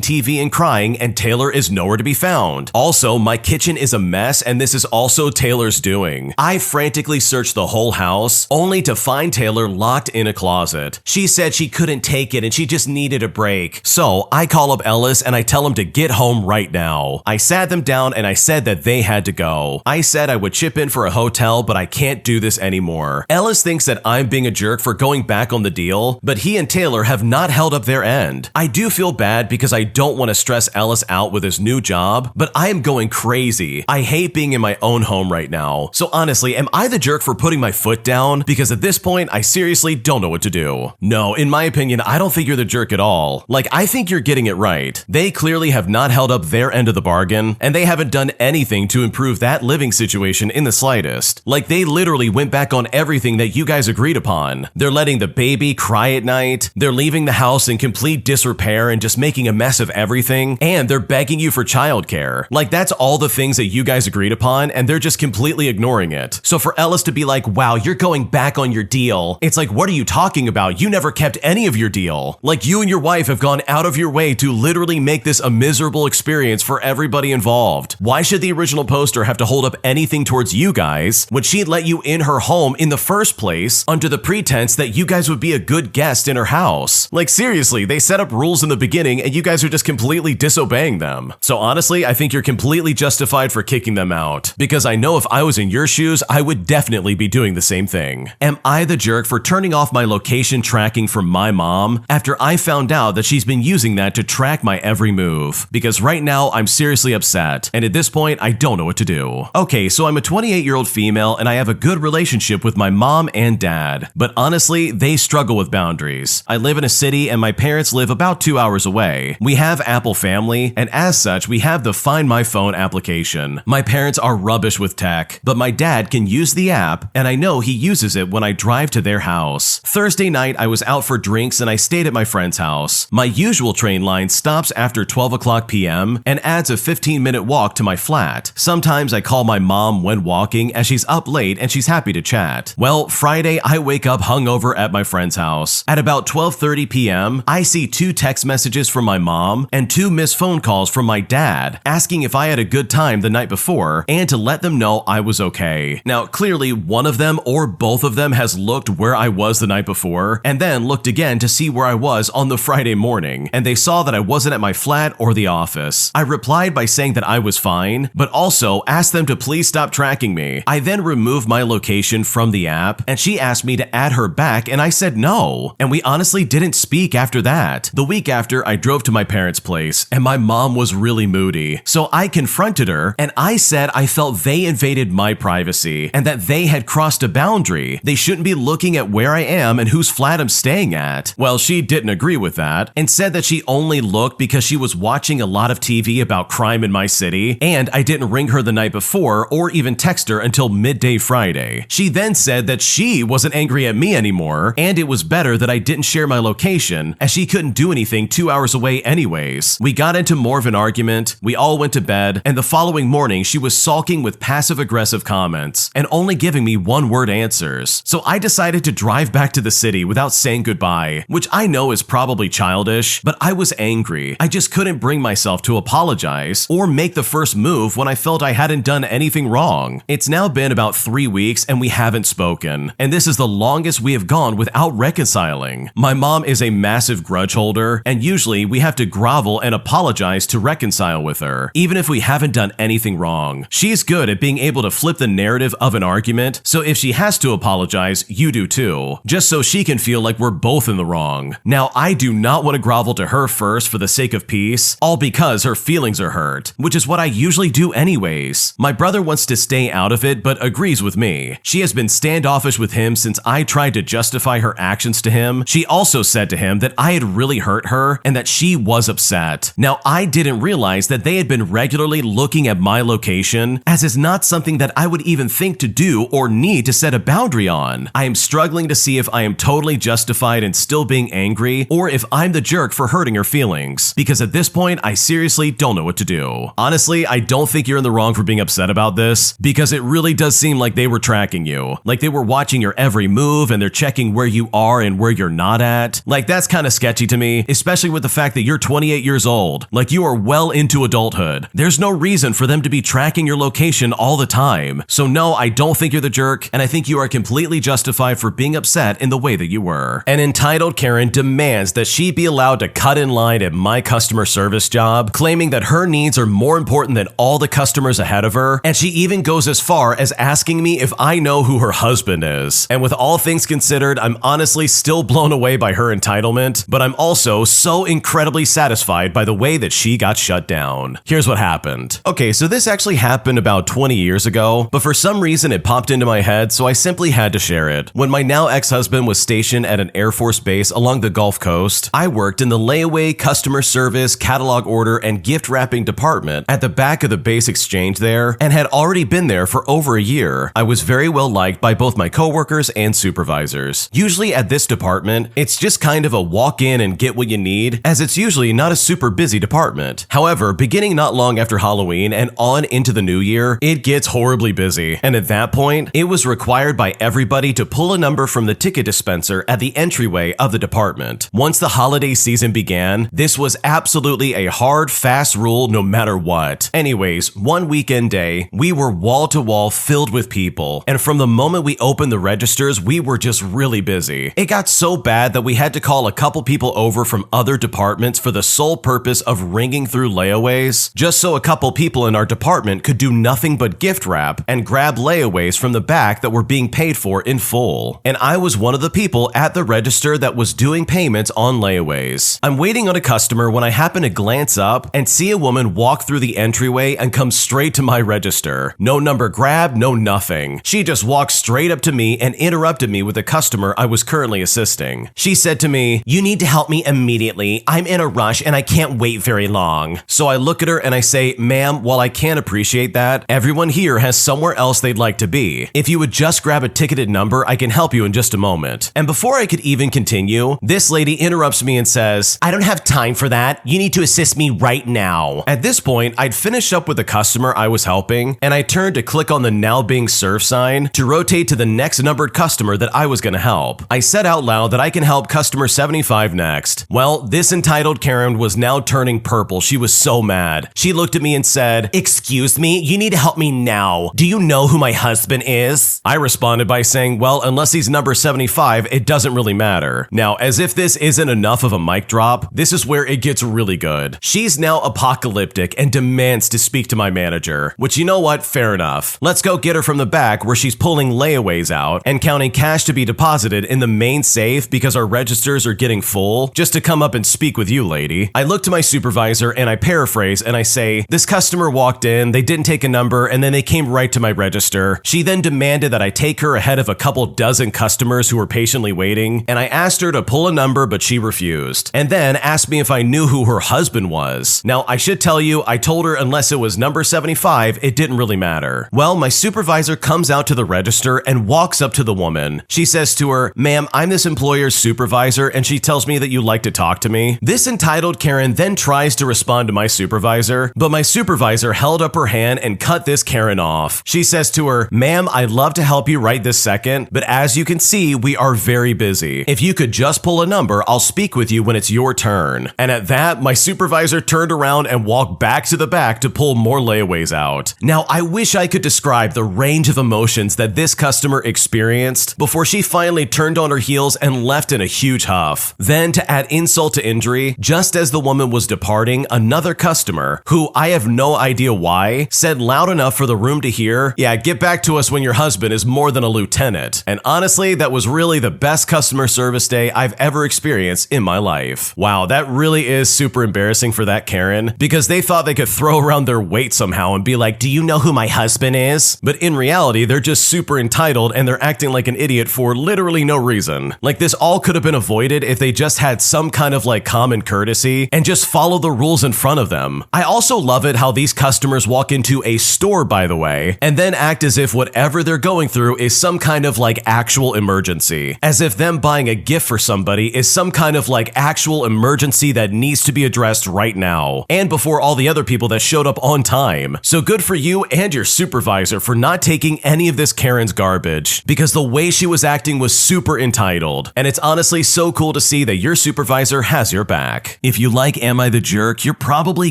TV and crying, and Taylor is nowhere to be found. Also, my kitchen is a mess, and this is also Taylor's doing. I frantically searched the whole house, only to find Taylor locked in a closet. She said she couldn't take it and she just needed a break. So I call up Ellis and I tell him to get home right now. I sat them down and I said that they had to go. I said I would chip in for a hotel, but I can't do this anymore. Ellis thinks that I'm being a jerk for going back on the deal, but he and Taylor have not held up their end. I do feel bad because I don't want to stress Ellis out with his new job, but I am going crazy. I hate being in my own home right now. So honestly, am I the jerk for putting my foot down? Because at this point, I seriously don't know what to do. No, in my opinion, I don't think you're the jerk at all. Like, I think you're getting it right. They clearly have not held up their end of the bargain, and they haven't done anything to improve that living situation in the slightest. Like, they literally went back on everything that you guys agreed upon. They're letting the baby cry at night, they're leaving the house in complete disrepair and just making a mess of everything, and they're begging you for childcare. Like, that's all the things that you guys agreed upon, and they're just completely ignoring it. So for Ellis to be like, wow, you're going back on your deal, it's like, what are you talking about? You never kept any of your deal. Like, you and your wife have gone out of your way to literally make this a miserable experience for everybody involved. Why should the original poster have to hold up anything towards you guys when she'd let you in her home in the first place under the pretense that you guys would be a good guest in her house? Like, seriously, they set up rules in the beginning and you guys are just completely disobeying them. So honestly, I think you're completely justified for kicking them out, because I know if I was in your shoes, I would definitely be doing the same thing. Am I the jerk for turning off my location tracking from my mom after I found out that she's been using that to track my every move? Because right now, I'm seriously upset, and at this point, I don't know what to do. Okay, so I'm a 28-year-old female and I have a good relationship with my mom and dad, but honestly, they struggle with boundaries. I live in a city and my parents live about 2 hours away. We have Apple Family, and as such, we have the Find My Phone application. My parents are rubbish with tech, but my dad can use the app, and I know he uses it when I drive to their house. Thursday night, I was out for drinks and I stayed at my friend's house. My usual train line stops after 12 o'clock p.m. and adds a 15-minute walk to my flat. Sometimes I call my mom when walking as she's up late and she's happy to chat. Well, Friday, I wake up hungover at my friend's house. At about 12:30 p.m., I see 2 text messages from my mom and 2 missed phone calls from my dad asking if I had a good time the night before and to let them know I was okay. Now, clearly, one of them or both of them has looked where I was the night before and then looked again to see where I was on the Friday morning, and they saw that I wasn't at my flat or the office. I replied by saying that I was fine, but also asked them to please stop tracking me. I then removed my location from the app, and she asked me to add her back, and I said no. And we honestly didn't speak after that. The week after, I drove to my parents' place, and my mom was really moody. So I confronted her, and I said I felt they invaded my privacy, and that they had crossed a boundary. They shouldn't be looking at where I am and whose flat I'm staying at. Well, she didn't agree with that, and said that she only looked because she was watching a lot of TV about crime in my city, and I didn't ring her the night before or even text her until midday Friday. She then said that she wasn't angry at me anymore, and it was better that I didn't share my location, as she couldn't do anything 2 hours away anyways. We got into more of an argument, we all went to bed, and the following morning she was sulking with passive-aggressive comments, and only giving me one-word answers. So I decided to drive back to the city without saying goodbye, which I know is probably childish, but I was angry. I just couldn't bring myself to apologize or make the first move when I felt I hadn't done anything wrong. It's now been about 3 weeks and we haven't spoken, and this is the longest we have gone without reconciling. My mom is a massive grudge holder, and usually we have to grovel and apologize to reconcile with her, even if we haven't done anything wrong. She's good at being able to flip the narrative of an argument, so if she has to apologize, you do too, just so she can feel like we're both in the wrong. Now, I do not want to grovel to her first for the sake of peace, all because her feelings are hurt, which is what I usually do anyways. My brother wants to stay out of it, but agrees with me. She has been standoffish with him since I tried to justify her actions to him. She also said to him that I had really hurt her and that she was upset. Now, I didn't realize realized that they had been regularly looking at my location, as is not something that I would even think to do or need to set a boundary on. I am struggling to see if I am totally justified in still being angry, or if I'm the jerk for hurting her feelings, because at this point, I seriously don't know what to do. Honestly, I don't think you're in the wrong for being upset about this, because it really does seem like they were tracking you. Like they were watching your every move and they're checking where you are and where you're not at. Like that's kind of sketchy to me, especially with the fact that you're 28 years old. Like you are well into adulthood. There's no reason for them to be tracking your location all the time. So no, I don't think you're the jerk, and I think you are completely justified for being upset in the way that you were. An entitled Karen demands that she be allowed to cut in line at my customer service job, claiming that her needs are more important than all the customers ahead of her, and she even goes as far as asking me if I know who her husband is. And with all things considered, I'm honestly still blown away by her entitlement, but I'm also so incredibly satisfied by the way that she got shut down. Here's what happened. Okay, so this actually happened about 20 years ago, but for some reason it popped into my head, so I simply had to share it. When my now ex-husband was stationed at an Air Force base along the Gulf Coast, I worked in the layaway, customer service, catalog order, and gift wrapping department at the back of the base exchange there, and had already been there for over a year. I was very well liked by both my coworkers and supervisors. Usually at this department, it's just kind of a walk in and get what you need, as it's usually not a super busy department. However, beginning not long after Halloween and on into the new year, it gets horribly busy. And at that point, it was required by everybody to pull a number from the ticket dispenser at the entryway of the department. Once the holiday season began, this was absolutely a hard, fast rule no matter what. Anyways, one weekend day, we were wall to wall filled with people, and from the moment we opened the registers, we were just really busy. It got so bad that we had to call a couple people over from other departments for the sole purpose of ringing through layaways, just so a couple people in our department could do nothing but gift wrap and grab layaways from the back that were being paid for in full. And I was one of the people at the register that was doing payments on layaways. I'm waiting on a customer when I happen to glance up and see a woman walk through the entryway and come straight to my register. No number grab, no nothing. She just walked straight up to me and interrupted me with a customer I was currently assisting. She said to me, "You need to help me immediately. I'm in a rush and I can't wait very long." So I look at her and I say, "Ma'am, while I can't appreciate that, everyone here has somewhere else they'd like to be. If you would just grab a ticketed number, I can help you in just a moment." And before I could even continue, this lady interrupts me and says, "I don't have time for that. You need to assist me right now." At this point, I'd finished up with the customer I was helping, and I turned to click on the now being served sign to rotate to the next numbered customer that I was going to help. I said out loud that I can help customer 75 next. Well, this entitled Karen was now turning purple. She was so mad. She looked at me and said, "Excuse me, you need to help me now. Do you know who my husband is?" I responded by saying, "Well, unless he's number 75, it doesn't really matter." Now, as if this isn't enough of a mic drop, this is where it gets really good. She's now apocalyptic and demands to speak to my manager, which, you know what, fair enough. Let's go get her from the back where she's pulling layaways out and counting cash to be deposited in the main safe because our registers are getting full, just to come up and speak with you, lady. I look to my supervisor and I paraphrase and I say, "This customer walked in, they didn't take a number, and then they came right to my register. She then demanded that I take her ahead of a couple dozen customers who were patiently waiting, and I asked her to pull a number, but she refused, and then asked me if I knew who her husband was. Now, I should tell you, I told her unless it was number 75, it didn't really matter. Well, my supervisor comes out to the register and walks up to the woman. She says to her, "Ma'am, I'm this employer's supervisor, and she tells me that you'd like to talk to me." This entitled Karen then tries to respond to my supervisor, but my supervisor held up her hand and cut this Karen off. She says to her, "Ma'am, I'd love to help you right this second, but as you can see, we are very busy. If you could just pull a number, I'll speak with you when it's your turn." And at that, my supervisor turned around and walked back to the back to pull more layaways out. Now, I wish I could describe the range of emotions that this customer experienced before she finally turned on her heels and left in a huge huff. Then, to add insult to injury, just as the woman was departing, another customer, who I have no idea why, said loud enough for the room to hear, "Yeah, get back to us when your husband is more than a lieutenant." And honestly, that was really the best customer service day I've ever experienced in my life. Wow, that really is super embarrassing for that Karen, because they thought they could throw around their weight somehow and be like, "Do you know who my husband is?" But in reality, they're just super entitled and they're acting like an idiot for literally no reason. Like, this all could have been avoided if they just had some kind of like common courtesy and just follow the rules in front of of them. I also love it how these customers walk into a store, by the way, and then act as if whatever they're going through is some kind of like actual emergency. As if them buying a gift for somebody is some kind of like actual emergency that needs to be addressed right now, and before all the other people that showed up on time. So good for you and your supervisor for not taking any of this Karen's garbage, because the way she was acting was super entitled, and it's honestly so cool to see that your supervisor has your back. If you like Am I the Jerk, you're probably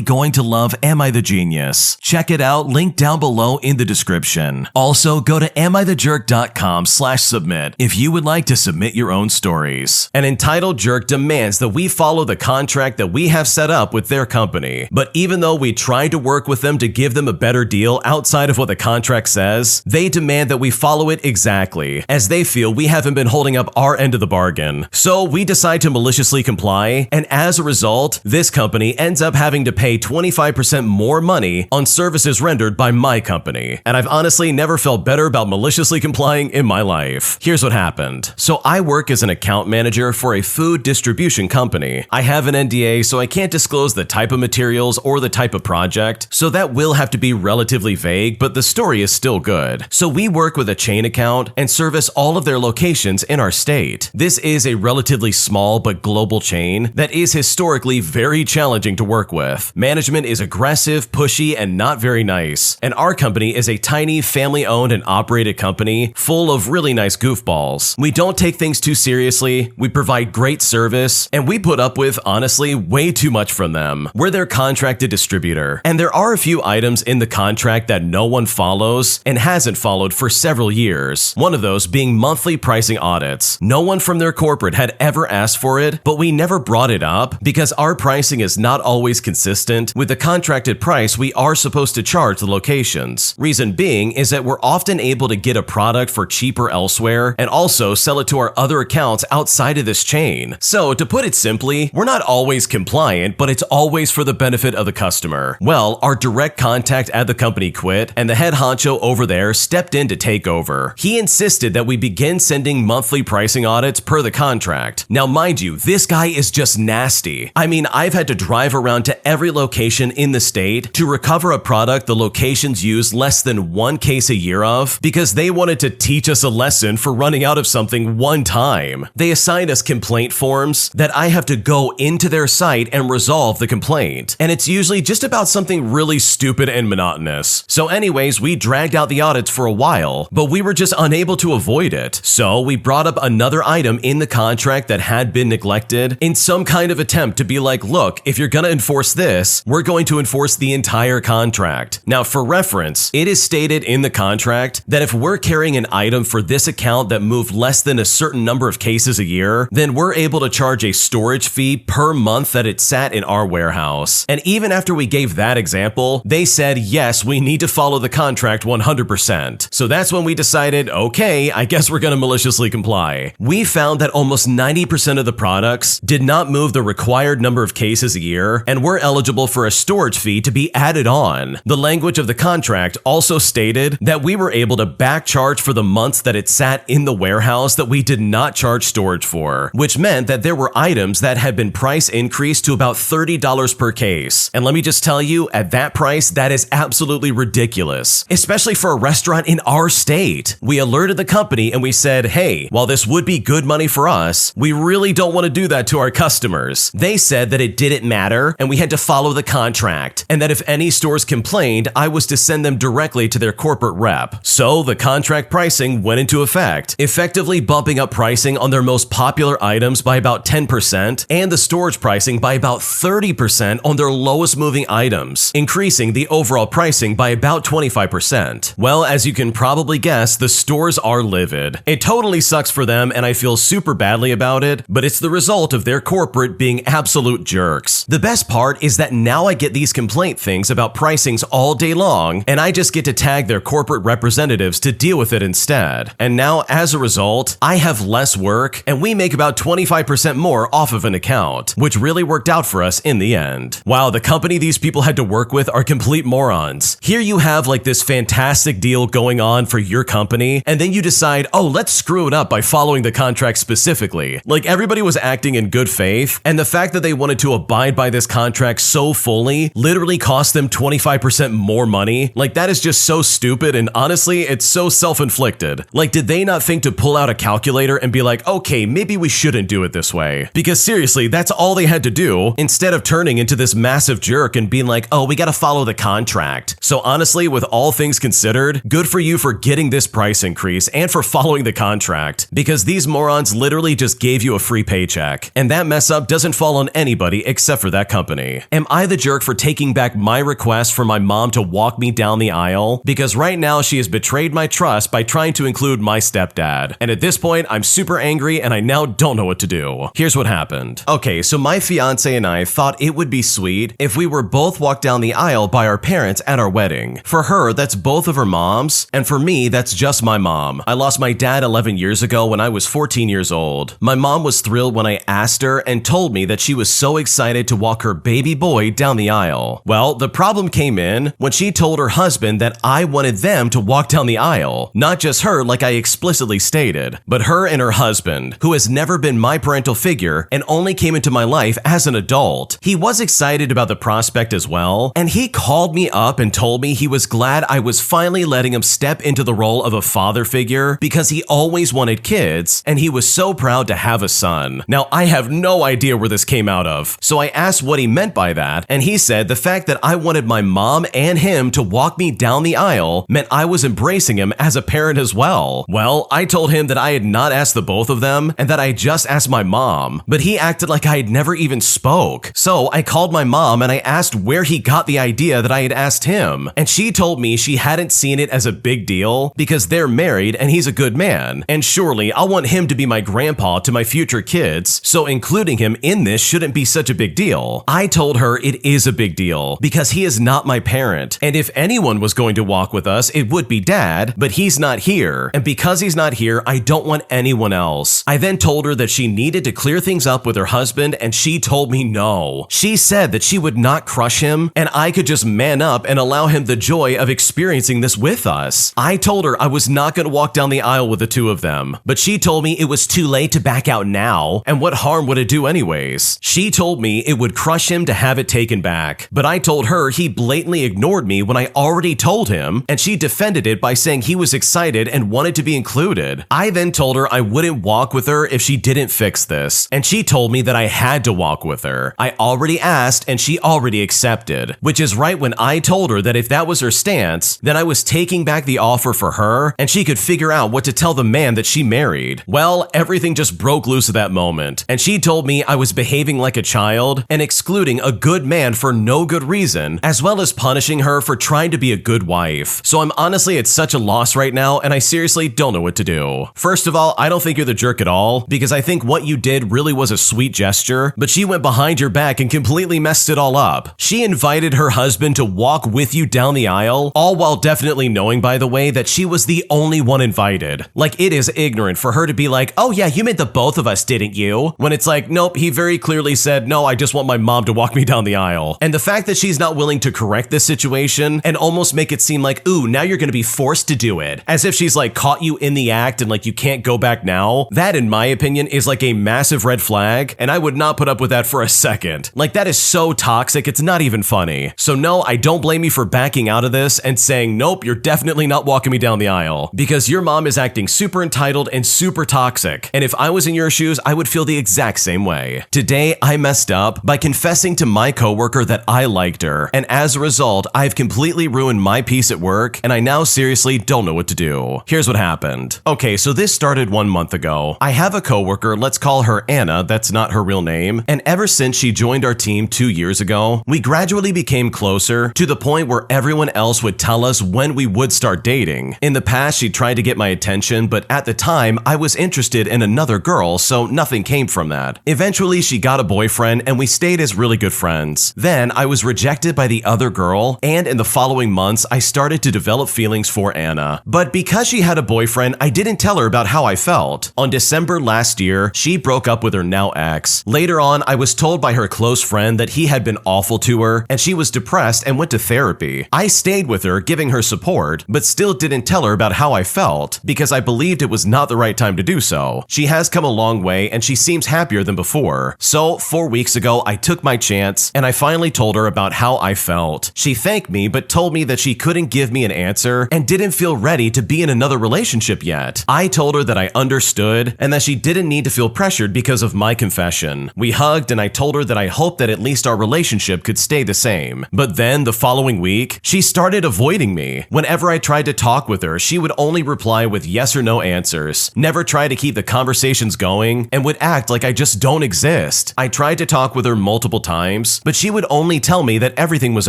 going to love Am I the Genius. Check it out, link down below in the description. Also, go to AmITheJerk.com/submit if you would like to submit your own stories. An entitled jerk demands that we follow the contract that we have set up with their company, but even though we tried to work with them to give them a better deal outside of what the contract says, they demand that we follow it exactly, as they feel we haven't been holding up our end of the bargain. So we decide to maliciously comply, and as a result, this company ends up having to pay 25% more money on services rendered by my company. And I've honestly never felt better about maliciously complying in my life. Here's what happened. So I work as an account manager for a food distribution company. I have an NDA, so I can't disclose the type of materials or the type of project, so that will have to be relatively vague, but the story is still good. So we work with a chain account and service all of their locations in our state. This is a relatively small but global chain that is historically very challenging to work with. Management is aggressive, pushy, and not very nice. And our company is a tiny family-owned and operated company full of really nice goofballs. We don't take things too seriously, we provide great service, and we put up with, honestly, way too much from them. We're their contracted distributor, and there are a few items in the contract that no one follows and hasn't followed for several years. One of those being monthly pricing audits. No one from their corporate had ever asked for it, but we never brought it up because our pricing is not always consistent with the contracted price we are supposed to charge the locations. Reason being is that we're often able to get a product for cheaper elsewhere and also sell it to our other accounts outside of this chain. So to put it simply, we're not always compliant, but it's always for the benefit of the customer. Well, our direct contact at the company quit, and the head honcho over there stepped in to take over. He insisted that we begin sending monthly pricing audits per the contract. Now mind you, this guy is just nasty. I mean, I've had to drive around to every location in the state to recover a product the locations use less than one case a year of because they wanted to teach us a lesson for running out of something one time. They assigned us complaint forms that I have to go into their site and resolve the complaint, and it's usually just about something really stupid and monotonous. So anyways, we dragged out the audits for a while, but we were just unable to avoid it. So we brought up another item in the contract that had been neglected in some kind of attempt to be like, look, if you're gonna enforce this, we're going to enforce the entire contract. Now for reference, it is stated in the contract that if we're carrying an item for this account that moved less than a certain number of cases a year, then we're able to charge a storage fee per month that it sat in our warehouse. And even after we gave that example, they said, yes, we need to follow the contract 100%. So that's when we decided, okay, I guess we're gonna maliciously comply. We found that almost 90% of the products did not move the required number of cases a year and were eligible for a storage fee to be added on. The language of the contract also stated that we were able to back charge for the months that it sat in the warehouse that we did not charge storage for, which meant that there were items that had been price increased to about $30 per case. And let me just tell you, at that price, that is absolutely ridiculous, especially for a restaurant in our state. We alerted the company and we said, hey, while this would be good money for us, we really don't want to do that to our customers. They said that it didn't matter and we had to follow the contract, and that if any stores complained, I was to send them directly to their corporate rep. So the contract pricing went into effect, effectively bumping up pricing on their most popular items by about 10% and the storage pricing by about 30% on their lowest moving items, increasing the overall pricing by about 25%. Well, as you can probably guess, the stores are livid. It totally sucks for them and I feel super badly about it, but it's the result of their corporate being absolute jerks. The best part is that now I get these complaint things about pricings all day long, and I just get to tag their corporate representatives to deal with it instead. And now, as a result, I have less work, and we make about 25% more off of an account, which really worked out for us in the end. Wow, the company these people had to work with are complete morons. Here you have like this fantastic deal going on for your company, and then you decide, oh, let's screw it up by following the contract specifically. Like everybody was acting in good faith, and the fact that they wanted to abide by this contract paycheck so fully literally cost them 25% more money? Like, that is just so stupid, and honestly, it's so self-inflicted. Like, did they not think to pull out a calculator and be like, okay, maybe we shouldn't do it this way? Because seriously, that's all they had to do, instead of turning into this massive jerk and being like, oh, we gotta follow the contract. So honestly, with all things considered, good for you for getting this price increase and for following the contract, because these morons literally just gave you a free paycheck. And that mess up doesn't fall on anybody except for that company. Am I the jerk for taking back my request for my mom to walk me down the aisle? Because right now she has betrayed my trust by trying to include my stepdad. And at this point, I'm super angry and I now don't know what to do. Here's what happened. Okay, so my fiance and I thought it would be sweet if we were both walked down the aisle by our parents at our wedding. For her, that's both of her moms, and for me, that's just my mom. I lost my dad 11 years ago when I was 14 years old. My mom was thrilled when I asked her and told me that she was so excited to walk her baby boy down the aisle. Well, the problem came in when she told her husband that I wanted them to walk down the aisle. Not just her, like I explicitly stated, but her and her husband, who has never been my parental figure and only came into my life as an adult. He was excited about the prospect as well, and he called me up and told me he was glad I was finally letting him step into the role of a father figure because he always wanted kids and he was so proud to have a son. Now, I have no idea where this came out of, so I asked what he meant by that, and he said the fact that I wanted my mom and him to walk me down the aisle meant I was embracing him as a parent as well. Well, I told him that I had not asked the both of them and that I just asked my mom, but he acted like I had never even spoke. So I called my mom and I asked where he got the idea that I had asked him, and she told me she hadn't seen it as a big deal because they're married and he's a good man, and surely I'll want him to be my grandpa to my future kids, so including him in this shouldn't be such a big deal. I told her it is a big deal because he is not my parent, and if anyone was going to walk with us, it would be dad, but he's not here, and because he's not here, I don't want anyone else. I then told her that she needed to clear things up with her husband, and she told me no. She said that she would not crush him, and I could just man up and allow him the joy of experiencing this with us. I told her I was not going to walk down the aisle with the two of them, but she told me it was too late to back out now, and what harm would it do anyways? She told me it would crush him to have it taken back, but I told her he blatantly ignored me when I already told him, and she defended it by saying he was excited and wanted to be included. I then told her I wouldn't walk with her if she didn't fix this, and she told me that I had to walk with her. I already asked and she already accepted, which is right when I told her that if that was her stance, then I was taking back the offer for her and she could figure out what to tell the man that she married. Well, everything just broke loose at that moment, and she told me I was behaving like a child and excluding a good man for no good reason, as well as punishing her for trying to be a good wife. So I'm honestly at such a loss right now, and I seriously don't know what to do. First of all, I don't think you're the jerk at all, because I think what you did really was a sweet gesture, but she went behind your back and completely messed it all up. She invited her husband to walk with you down the aisle, all while definitely knowing, by the way, that she was the only one invited. Like, it is ignorant for her to be like, oh yeah, you meant the both of us, didn't you? When it's like, nope, he very clearly said, no, I just want my mom to walk me down the aisle. And the fact that she's not willing to correct this situation and almost make it seem like, ooh, now you're gonna be forced to do it, as if she's like caught you in the act and like you can't go back now, that in my opinion is like a massive red flag, and I would not put up with that for a second. Like, that is so toxic, it's not even funny. So no, I don't blame you for backing out of this and saying, nope, you're definitely not walking me down the aisle, because your mom is acting super entitled and super toxic, and if I was in your shoes, I would feel the exact same way. Today, I messed up by confessing to my coworker that I liked her, and as a result, I've completely ruined my peace at work, and I now seriously don't know what to do. Here's what happened. Okay, so this started 1 month ago. I have a coworker, let's call her Anna, that's not her real name, and ever since she joined our team 2 years ago, we gradually became closer to the point where everyone else would tell us when we would start dating. In the past, she tried to get my attention, but at the time, I was interested in another girl, so nothing came from that. Eventually, she got a boyfriend, and we stayed as really good friends. Then, I was rejected by the other girl, and in the following months, I started to develop feelings for Anna. But because she had a boyfriend, I didn't tell her about how I felt. On December last year, she broke up with her now ex. Later on, I was told by her close friend that he had been awful to her, and she was depressed and went to therapy. I stayed with her, giving her support, but still didn't tell her about how I felt, because I believed it was not the right time to do so. She has come a long way, and she seems happier than before. So, 4 weeks ago, I took my chance chance, and I finally told her about how I felt. She thanked me, but told me that she couldn't give me an answer and didn't feel ready to be in another relationship yet. I told her that I understood and that she didn't need to feel pressured because of my confession. We hugged and I told her that I hoped that at least our relationship could stay the same. But then the following week, she started avoiding me. Whenever I tried to talk with her, she would only reply with yes or no answers, never try to keep the conversations going, and would act like I just don't exist. I tried to talk with her multiple times, but she would only tell me that everything was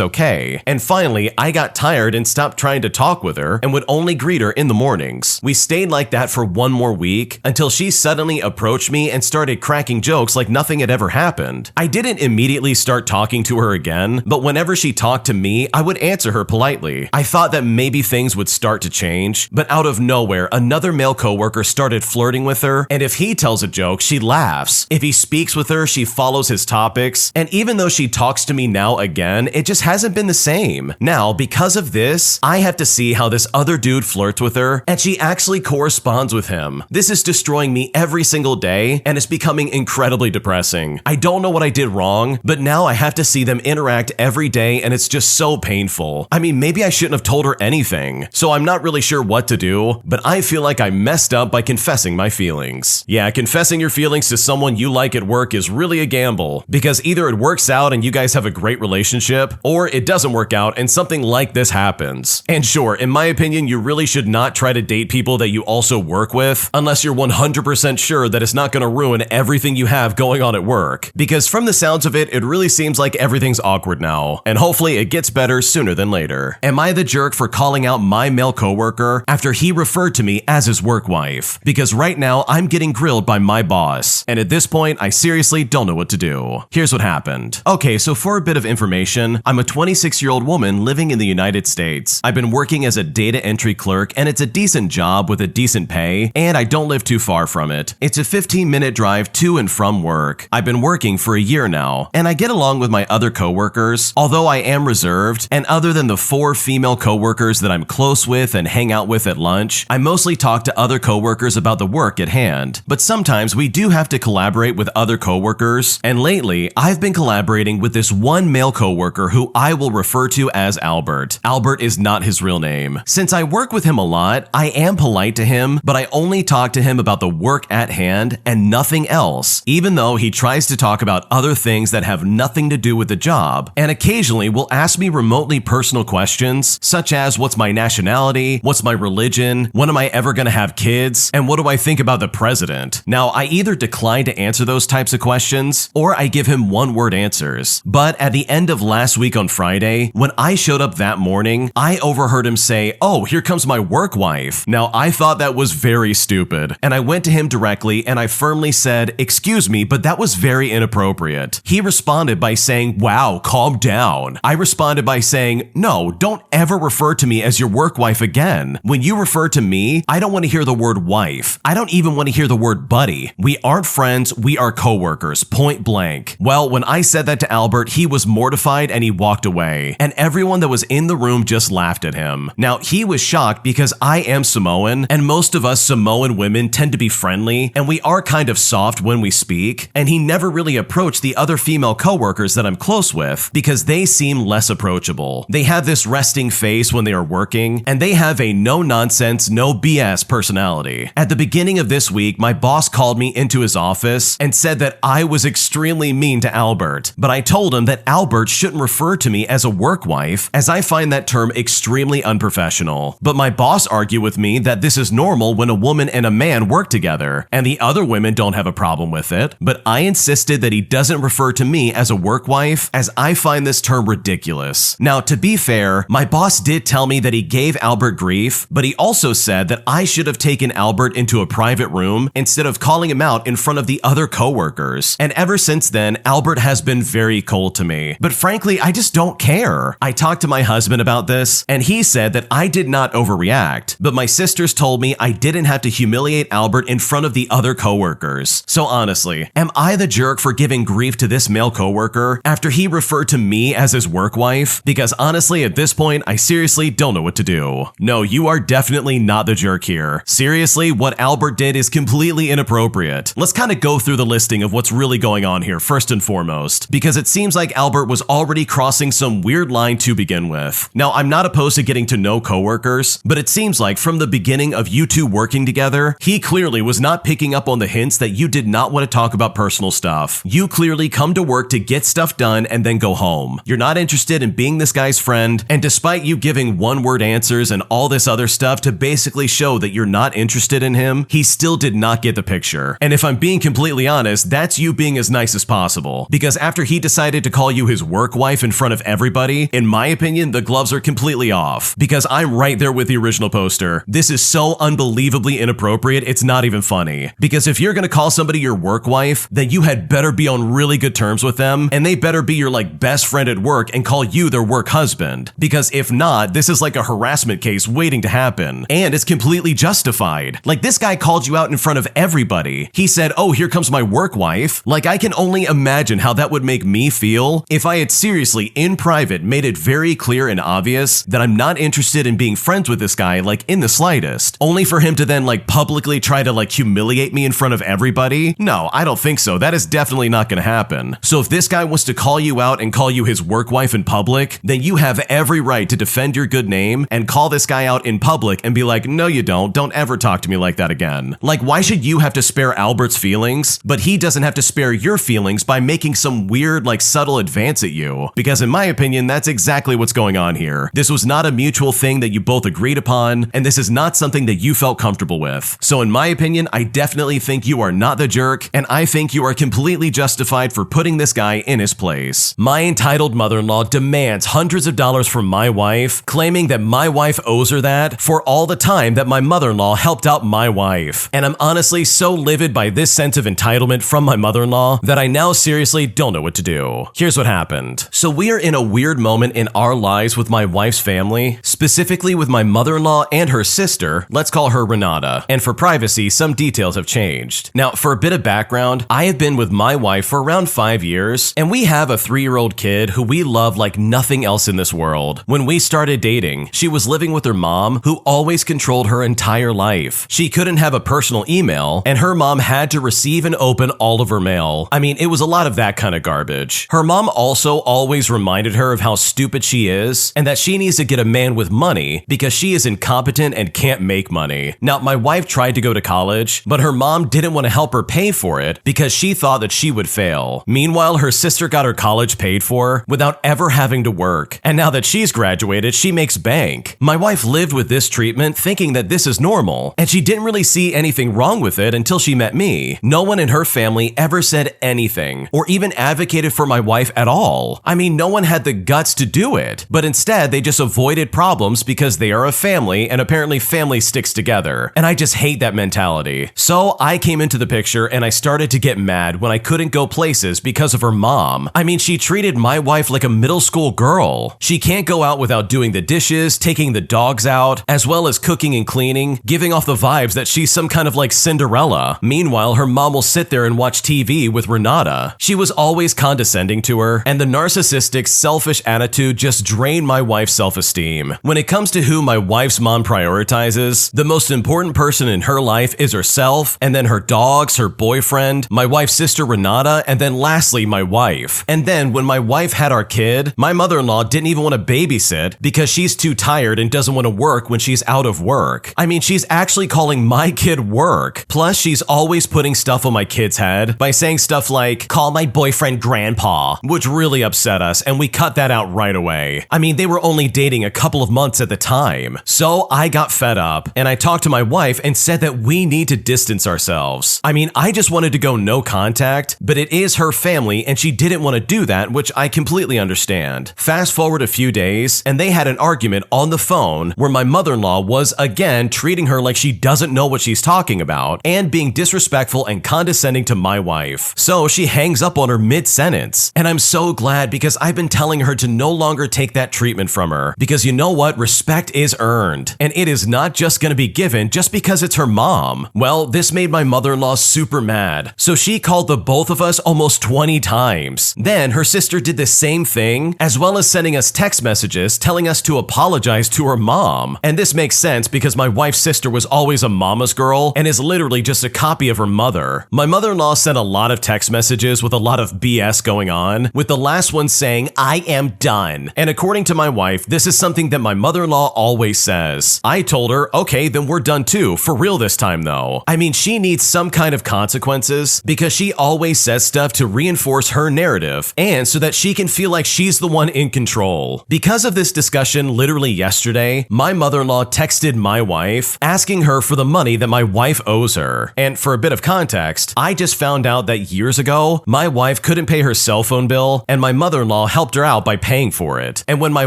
okay. And finally, I got tired and stopped trying to talk with her and would only greet her in the mornings. We stayed like that for one more week until she suddenly approached me and started cracking jokes like nothing had ever happened. I didn't immediately start talking to her again, but whenever she talked to me, I would answer her politely. I thought that maybe things would start to change, but out of nowhere, another male coworker started flirting with her, and if he tells a joke, she laughs. If he speaks with her, she follows his topics, and even though she talks to me now again, it just hasn't been the same. Now, because of this, I have to see how this other dude flirts with her, and she actually corresponds with him. This is destroying me every single day, and it's becoming incredibly depressing. I don't know what I did wrong, but now I have to see them interact every day, and it's just so painful. I mean, maybe I shouldn't have told her anything, so I'm not really sure what to do, but I feel like I messed up by confessing my feelings. Yeah, confessing your feelings to someone you like at work is really a gamble, because either it works out and you guys have a great relationship, or it doesn't work out and something like this happens. And sure, in my opinion, you really should not try to date people that you also work with, unless you're 100% sure that it's not going to ruin everything you have going on at work. Because from the sounds of it, it really seems like everything's awkward now, and hopefully it gets better sooner than later. Am I the jerk for calling out my male coworker after he referred to me as his work wife? Because right now, I'm getting grilled by my boss, and at this point, I seriously don't know what to do. Here's what happened. Okay, so for a bit of information, I'm a 26-year-old woman living in the United States. I've been working as a data entry clerk, and it's a decent job with a decent pay, and I don't live too far from it. It's a 15-minute drive to and from work. I've been working for a year now, and I get along with my other coworkers, although I am reserved, and other than the 4 female coworkers that I'm close with and hang out with at lunch, I mostly talk to other coworkers about the work at hand. But sometimes we do have to collaborate with other coworkers, and lately, I've been collaborating with this one male coworker who I will refer to as Albert. Albert is not his real name. Since I work with him a lot, I am polite to him, but I only talk to him about the work at hand and nothing else, even though he tries to talk about other things that have nothing to do with the job, and occasionally will ask me remotely personal questions, such as what's my nationality, what's my religion, when am I ever gonna have kids, and what do I think about the president? Now, I either decline to answer those types of questions, or I give him one-word answers. But at the end of last week on Friday, when I showed up that morning, I overheard him say, "Oh, here comes my work wife." Now, I thought that was very stupid, and I went to him directly and I firmly said, "Excuse me, but that was very inappropriate." He responded by saying, "Wow, calm down." I responded by saying, "No, don't ever refer to me as your work wife again. When you refer to me, I don't want to hear the word wife. I don't even want to hear the word buddy. We aren't friends, we are coworkers, point blank." Well, when I said that to Albert, he was mortified and he walked away, and everyone that was in the room just laughed at him. Now, he was shocked because I am Samoan, and most of us Samoan women tend to be friendly, and we are kind of soft when we speak, and he never really approached the other female coworkers that I'm close with because they seem less approachable. They have this resting face when they are working, and they have a no-nonsense, no BS personality. At the beginning of this week, my boss called me into his office and said that I was extremely mean to Albert, but I told him that Albert shouldn't refer to me as a work wife, as I find that term extremely unprofessional. But my boss argued with me that this is normal when a woman and a man work together, and the other women don't have a problem with it, but I insisted that he doesn't refer to me as a work wife, as I find this term ridiculous. Now, to be fair, my boss did tell me that he gave Albert grief, but he also said that I should have taken Albert into a private room instead of calling him out in front of the other coworkers. And ever since then, Albert has been very cold to me. But frankly, I just don't care. I talked to my husband about this, and he said that I did not overreact, but my sisters told me I didn't have to humiliate Albert in front of the other coworkers. So honestly, am I the jerk for giving grief to this male coworker after he referred to me as his work wife? Because honestly, at this point, I seriously don't know what to do. No, you are definitely not the jerk here. Seriously, what Albert did is completely inappropriate. Let's kind of go through the listing of what's really going on here first and foremost. because it seems like Albert was already crossing some weird line to begin with. Now, I'm not opposed to getting to know coworkers, but it seems like from the beginning of you two working together, he clearly was not picking up on the hints that you did not want to talk about personal stuff. You clearly come to work to get stuff done and then go home. You're not interested in being this guy's friend, and despite you giving one-word answers and all this other stuff to basically show that you're not interested in him, he still did not get the picture. And if I'm being completely honest, that's you being as nice as possible. Because after he decided to call you his work wife in front of everybody, in my opinion, the gloves are completely off. Because I'm right there with the original poster. This is so unbelievably inappropriate, it's not even funny. Because if you're gonna call somebody your work wife, then you had better be on really good terms with them, and they better be your best friend at work and call you their work husband. Because if not, this is like a harassment case waiting to happen. And it's completely justified. This guy called you out in front of everybody. He said, "Oh, here comes my work wife." I can only imagine how that would make me feel if I had seriously, in private, made it very clear and obvious that I'm not interested in being friends with this guy, in the slightest. Only for him to then, publicly try to, humiliate me in front of everybody? No, I don't think so. That is definitely not gonna happen. So if this guy wants to call you out and call you his work wife in public, then you have every right to defend your good name and call this guy out in public and be like, "No, you don't. Don't ever talk to me like that again." Why should you have to spare Albert's feelings, but he doesn't have to spare your feelings by making some weird, subtle advance at you? Because in my opinion, that's exactly what's going on here. This was not a mutual thing that you both agreed upon, and this is not something that you felt comfortable with. So in my opinion, I definitely think you are not the jerk, and I think you are completely justified for putting this guy in his place. My entitled mother-in-law demands hundreds of dollars from my wife, claiming that my wife owes her that for all the time that my mother-in-law helped out my wife. And I'm honestly so livid by this sense of entitlement from my mother-in-law that I now seriously don't know what to do. Here's what happened. So we are in a weird moment in our lives with my wife's family, specifically with my mother-in-law and her sister. Let's call her Renata. And for privacy, some details have changed. Now, for a bit of background, I have been with my wife for around 5 years, and we have a 3-year-old kid who we love like nothing else in this world. When we started dating, she was living with her mom, who always controlled her entire life. She couldn't have a personal email, and her mom had to receive and open all of her mail. I mean, it was a lot of that kind of garbage. Her mom also always reminded her of how stupid she is, and that she needs to get a man with money because she is incompetent and can't make money. Now, my wife tried to go to college, but her mom didn't want to help her pay for it because she thought that she would fail. Meanwhile, her sister got her college paid for without ever having to work, and now that she's graduated, she makes bank. My wife lived with this treatment thinking that this is normal, and she didn't really see anything wrong with it until she met me. No one in her family ever said anything, or even advocated for my wife at all. I mean, no one had the guts to do it, but instead they just avoided problems because they are a family, and apparently family sticks together, and I just hate that mentality. So I came into the picture and I started to get mad when I couldn't go places because of her mom. I mean, she treated my wife like a middle school girl. She can't go out without doing the dishes, taking the dogs out, as well as cooking and cleaning, giving off the vibes that she's some kind of like Cinderella. Meanwhile, her mom will sit there and watch TV with Renata. She was always condescending to her, and the narcissistic, selfish attitude just drained my wife's self-esteem. When it comes to who my wife's mom prioritizes, the most important person in her life is herself, and then her dogs, her boyfriend, my wife's sister Renata, and then lastly, my wife. And then when my wife had our kid, my mother-in-law didn't even want to babysit because she's too tired and doesn't want to work when she's out of work. I mean, she's actually calling my kid work. Plus, she's always putting stuff on my kid's head by saying stuff like, "Call my boyfriend grandpa," which really upset us, and we cut that out right away. I mean, they were only dating a couple of months at the time. So I got fed up, and I talked to my wife and said that we need to distance ourselves. I mean, I just wanted to go no contact, but it is her family, and she didn't want to do that, which I completely understand. Fast forward a few days, and they had an argument on the phone where my mother-in-law was again treating her like she doesn't know what she's talking about and being disrespectful and condescending to my wife. So she hangs up on her mid-sentence, and I'm so glad because I've been telling her to no longer take that treatment from her, because you know what? Respect is earned, and it is not just gonna be given just because it's her mom. Well, this made my mother-in-law super mad, so she called the both of us almost 20 times. Then her sister did the same thing, as well as sending us text messages telling us to apologize to her mom. And this makes sense because my wife's sister was always a mama's girl and is literally just a copy of her mother. My mother-in-law sent a lot of text messages with a lot of BS BS going on, with the last one saying, "I am done." And according to my wife, this is something that my mother-in-law always says. I told her, okay, then we're done too, for real this time though. I mean, she needs some kind of consequences because she always says stuff to reinforce her narrative and so that she can feel like she's the one in control. Because of this discussion literally yesterday, my mother-in-law texted my wife asking her for the money that my wife owes her. And for a bit of context, I just found out that years ago, my wife couldn't pay her cell phone bill and my mother-in-law helped her out by paying for it. And when my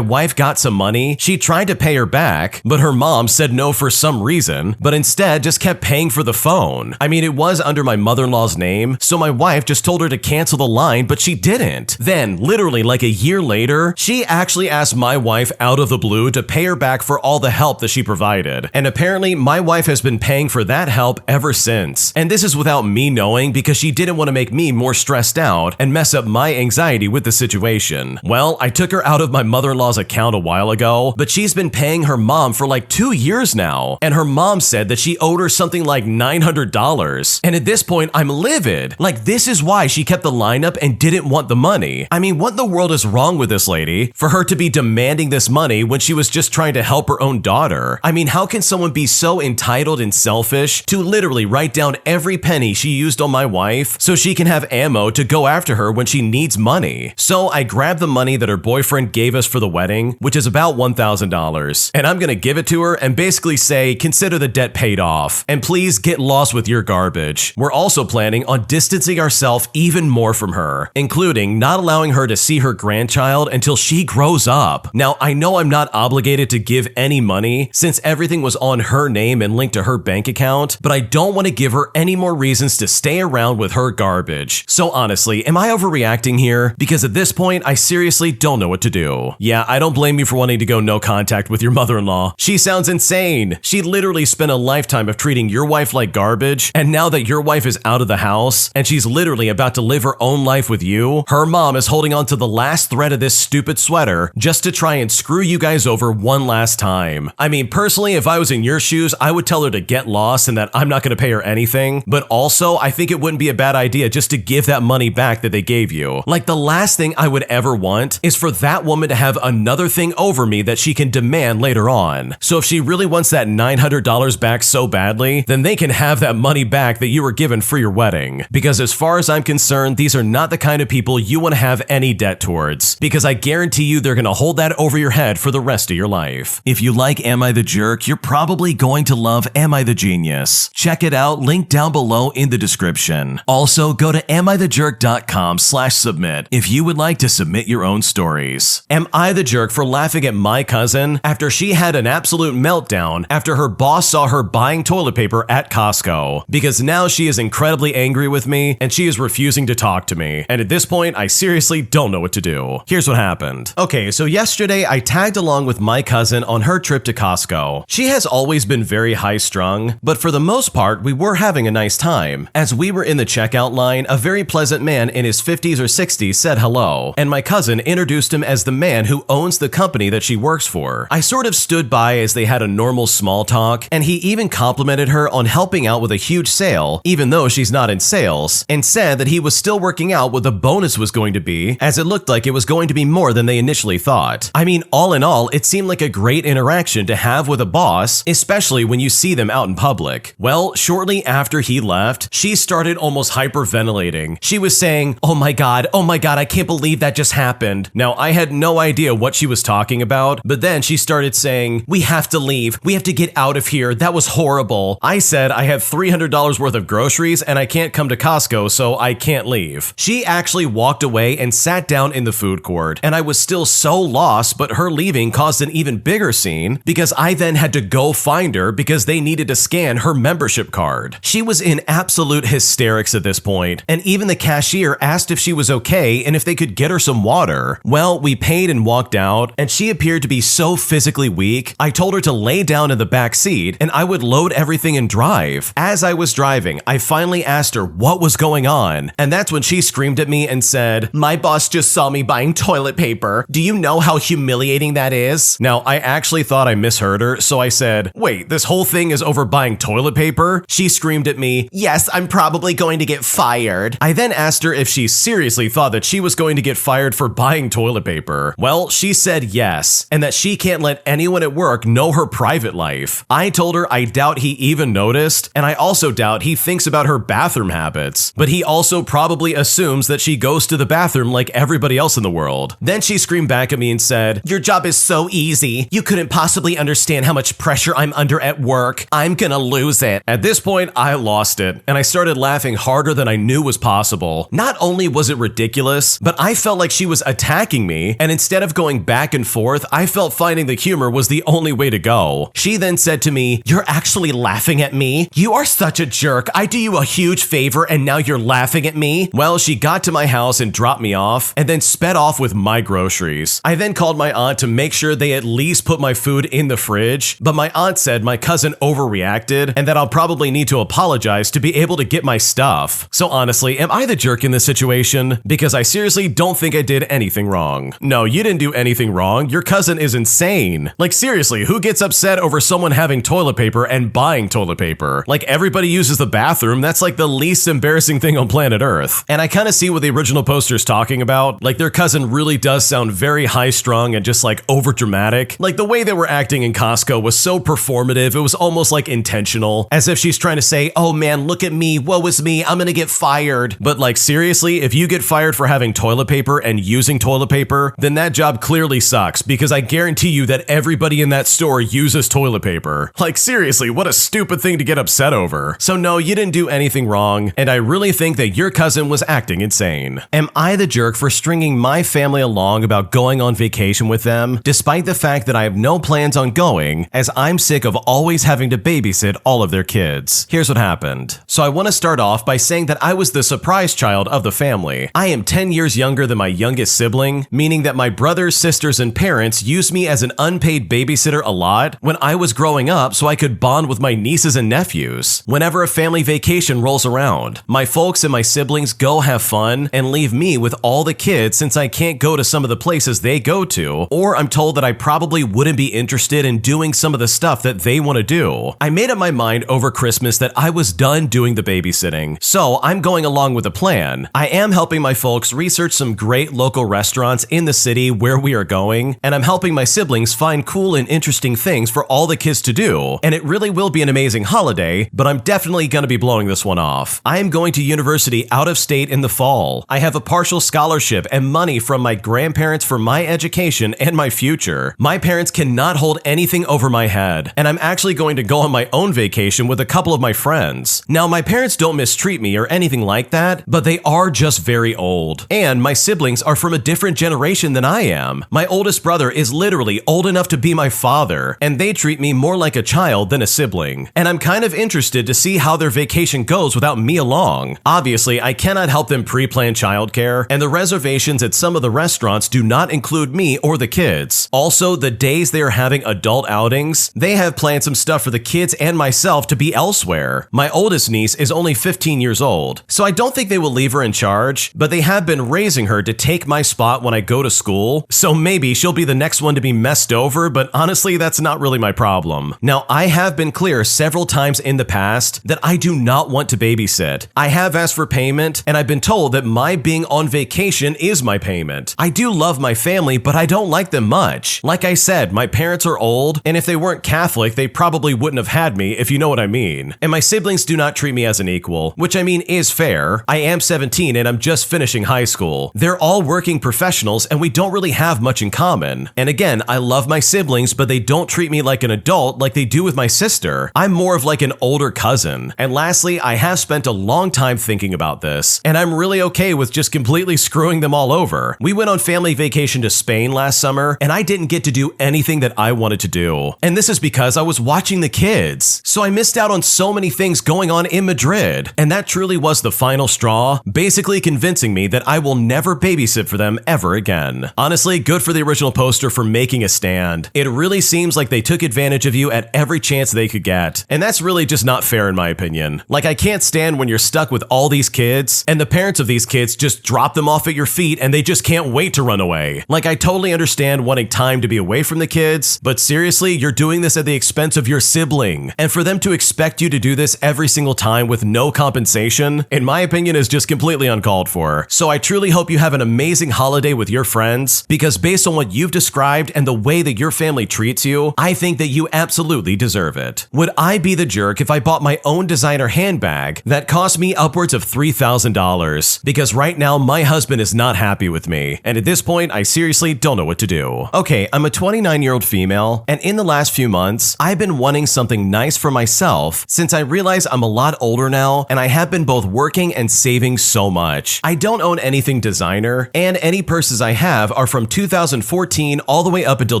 wife got some money, she tried to pay her back, but her mom said no for some reason, but instead just kept paying for the phone. I mean, it was under my mother-in-law's name, so my wife just told her to cancel the line, but she didn't. Then, literally like a year later, she actually asked my wife out of the blue to pay her back for all the help that she provided. And apparently, my wife has been paying for that help ever since. And this is without me knowing because she didn't want to make me more stressed out and mess up my anxiety with the situation. Well, I took her out of my mother-in-law's account a while ago, but she's been paying her mom for like 2 years now. And her mom said that she owed her something like $900. And at this point, I'm livid. Like, this is why she kept the line up and didn't want the money. I mean, what in the world is wrong with this lady for her to be demanding this money when she was just trying to help her own daughter? I mean, how can someone be so entitled and selfish to literally write down every penny she used on my wife so she can have ammo to go after her when she needs money? So I grabbed the money that her boyfriend gave us for the wedding, which is about $1,000, and I'm gonna give it to her and basically say, consider the debt paid off, and please get lost with your garbage. We're also planning on distancing ourselves even more from her, including not allowing her to see her grandchild until she grows up. Now, I know I'm not obligated to give any money since everything was on her name and linked to her bank account, but I don't want to give her any more reasons to stay around with her garbage. So honestly, am I overreacting here? Because at this point, I seriously don't know what to do. Yeah, I don't blame you for wanting to go no contact with your mother-in-law. She sounds insane. She literally spent a lifetime of treating your wife like garbage, and now that your wife is out of the house and she's literally about to live her own life with you, her mom is holding on to the last thread of this stupid sweater just to try and screw you guys over one last time. I mean, personally, if I was in your shoes, I would tell her to get lost and that I'm not going to pay her anything, but also I think it wouldn't be a bad idea just to give that money back that they gave you. Like, the last thing I would ever want is for that woman to have another thing over me that she can demand later on. So if she really wants that $900 back so badly, then they can have that money back that you were given for your wedding. Because as far as I'm concerned, these are not the kind of people you want to have any debt towards, because I guarantee you they're going to hold that over your head for the rest of your life. If you like Am I the Jerk, you're probably going to love Am I the Genius. Check it out, link down below in the description. Also, go to amithejerk.com/submit if you would like to submit your own stories. Am I the jerk for laughing at my cousin after she had an absolute meltdown after her boss saw her buying toilet paper at Costco? Because now she is incredibly angry with me and she is refusing to talk to me. And at this point, I seriously don't know what to do. Here's what happened. Okay, so yesterday I tagged along with my cousin on her trip to Costco. She has always been very high-strung, but for the most part, we were having a nice time. As we were in the checkout line, a very pleasant man in his 50s or 60s said hello, and my cousin introduced him as the man who owns the company that she works for. I sort of stood by as they had a normal small talk, and he even complimented her on helping out with a huge sale, even though she's not in sales, and said that he was still working out what the bonus was going to be, as it looked like it was going to be more than they initially thought. I mean, all in all, it seemed like a great interaction to have with a boss, especially when you see them out in public. Well, shortly after he left, she started almost hyperventilating. She was saying, oh my god, I can't believe that just happened. Now, I had no idea what she was talking about, but then she started saying, we have to leave. We have to get out of here. That was horrible. I said I have $300 worth of groceries and I can't come to Costco, so I can't leave. She actually walked away and sat down in the food court, and I was still so lost, but her leaving caused an even bigger scene because I then had to go find her because they needed to scan her membership card. She was in absolute hysterics at this point, and even the cashier asked if she was okay and if they could get her some water. Well, we paid and walked out, and she appeared to be so physically weak, I told her to lay down in the back seat and I would load everything and drive. As I was driving, I finally asked her what was going on, and that's when she screamed at me and said, my boss just saw me buying toilet paper. Do you know how humiliating that is? Now, I actually thought I misheard her, so I said, wait, this whole thing is over buying toilet paper? She screamed at me, yes, I'm probably going to get fired. I then asked her if she she seriously thought that she was going to get fired for buying toilet paper. Well, she said yes, and that she can't let anyone at work know her private life. I told her I doubt he even noticed, and I also doubt he thinks about her bathroom habits. But he also probably assumes that she goes to the bathroom like everybody else in the world. Then she screamed back at me and said, "Your job is so easy. You couldn't possibly understand how much pressure I'm under at work. I'm gonna lose it." At this point, I lost it, and I started laughing harder than I knew was possible. Not only was it ridiculous, but I felt like she was attacking me, and instead of going back and forth, I felt finding the humor was the only way to go. She then said to me, "You're actually laughing at me? You are such a jerk. I do you a huge favor and now you're laughing at me?" Well, she got to my house and dropped me off, and then sped off with my groceries. I then called my aunt to make sure they at least put my food in the fridge, but my aunt said my cousin overreacted and that I'll probably need to apologize to be able to get my stuff. So honestly, am I the jerk in this situation? Because I seriously don't think I did anything wrong. No, you didn't do anything wrong. Your cousin is insane. Like seriously, who gets upset over someone having toilet paper and buying toilet paper? Like everybody uses the bathroom. That's like the least embarrassing thing on planet Earth. And I kind of see what the original poster's talking about. Like their cousin really does sound very high-strung and just like over-dramatic. Like the way they were acting in Costco was so performative. It was almost like intentional, as if she's trying to say, "Oh man, look at me, woe is me, I'm gonna get fired." But like seriously, if you get fired for having toilet paper and using toilet paper, then that job clearly sucks, because I guarantee you that everybody in that store uses toilet paper. Like seriously, what a stupid thing to get upset over. So no, you didn't do anything wrong, and I really think that your cousin was acting insane. Am I the jerk for stringing my family along about going on vacation with them, despite the fact that I have no plans on going, as I'm sick of always having to babysit all of their kids? Here's what happened. So I want to start off by saying that I was the surprise child of the family. I am 10 years younger than my youngest sibling, meaning that my brothers, sisters, and parents used me as an unpaid babysitter a lot when I was growing up so I could bond with my nieces and nephews. Whenever a family vacation rolls around, my folks and my siblings go have fun and leave me with all the kids since I can't go to some of the places they go to, or I'm told that I probably wouldn't be interested in doing some of the stuff that they want to do. I made up my mind over Christmas that I was done doing the babysitting, so I'm going along with the plan. I am helping my folks research some great local restaurants in the city where we are going, and I'm helping my siblings find cool and interesting things for all the kids to do, and it really will be an amazing holiday, but I'm definitely going to be blowing this one off. I am going to university out of state in the fall. I have a partial scholarship and money from my grandparents for my education and my future. My parents cannot hold anything over my head, and I'm actually going to go on my own vacation with a couple of my friends. Now, my parents don't mistreat me or anything like that, but they are just very old, and my siblings are from a different generation than I am. My oldest brother is literally old enough to be my father, and they treat me more like a child than a sibling, and I'm kind of interested to see how their vacation goes without me along. Obviously, I cannot help them pre-plan childcare, and the reservations at some of the restaurants do not include me or the kids. Also, the days they are having adult outings, they have planned some stuff for the kids and myself to be elsewhere. My oldest niece is only 15 years old, so I don't think they will leave her in charge, but they have been raising her to take my spot when I go to school, so maybe she'll be the next one to be messed over, but honestly, that's not really my problem. Now, I have been clear several times in the past that I do not want to babysit. I have asked for payment, and I've been told that my being on vacation is my payment. I do love my family, but I don't like them much. Like I said, my parents are old, and if they weren't Catholic, they probably wouldn't have had me, if you know what I mean. And my siblings do not treat me as an equal, which I mean is fair. I am 17 and I'm just finishing high school. They're all working professionals, and we don't really have much in common. And again, I love my siblings, but they don't treat me like an adult like they do with my sister. I'm more of like an older cousin. And lastly, I have spent a long time thinking about this, and I'm really okay with just completely screwing them all over. We went on family vacation to Spain last summer, and I didn't get to do anything that I wanted to do. And this is because I was watching the kids. So I missed out on so many things going on in Madrid. And that truly was the final straw, basically convincing me that I will never babysit for them ever again. Honestly, good for the original poster for making a stand. It really seems like they took advantage of you at every chance they could get. And that's really just not fair in my opinion. Like, I can't stand when you're stuck with all these kids, and the parents of these kids just drop them off at your feet and they just can't wait to run away. Like, I totally understand wanting time to be away from the kids, but seriously, you're doing this at the expense of your sibling. And for them to expect you to do this every single time with no compensation, in my opinion, is just completely completely uncalled for. So I truly hope you have an amazing holiday with your friends, because based on what you've described and the way that your family treats you, I think that you absolutely deserve it. Would I be the jerk if I bought my own designer handbag that cost me upwards of $3,000? Because right now my husband is not happy with me, and at this point I seriously don't know what to do. Okay, I'm a 29-year-old female, and in the last few months, I've been wanting something nice for myself since I realize I'm a lot older now and I have been both working and saving so much. I don't own anything designer, and any purses I have are from 2014 all the way up until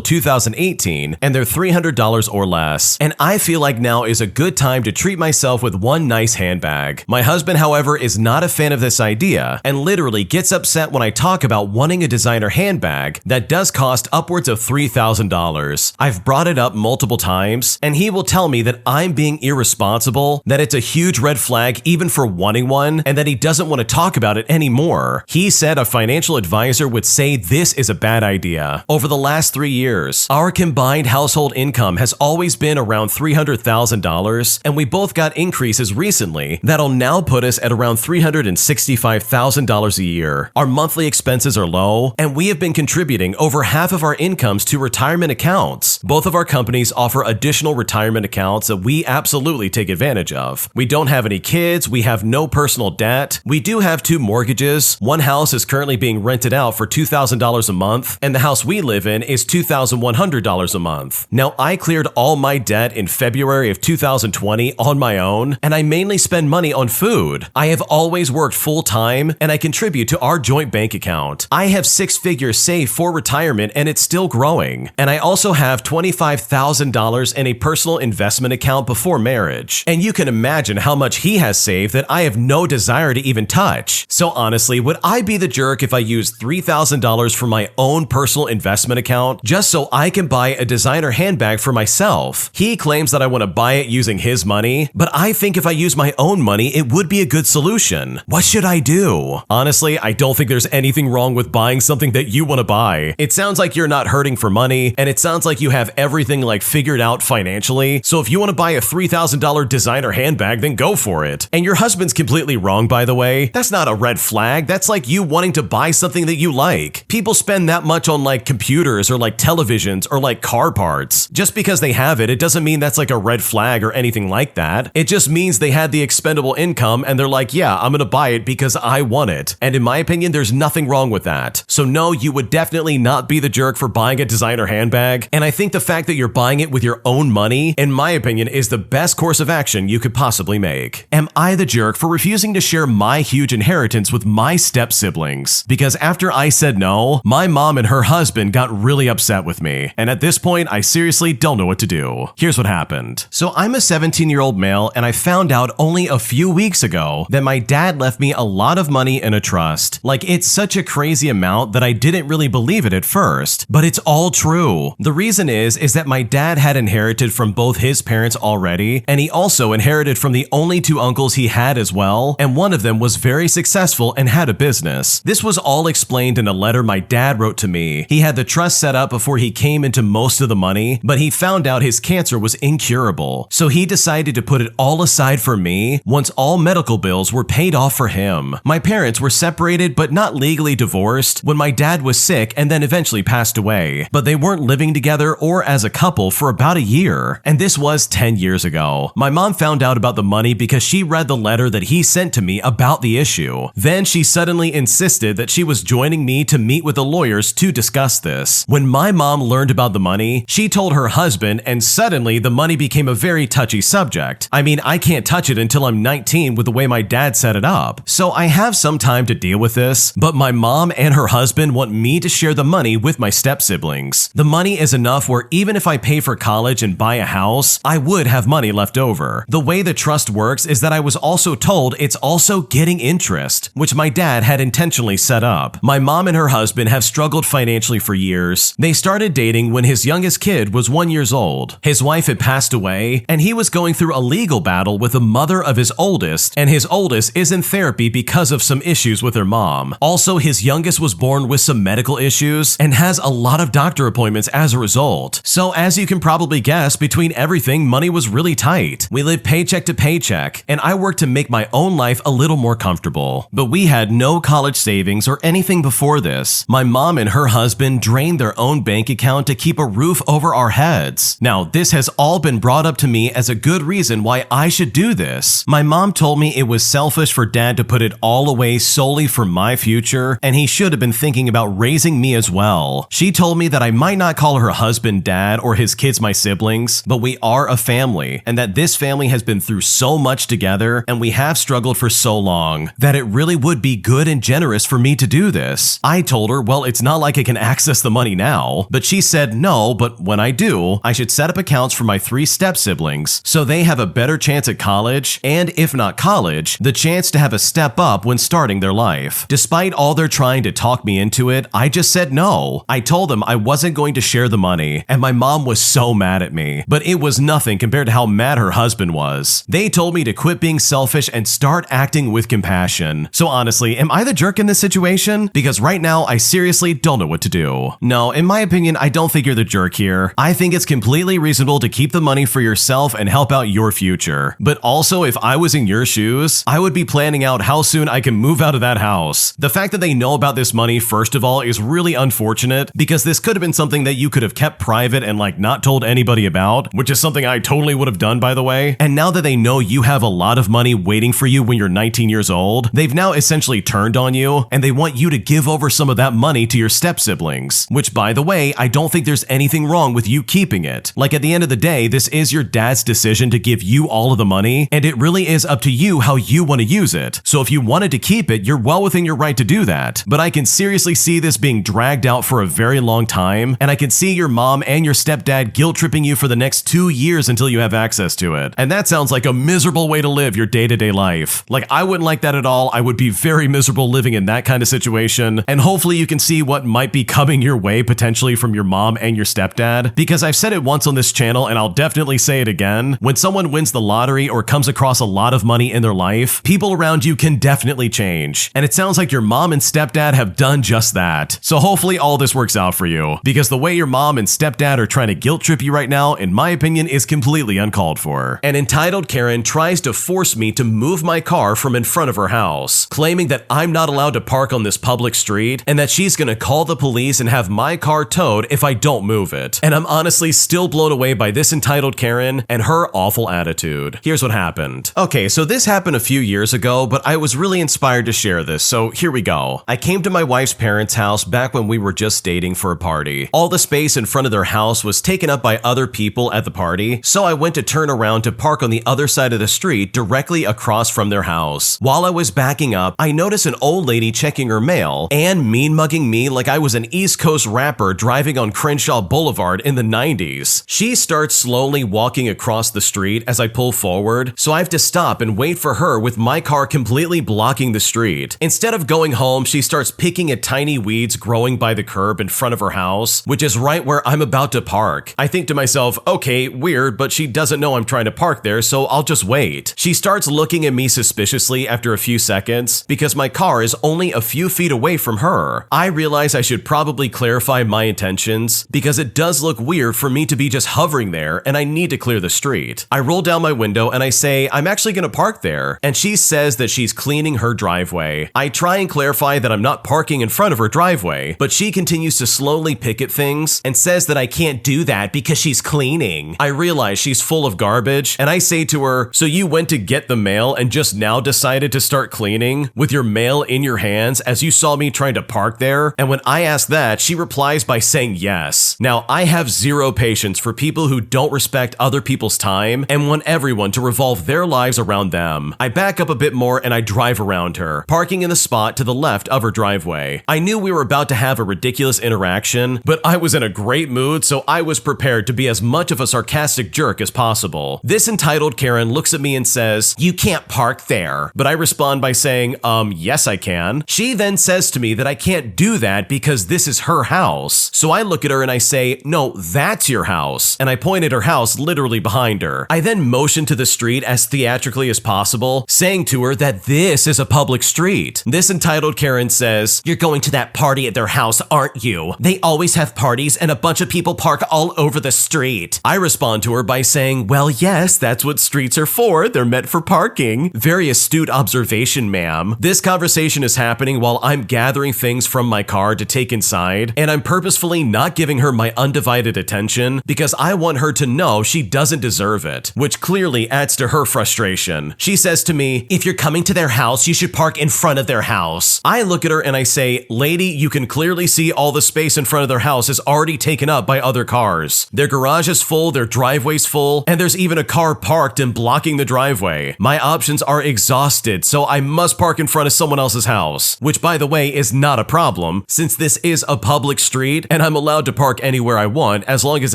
2018, and they're $300 or less. And I feel like now is a good time to treat myself with one nice handbag. My husband, however, is not a fan of this idea and literally gets upset when I talk about wanting a designer handbag that does cost upwards of $3,000. I've brought it up multiple times, and he will tell me that I'm being irresponsible, that it's a huge red flag even for wanting one, and that he doesn't want to talk about it anymore. He said a financial advisor would say this is a bad idea. Over the last 3 years, our combined household income has always been around $300,000, and we both got increases recently that'll now put us at around $365,000 a year. Our monthly expenses are low, and we have been contributing over half of our incomes to retirement accounts. Both of our companies offer additional retirement accounts that we absolutely take advantage of. We don't have any kids, we have no personal debt. We do have 2 mortgages. One house is currently being rented out for $2,000 a month, and the house we live in is $2,100 a month. Now, I cleared all my debt in February of 2020 on my own, and I mainly spend money on food. I have always worked full-time, and I contribute to our joint bank account. I have 6 figures saved for retirement, and it's still growing. And I also have $25,000 in a personal investment account before marriage. And you can imagine how much he has saved that I have no desire to even touch. So honestly, would I be the jerk if I used $3,000 from my own personal investment account just so I can buy a designer handbag for myself? He claims that I want to buy it using his money, but I think if I use my own money, it would be a good solution. What should I do? Honestly, I don't think there's anything wrong with buying something that you want to buy. It sounds like you're not hurting for money, and it sounds like you have everything like figured out financially. So if you want to buy a $3,000 designer handbag, then go for it. And your husband's completely wrong, by the way. That's not a red flag. That's like you wanting to buy something that you like. People spend that much on like computers or like televisions or like car parts. Just because they have it, it doesn't mean that's like a red flag or anything like that. It just means they had the expendable income and they're like, yeah, I'm gonna buy it because I want it. And in my opinion, there's nothing wrong with that. So no, you would definitely not be the jerk for buying a designer handbag. And I think the fact that you're buying it with your own money, in my opinion, is the best course of action you could possibly make. Am I the jerk for refusing to share my huge inheritance with my step siblings? Because after I said no, my mom and her husband got really upset with me. And at this point, I seriously don't know what to do. Here's what happened. So I'm a 17-year-old male, and I found out only a few weeks ago that my dad left me a lot of money in a trust. Like, it's such a crazy amount that I didn't really believe it at first, but it's all true. The reason is that my dad had inherited from both his parents already, and he also inherited from the only 2 uncles he had as well, and one of them was very successful and had a business. This was all explained in a letter my dad wrote to me. He had the trust set up before he came into most of the money, but he found out his cancer was incurable. So he decided to put it all aside for me once all medical bills were paid off for him. My parents were separated but not legally divorced when my dad was sick and then eventually passed away, but they weren't living together or as a couple for about a year. And this was 10 years ago. My mom found out about the money because she read the letter that he sent to me about the issue. Then she suddenly insisted that she was joining me to meet with the lawyers to discuss this. When my mom learned about the money, she told her husband, and suddenly the money became a very touchy subject. I mean, I can't touch it until I'm 19 with the way my dad set it up. So I have some time to deal with this, but my mom and her husband want me to share the money with my step siblings. The money is enough where even if I pay for college and buy a house, I would have money left over. The way the trust works is that I was also told it's also getting interest, which my dad had intentionally set up. My mom and her husband have struggled financially for years. They started dating when his youngest kid was 1 year old. His wife had passed away, and he was going through a legal battle with the mother of his oldest, and his oldest is in therapy because of some issues with her mom. Also, his youngest was born with some medical issues and has a lot of doctor appointments as a result. So as you can probably guess, between everything, money was really tight. We lived paycheck to paycheck, and I worked to make my own life a little more comfortable. comfortable. But we had no college savings or anything before this. My mom and her husband drained their own bank account to keep a roof over our heads. Now, this has all been brought up to me as a good reason why I should do this. My mom told me it was selfish for dad to put it all away solely for my future, and he should have been thinking about raising me as well. She told me that I might not call her husband dad or his kids my siblings, but we are a family, and that this family has been through so much together and we have struggled for so long that it really would be good and generous for me to do this. I told her, well, it's not like I can access the money now, but she said no, but when I do, I should set up accounts for my 3 step-siblings so they have a better chance at college, and if not college, the chance to have a step up when starting their life. Despite all their trying to talk me into it, I just said no. I told them I wasn't going to share the money, and my mom was so mad at me, but it was nothing compared to how mad her husband was. They told me to quit being selfish and start acting with compassion. So honestly, am I the jerk in this situation? Because right now, I seriously don't know what to do. No, in my opinion, I don't think you're the jerk here. I think it's completely reasonable to keep the money for yourself and help out your future. But also, if I was in your shoes, I would be planning out how soon I can move out of that house. The fact that they know about this money, first of all, is really unfortunate because this could have been something that you could have kept private and not told anybody about, which is something I totally would have done, by the way. And now that they know you have a lot of money waiting for you when you're 19 years old, they've now essentially turned on you and they want you to give over some of that money to your step-siblings, which, by the way, I don't think there's anything wrong with you keeping it. At the end of the day, this is your dad's decision to give you all of the money, and it really is up to you how you want to use it. So if you wanted to keep it, you're well within your right to do that. But I can seriously see this being dragged out for a very long time, and I can see your mom and your stepdad guilt-tripping you for the next 2 years until you have access to it. And that sounds like a miserable way to live your day-to-day life. I wouldn't like that at all. I would be very miserable living in that kind of situation, and hopefully you can see what might be coming your way potentially from your mom and your stepdad, because I've said it once on this channel and I'll definitely say it again. When someone wins the lottery or comes across a lot of money in their life, people around you can definitely change. And it sounds like your mom and stepdad have done just that. So hopefully all this works out for you, because the way your mom and stepdad are trying to guilt trip you right now, in my opinion, is completely uncalled for. An entitled Karen tries to force me to move my car from in front of her house, claiming that I'm not allowed to park on this public street and that she's gonna call the police and have my car towed if I don't move it. And I'm honestly still blown away by this entitled Karen and her awful attitude. Here's what happened. Okay, so this happened a few years ago, but I was really inspired to share this, so here we go. I came to my wife's parents' house back when we were just dating for a party. All the space in front of their house was taken up by other people at the party, so I went to turn around to park on the other side of the street directly across from their house. While I was backing up, I noticed an old lady checking her mail and mean-mugging me like I was an East Coast rapper driving on Crenshaw Boulevard in the 90s. She starts slowly walking across the street as I pull forward, so I have to stop and wait for her with my car completely blocking the street. Instead of going home, she starts picking at tiny weeds growing by the curb in front of her house, which is right where I'm about to park. I think to myself, okay, weird, but she doesn't know I'm trying to park there, so I'll just wait. She starts looking at me suspiciously after a few seconds because my car is only a few feet away from her. I realize I should probably clarify my intentions because it does look weird for me to be just hovering there and I need to clear the street. I roll down my window and I say, I'm actually gonna park there, and she says that she's cleaning her driveway. I try and clarify that I'm not parking in front of her driveway, but she continues to slowly pick at things and says that I can't do that because she's cleaning. I realize she's full of garbage and I say to her, so you went to get the mail and just now decided to start cleaning with your mail in your hands as you saw me trying to park there? And when I ask that, she replies by saying yes. Now, I have zero patience for people who don't respect other people's time and want everyone to revolve their lives around them. I back up a bit more and I drive around her, parking in the spot to the left of her driveway. I knew we were about to have a ridiculous interaction, but I was in a great mood, so I was prepared to be as much of a sarcastic jerk as possible. This entitled Karen looks at me and says, "You can't park there." But I respond by saying, yes I can. She then says to me that I can't do that because this is her house. So I look at her and I say, no, that's your house. And I point at her house literally behind her. I then motion to the street as theatrically as possible, saying to her that this is a public street. This entitled Karen says, "You're going to that party at their house, aren't you? They always have parties and a bunch of people park all over the street." I respond to her by saying, well, yes, that's what streets are for. They're meant for parking. Very astute observation situation, ma'am. This conversation is happening while I'm gathering things from my car to take inside, and I'm purposefully not giving her my undivided attention because I want her to know she doesn't deserve it, which clearly adds to her frustration. She says to me, "If you're coming to their house, you should park in front of their house." I look at her and I say, "Lady, you can clearly see all the space in front of their house is already taken up by other cars. Their garage is full, their driveway's full, and there's even a car parked and blocking the driveway. My options are exhausted, so I must park in front of someone else's house," which, by the way, is not a problem since this is a public street and I'm allowed to park anywhere I want as long as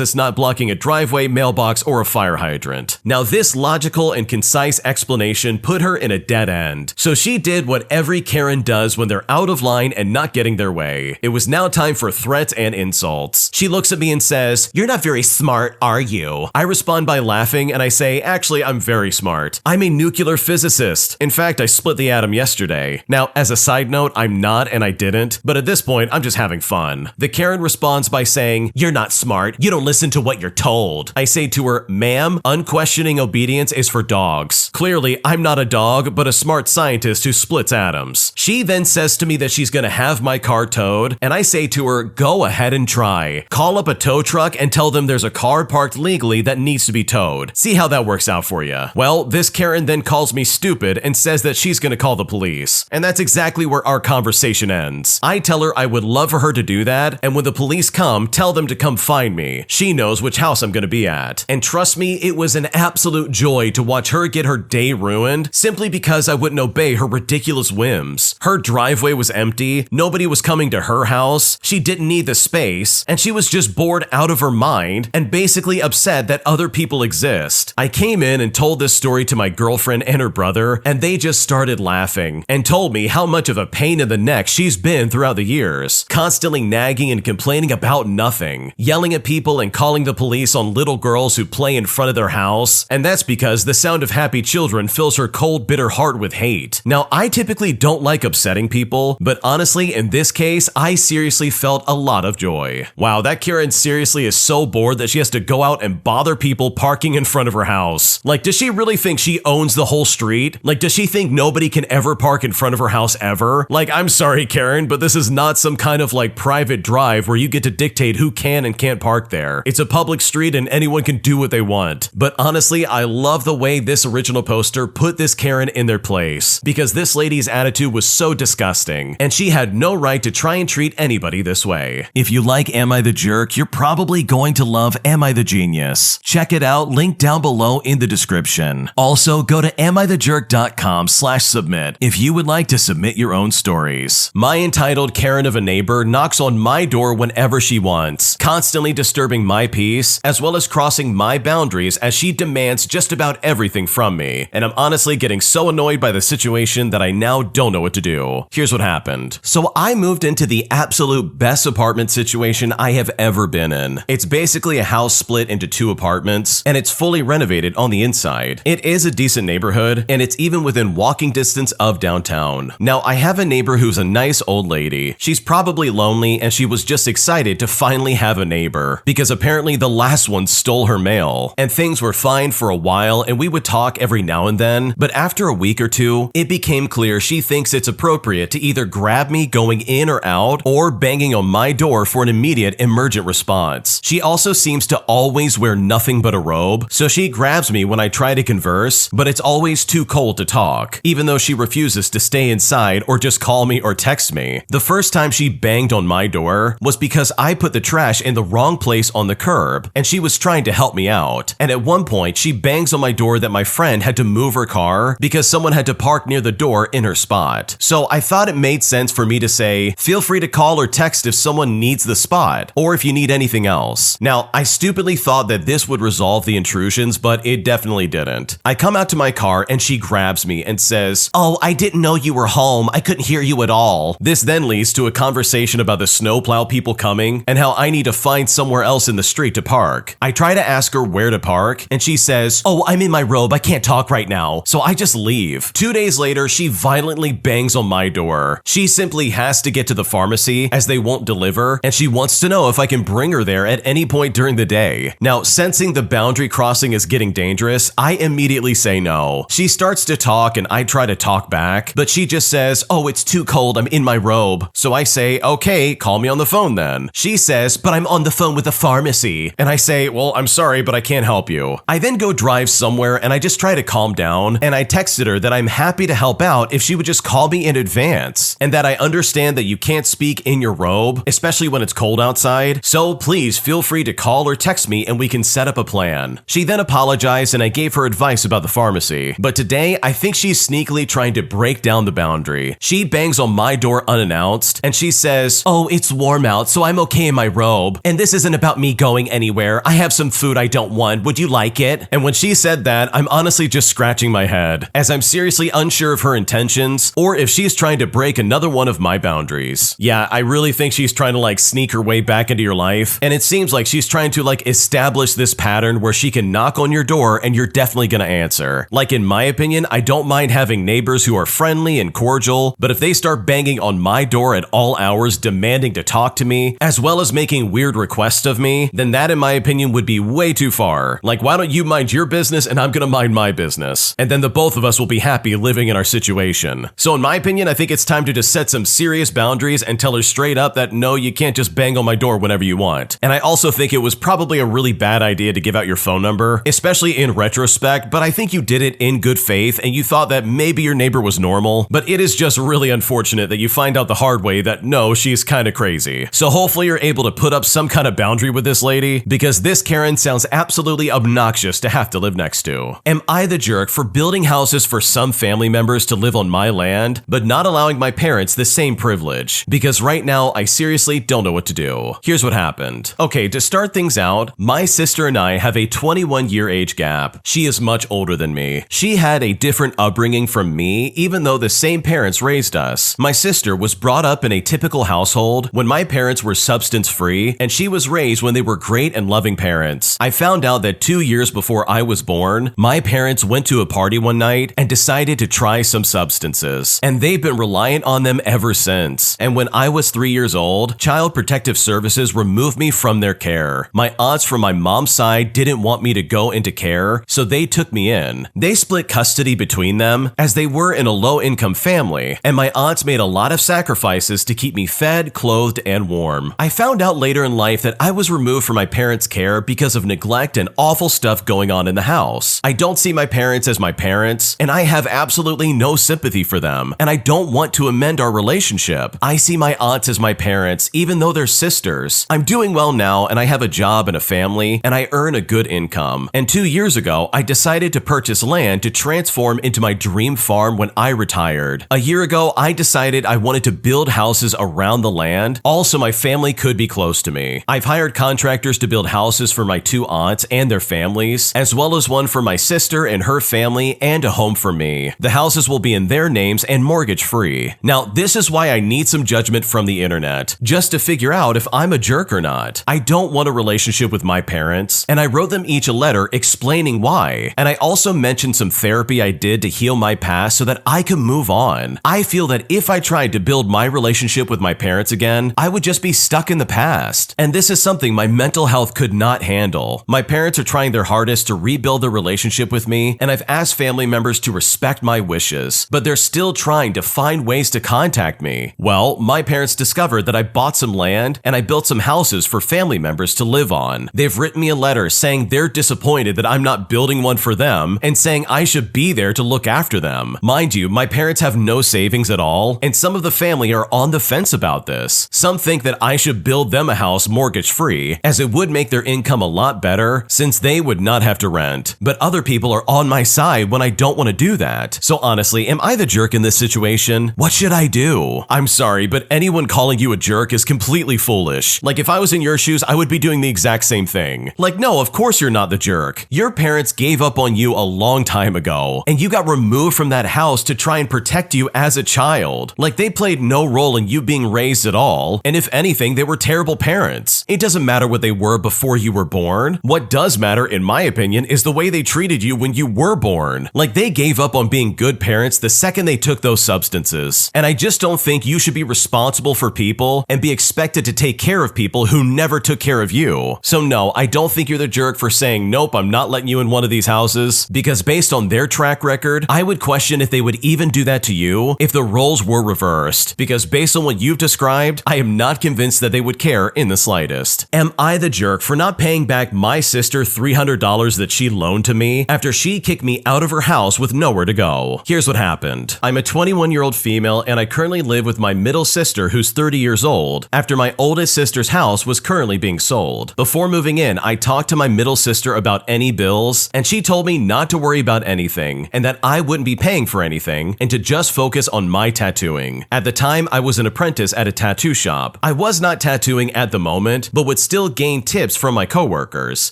it's not blocking a driveway, mailbox, or a fire hydrant. Now, this logical and concise explanation put her in a dead end. So she did what every Karen does when they're out of line and not getting their way. It was now time for threats and insults. She looks at me and says, "You're not very smart, are you?" I respond by laughing and I say, "Actually, I'm very smart. I'm a nuclear physicist. In fact, I split the atom yesterday." Now, as a side note, I'm not and I didn't, but at this point, I'm just having fun. The Karen responds by saying, "You're not smart. You don't listen to what you're told." I say to her, "Ma'am, unquestioning obedience is for dogs. Clearly, I'm not a dog, but a smart scientist who splits atoms." She then says to me that she's gonna have my car towed, and I say to her, "Go ahead and try. Call up a tow truck and tell them there's a car parked legally that needs to be towed. See how that works out for you." Well, this Karen then calls me stupid and says that she's gonna call the police. And that's exactly where our conversation ends. I tell her I would love for her to do that, and when the police come, tell them to come find me. She knows which house I'm gonna be at. And trust me, it was an absolute joy to watch her get her day ruined simply because I wouldn't obey her ridiculous whims. Her driveway was empty, nobody was coming to her house, she didn't need the space, and she was just bored out of her mind and basically upset that other people exist. I came in and told this story to my girlfriend and her brother, and they just started laughing and told me how much of a pain in the neck she's been throughout the years, constantly nagging and complaining about nothing, yelling at people and calling the police on little girls who play in front of their house, and that's because the sound of happy children fills her cold, bitter heart with hate. Now, I typically don't like upsetting people, but honestly, in this case, I seriously felt a lot of joy. Wow, that Karen seriously is so bored that she has to go out and bother people parking in front of her house. Like, does she really think she owns the whole street? Like, does she think nobody can ever park in front of her house ever? Like, I'm sorry, Karen, but this is not some kind of like private drive where you get to dictate who can and can't park there. It's a public street and anyone can do what they want. But honestly, I love the way this original poster put this Karen in their place, because this lady's attitude was so disgusting, and she had no right to try and treat anybody this way. If you like Am I the Jerk, you're probably going to love Am I the Genius. Check it out, link down below in the description. Also, go to amithejerk.com/submit if you would like to submit your own stories. My entitled Karen of a neighbor knocks on my door whenever she wants, constantly disturbing my peace, as well as crossing my boundaries as she demands just about everything from me. And I'm honestly getting so annoyed by the situation that I now don't know what to do. Here's what happened. So I moved into the absolute best apartment situation I have ever been in. It's basically a house split into 2 apartments, and it's fully renovated on the inside. It is a decent neighborhood, and it's even within walking distance of downtown. Now, I have a neighbor who's a nice old lady. She's probably lonely, and she was just excited to finally have a neighbor, because apparently the last one stole her mail. And things were fine for a while, and we would talk every now and then, but after a week or two, it became clear she thinks it's appropriate to either grab me going in or out, or banging on my door for an immediate emergent response. She also seems to always wear nothing but a robe, so she grabs me when I try to converse, but it's always too cold to talk, even though she refuses to stay inside or just call me or text me. The first time she banged on my door was because I put the trash in the wrong place on the curb, and she was trying to help me out. And at one point, she bangs on my door that my friend had to move her car because someone had to park near the door in her spot. So I thought it made sense for me to say, feel free to call or text if someone needs the spot, or if you need anything else. Now, I stupidly thought that this would resolve the intrusions, but it definitely didn't. I come out to my car and she grabs me and says, "Oh, I didn't know you were home. I couldn't hear you at all." This then leads to a conversation about the snowplow people coming and how I need to find somewhere else in the street to park. I try to ask her where to park, and she says, "Oh, I'm in my robe. I can't talk right now." So I just leave. 2 days later, she violently bangs on my door. She simply has to get to the pharmacy as they won't deliver, and she wants to know if I can bring her there at any point during the day. Now, sensing the boundary crossing is getting dangerous, I immediately say no. She starts to talk and I try try to talk back, but she just says, "Oh, it's too cold, I'm in my robe." So I say, "Okay, call me on the phone then." She says, "But I'm on the phone with the pharmacy." And I say, "Well, I'm sorry, but I can't help you." I then go drive somewhere and I just try to calm down, and I texted her that I'm happy to help out if she would just call me in advance, and that I understand that you can't speak in your robe, especially when it's cold outside, so please feel free to call or text me and we can set up a plan. She then apologized and I gave her advice about the pharmacy, but today I think she's sneakily trying to break down the boundary. She bangs on my door unannounced and she says, "Oh, it's warm out, so I'm okay in my robe, and this isn't about me going anywhere. I have some food I don't want. Would you like it?" And when she said that, I'm honestly just scratching my head, as I'm seriously unsure of her intentions or if she's trying to break another one of my boundaries. Yeah, I really think she's trying to like sneak her way back into your life, and it seems like she's trying to like establish this pattern where she can knock on your door and you're definitely gonna answer. Like, in my opinion, I don't mind having neighbors who are friendly and cordial, but if they start banging on my door at all hours demanding to talk to me, as well as making weird requests of me, then that in my opinion would be way too far. Like, why don't you mind your business and I'm gonna mind my business, and then the both of us will be happy living in our situation. So in my opinion, I think it's time to just set some serious boundaries and tell her straight up that no, you can't just bang on my door whenever you want. And I also think it was probably a really bad idea to give out your phone number, especially in retrospect, but I think you did it in good faith and you thought that maybe your neighbor was normal, but it is just really unfortunate that you find out the hard way that no, she's kind of crazy. So hopefully you're able to put up some kind of boundary with this lady, because this Karen sounds absolutely obnoxious to have to live next to. Am I the jerk for building houses for some family members to live on my land, but not allowing my parents the same privilege? Because right now, I seriously don't know what to do. Here's what happened. Okay, to start things out, my sister and I have a 21-year age gap. She is much older than me. She had a different upbringing from me, even though the same parents raised us. My sister was brought up in a typical household when my parents were substance-free, and she was raised when they were great and loving parents. I found out that 2 years before I was born, my parents went to a party one night and decided to try some substances, and they've been reliant on them ever since. And when I was 3 years old, Child Protective Services removed me from their care. My aunts from my mom's side didn't want me to go into care, so they took me in. They split custody between them as they were in a low-income family, and my aunts made a lot of sacrifices to keep me fed, clothed, and warm. I found out later in life that I was removed from my parents' care because of neglect and awful stuff going on in the house. I don't see my parents as my parents, and I have absolutely no sympathy for them, and I don't want to amend our relationship. I see my aunts as my parents, even though they're sisters. I'm doing well now, and I have a job and a family, and I earn a good income. And 2 years ago, I decided to purchase land to transform into my dream farm when I retired. A year ago, I decided I wanted to build houses around the land, also my family could be close to me. I've hired contractors to build houses for my 2 aunts and their families, as well as one for my sister and her family, and a home for me. The houses will be in their names and mortgage free. Now, this is why I need some judgment from the internet, just to figure out if I'm a jerk or not. I don't want a relationship with my parents, and I wrote them each a letter explaining why. And I also mentioned some therapy I did to heal my past so that I could move on. I feel that if I tried to build my relationship with my parents again, I would just be stuck in the past. And this is something my mental health could not handle. My parents are trying their hardest to rebuild their relationship with me, and I've asked family members to respect my wishes, but they're still trying to find ways to contact me. Well, my parents discovered that I bought some land and I built some houses for family members to live on. They've written me a letter saying they're disappointed that I'm not building one for them and saying I should be there to look after them. Mind you, my parents have no savings at all, and some of the family are on the fence about this. Some think that I should build them a house mortgage-free, as it would make their income a lot better since they would not have to rent. But other people are on my side when I don't want to do that. So honestly, am I the jerk in this situation? What should I do? I'm sorry, but anyone calling you a jerk is completely foolish. Like, if I was in your shoes, I would be doing the exact same thing. Like, no, of course you're not the jerk. Your parents gave up on you a long time ago, and you got removed from that house to try and protect you as a child. Like, they played no role in you being raised at all, and if anything, they were terrible parents. It doesn't matter what they were before you were born. What does matter, in my opinion, is the way they treated you when you were born. Like, they gave up on being good parents the second they took those substances. And I just don't think you should be responsible for people and be expected to take care of people who never took care of you. So no, I don't think you're the jerk for saying, nope, I'm not letting you in one of these houses, because based on their track record, I would question if they would even do that to you if the roles were reversed, because based on what you've described, I am not convinced that they would care in the slightest. Am I the jerk for not paying back my sister $300 that she loaned to me after she kicked me out of her house with nowhere to go? Here's what happened. I'm a 21-year-old female and I currently live with my middle sister who's 30 years old after my oldest sister's house was currently being sold. Before moving in, I talked to my middle sister about any bills and she told me not to worry about anything and that I wouldn't be paying for anything and to just focus on my tattooing. At the time, I was an apprentice at a tattoo shop. I was not tattooing at the moment, but would still gain tips from my coworkers.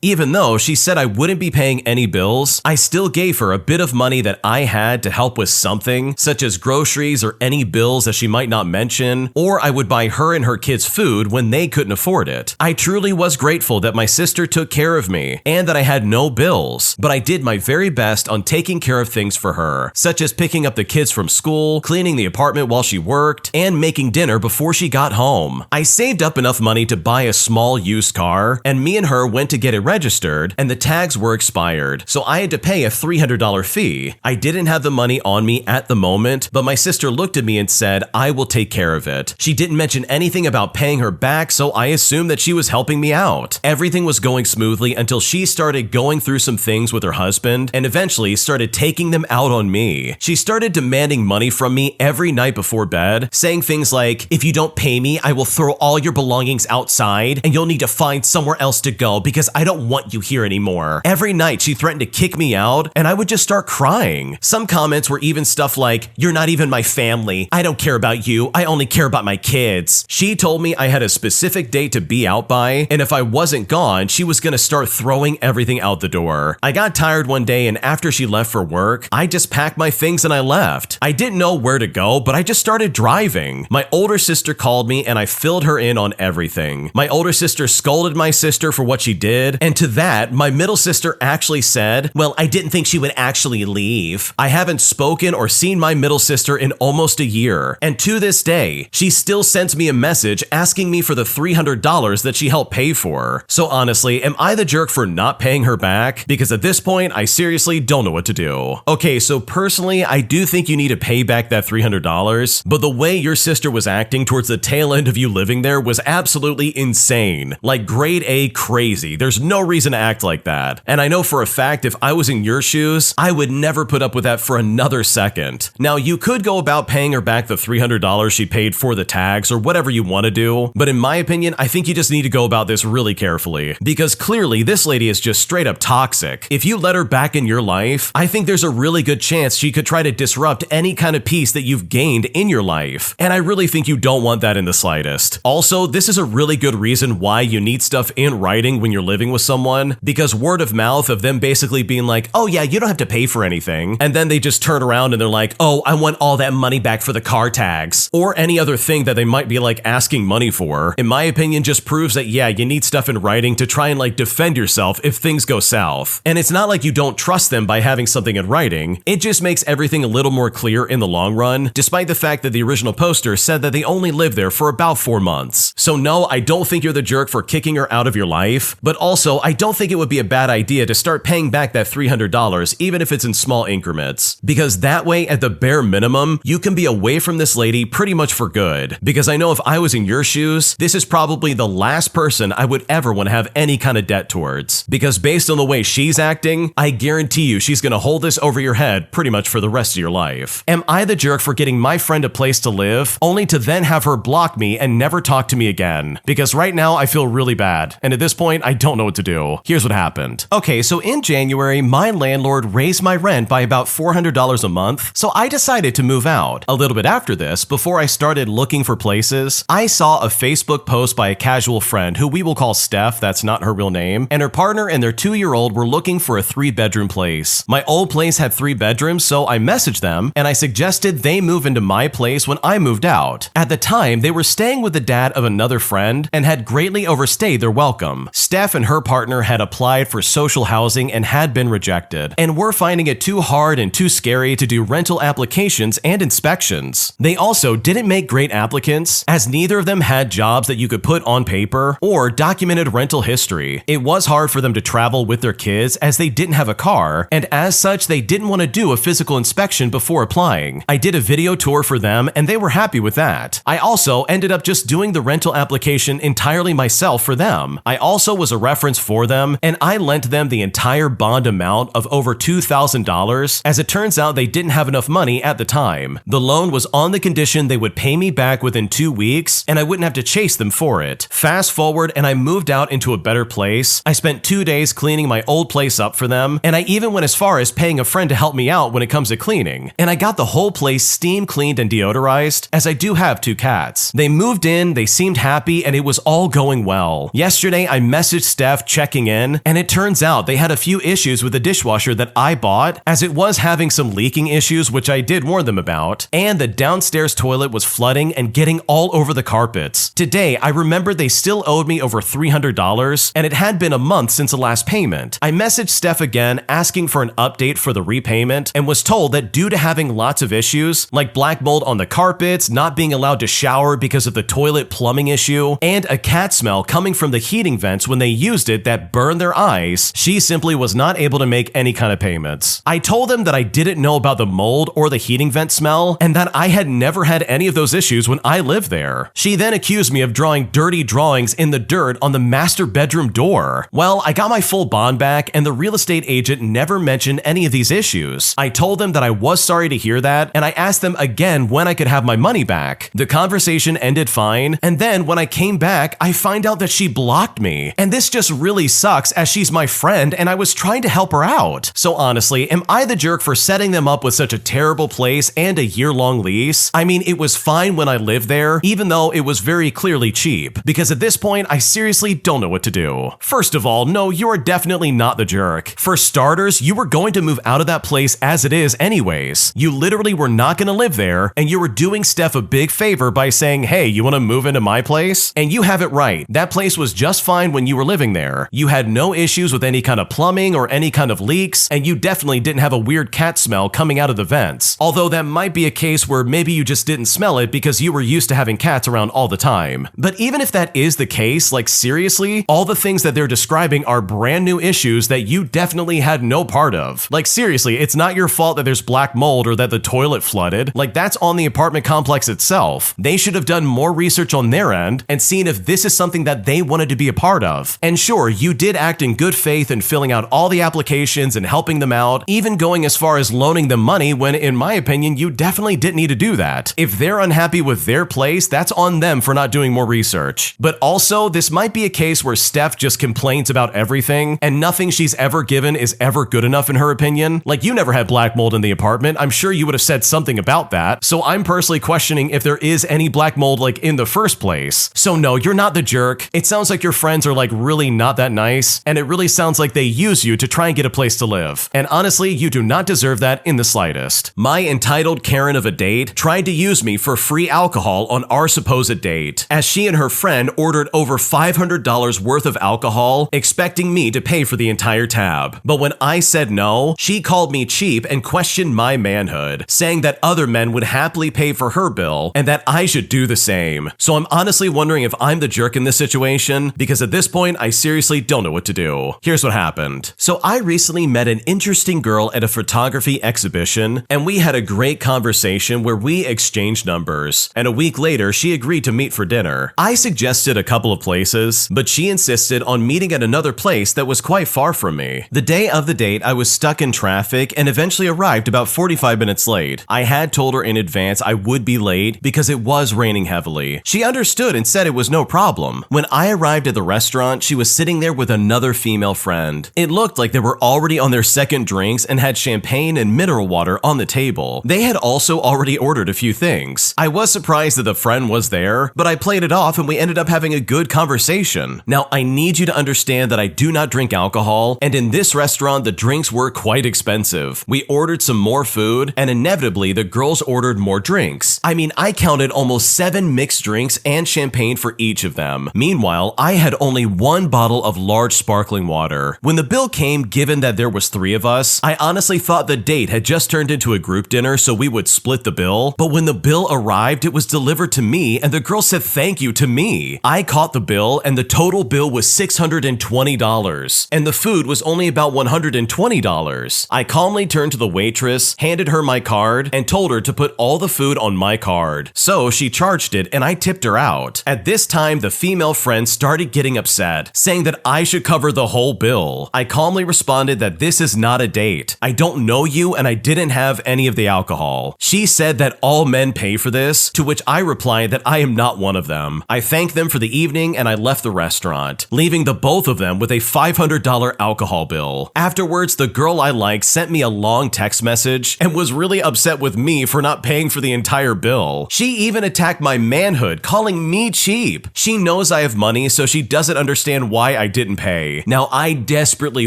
Even though she said I wouldn't be paying any bills, I still gave her a bit of money that I had to help with something, such as groceries or any bills that she might not mention, or I would buy her and her kids food when they couldn't afford it. I truly was grateful that my sister took care of me and that I had no bills, but I did my very best on taking care of things for her, such as picking up the kids from school, cleaning the apartment while she worked, and making dinner before she got home. I saved up enough money to buy a small used car, and me and her went to get it registered, and the tags were expired, so I had to pay a $300 fee. I didn't have the money on me at the moment, but my sister looked at me and said, I will take care of it. She didn't mention anything about paying her back, so I assumed that she was helping me out. Everything was going smoothly until she started going through some things with her husband, and eventually started taking them out on me. She started demanding money from me every night before bed, saying things like, if you don't pay me, I will throw all your belongings outside and you'll need to find somewhere else to go because I don't want you here anymore. Every night she threatened to kick me out and I would just start crying. Some comments were even stuff like, you're not even my family. I don't care about you. I only care about my kids. She told me I had a specific date to be out by, and if I wasn't gone, she was gonna start throwing everything out the door. I got tired one day and after she left for work, I just packed my things and I left. I didn't know where to go, but I just started driving. My older sister called me and I filled her in on everything. My older sister scolded my sister for what she did, and to that, my middle sister actually said, well, I didn't think she would actually leave. I haven't spoken or seen my middle sister in almost a year, and to this day, she still sends me a message asking me for the $300 that she helped pay for. So honestly, am I the jerk for not paying her back? Because at this point, I seriously don't know what to do. Okay, so personally, I do think you need to pay back that $300, but the way your sister was acting towards the tail end of you living there was absolutely insane. Like grade A crazy. There's no reason to act like that. And I know for a fact if I was in your shoes, I would never put up with that for another second. Now, you could go about paying her back the $300 she paid for the tags or whatever you want to do, but in my opinion, I think you just need to go about this really carefully, because clearly this lady is just straight up toxic. If you let her back in your life, I think there's a really good chance she could try to disrupt any kind of peace that you've gained in your life, and I really think you don't want that in the slightest. Also, this is a really good reason why you need stuff in writing when you're living with someone, because word of mouth of them basically being like, oh yeah, you don't have to pay for anything, and then they just turn around and they're like, oh, I want all that money back for the car tags, or any other thing that they might be like asking money for, in my opinion just proves that yeah, you need stuff in writing to try and like defend yourself if things go south. And it's not like you don't trust them by having something in writing, it just makes everything a little more clear in the long run, despite the fact that the original poster said that they only lived there for about 4 months. So no, I don't think you're the jerk for kicking her out of your life, but also I don't think it would be a bad idea to start paying back that $300 even if it's in small increments, because that way at the bare minimum, you can be away from this lady pretty much for good. Because I know if I was in your shoes, this is probably the last person I would ever want to have any kind of debt towards, because based on the way she's acting, I guarantee you she's gonna hold this over your head pretty much for the rest of your life. Am I the jerk for getting my friend a place to live, only to then have her block me and never talk to me again? Because right now I feel really bad, and at this point I don't know what to do. Here's what happened. Okay, so in January, my landlord raised my rent by about $400 a month, so I decided to move out. A little bit after this, before I started looking for places, I saw a Facebook post by a casual friend who we will call Steph, that's not her real name, and her partner and their 2-year-old were looking for a 3-bedroom place. My old place had 3 bedrooms, so I messaged them and I suggested they move into my place when I moved out. At the time, they were staying with the dad of another friend and had greatly overstayed their welcome. Steph and her partner had applied for social housing and had been rejected, and were finding it too hard and too scary to do rental applications and inspections. They also didn't make great applicants, as neither of them had jobs that you could put on paper or documented rental history. It was hard for them to travel with their kids as they didn't have a car, and as such they didn't want to do a physical inspection before applying. I did a video tour for them and they were happy with that. I also ended up just doing the rental application entirely myself for them. I also was a reference for them and I lent them the entire bond amount of over $2,000 as it turns out they didn't have enough money at the time. The loan was on the condition they would pay me back within 2 weeks and I wouldn't have to chase them for it. Fast forward and I moved out into a better place. I spent 2 days cleaning my old place up for them and I even went as far as paying a friend to help me out when it comes to cleaning. And I got the whole place steam cleaned and deodorized as I do have 2 cats. They moved in, they seemed happy and it was all going well. Yesterday I messaged Steph checking in and it turns out they had a few issues with the dishwasher that I bought as it was having some leaking issues which I did warn them about, and the downstairs toilet was flooding and getting all over the carpets. Today I remembered they still owed me over $300 and it had been a month since the last payment. I messaged Steph again asking for an update for the repayment and was told that due to having lots of issues like black mold on the carpets, not being allowed to shower because of the toilet plumbing issue, and a cat smell coming from the heating vents when they used it that burned their eyes, she simply was not able to make any kind of payments. I told them that I didn't know about the mold or the heating vent smell and that I had never had any of those issues when I lived there. She then accused me of drawing dirty drawings in the dirt on the master bedroom door. Well, I got my full bond back and the real estate agent never mentioned any of these issues. I told them that I was sorry to hear that and I asked them again when I could have my money back. The conversation ended fine and then when I came back, I find out that she blocked me. And this just really sucks as she's my friend and I was trying to help her out. So honestly, am I the jerk for setting them up with such a terrible place and a year-long lease? I mean, it was fine when I lived there, even though it was very clearly cheap, because at this point, I seriously don't know what to do. First of all, no, you are definitely not the jerk. For starters, you were going to move out of that place as it is anyways. You literally were not going to live there, and you were doing Steph a big favor by saying, hey, you want to move into my place? And you have it right. That place was just fine when you were living there. You had no issues with any kind of plumbing or any kind of leaks, and you definitely didn't have a weird cat smell coming out of the vents. Although that might be a case where maybe you just didn't smell it because you were used to having cats around all the time. But even if that is the case, like seriously, all the things that they're describing are brand new issues that you definitely had no part of. Like seriously, it's not your fault that there's black mold or that the toilet flooded. Like that's on the apartment complex itself. They should have done more research on their end and seen if this is something that they wanted to be a part of. And sure, you did act in good faith in filling out all the applications and helping them out, even going as far as loaning them money when, in my opinion, you definitely didn't need to do that. If they're unhappy with their place, that's on them for not doing more research. But also, this might be a case where Steph just complains about everything and nothing she's ever given is ever good enough in her opinion. Like you never had black mold in the apartment. I'm sure you would have said something about that. So I'm personally questioning if there is any black mold like in the first place. So no, you're not the jerk. It sounds like your friends are like really not that nice, and it really sounds like they use you to try and get a place to live. And honestly, you do not deserve that in the slightest. My entitled Karen of a date tried to use me for free alcohol on our supposed date, as she and her friend ordered over $500 worth of alcohol, expecting me to pay for the entire tab. But when I said no, she called me cheap and questioned my manhood, saying that other men would happily pay for her bill and that I should do the same. So I'm honestly wondering if I'm the jerk in this situation, because at this point, I seriously don't know what to do. Here's what happened. So I recently met an interesting girl at a photography exhibition, and we had a great conversation where we exchanged numbers, and a week later, she agreed to meet for dinner. I suggested a couple of places, but she insisted on meeting at another place that was quite far from me. The day of the date, I was stuck in traffic and eventually arrived about 45 minutes late. I had told her in advance I would be late because it was raining heavily. She understood and said it was no problem. When I arrived at the restaurant, she was sitting there with another female friend. It looked like they were already on their second drinks and had champagne and mineral water on the table. They had also already ordered a few things. I was surprised that the friend was there, but I played it off and we ended up having a good conversation. Now, I need you to understand that I do not drink alcohol, and in this restaurant, the drinks were quite expensive. We ordered some more food, and inevitably, the girls ordered more drinks. I mean, I counted almost 7 mixed drinks and champagne for each of them. Meanwhile, I had only 1 bottle of large sparkling water. When the bill came, given that there was 3 of us, I honestly thought the date had just turned into a group dinner so we would split the bill, but when the bill arrived, it was delivered to me and the girl said thank you to me. I caught the bill and the total bill was $620, and the food was only about $120. I calmly turned turned to the waitress, handed her my card, and told her to put all the food on my card. So she charged it and I tipped her out. At this time, the female friend started getting upset, saying that I should cover the whole bill. I calmly responded that this is not a date. I don't know you and I didn't have any of the alcohol. She said that all men pay for this, to which I replied that I am not one of them. I thanked them for the evening and I left the restaurant, leaving the both of them with a $500 alcohol bill. Afterwards, the girl I liked sent me a long text message and was really upset with me for not paying for the entire bill. She even attacked my manhood, calling me cheap. She knows I have money, so she doesn't understand why I didn't pay. Now, I desperately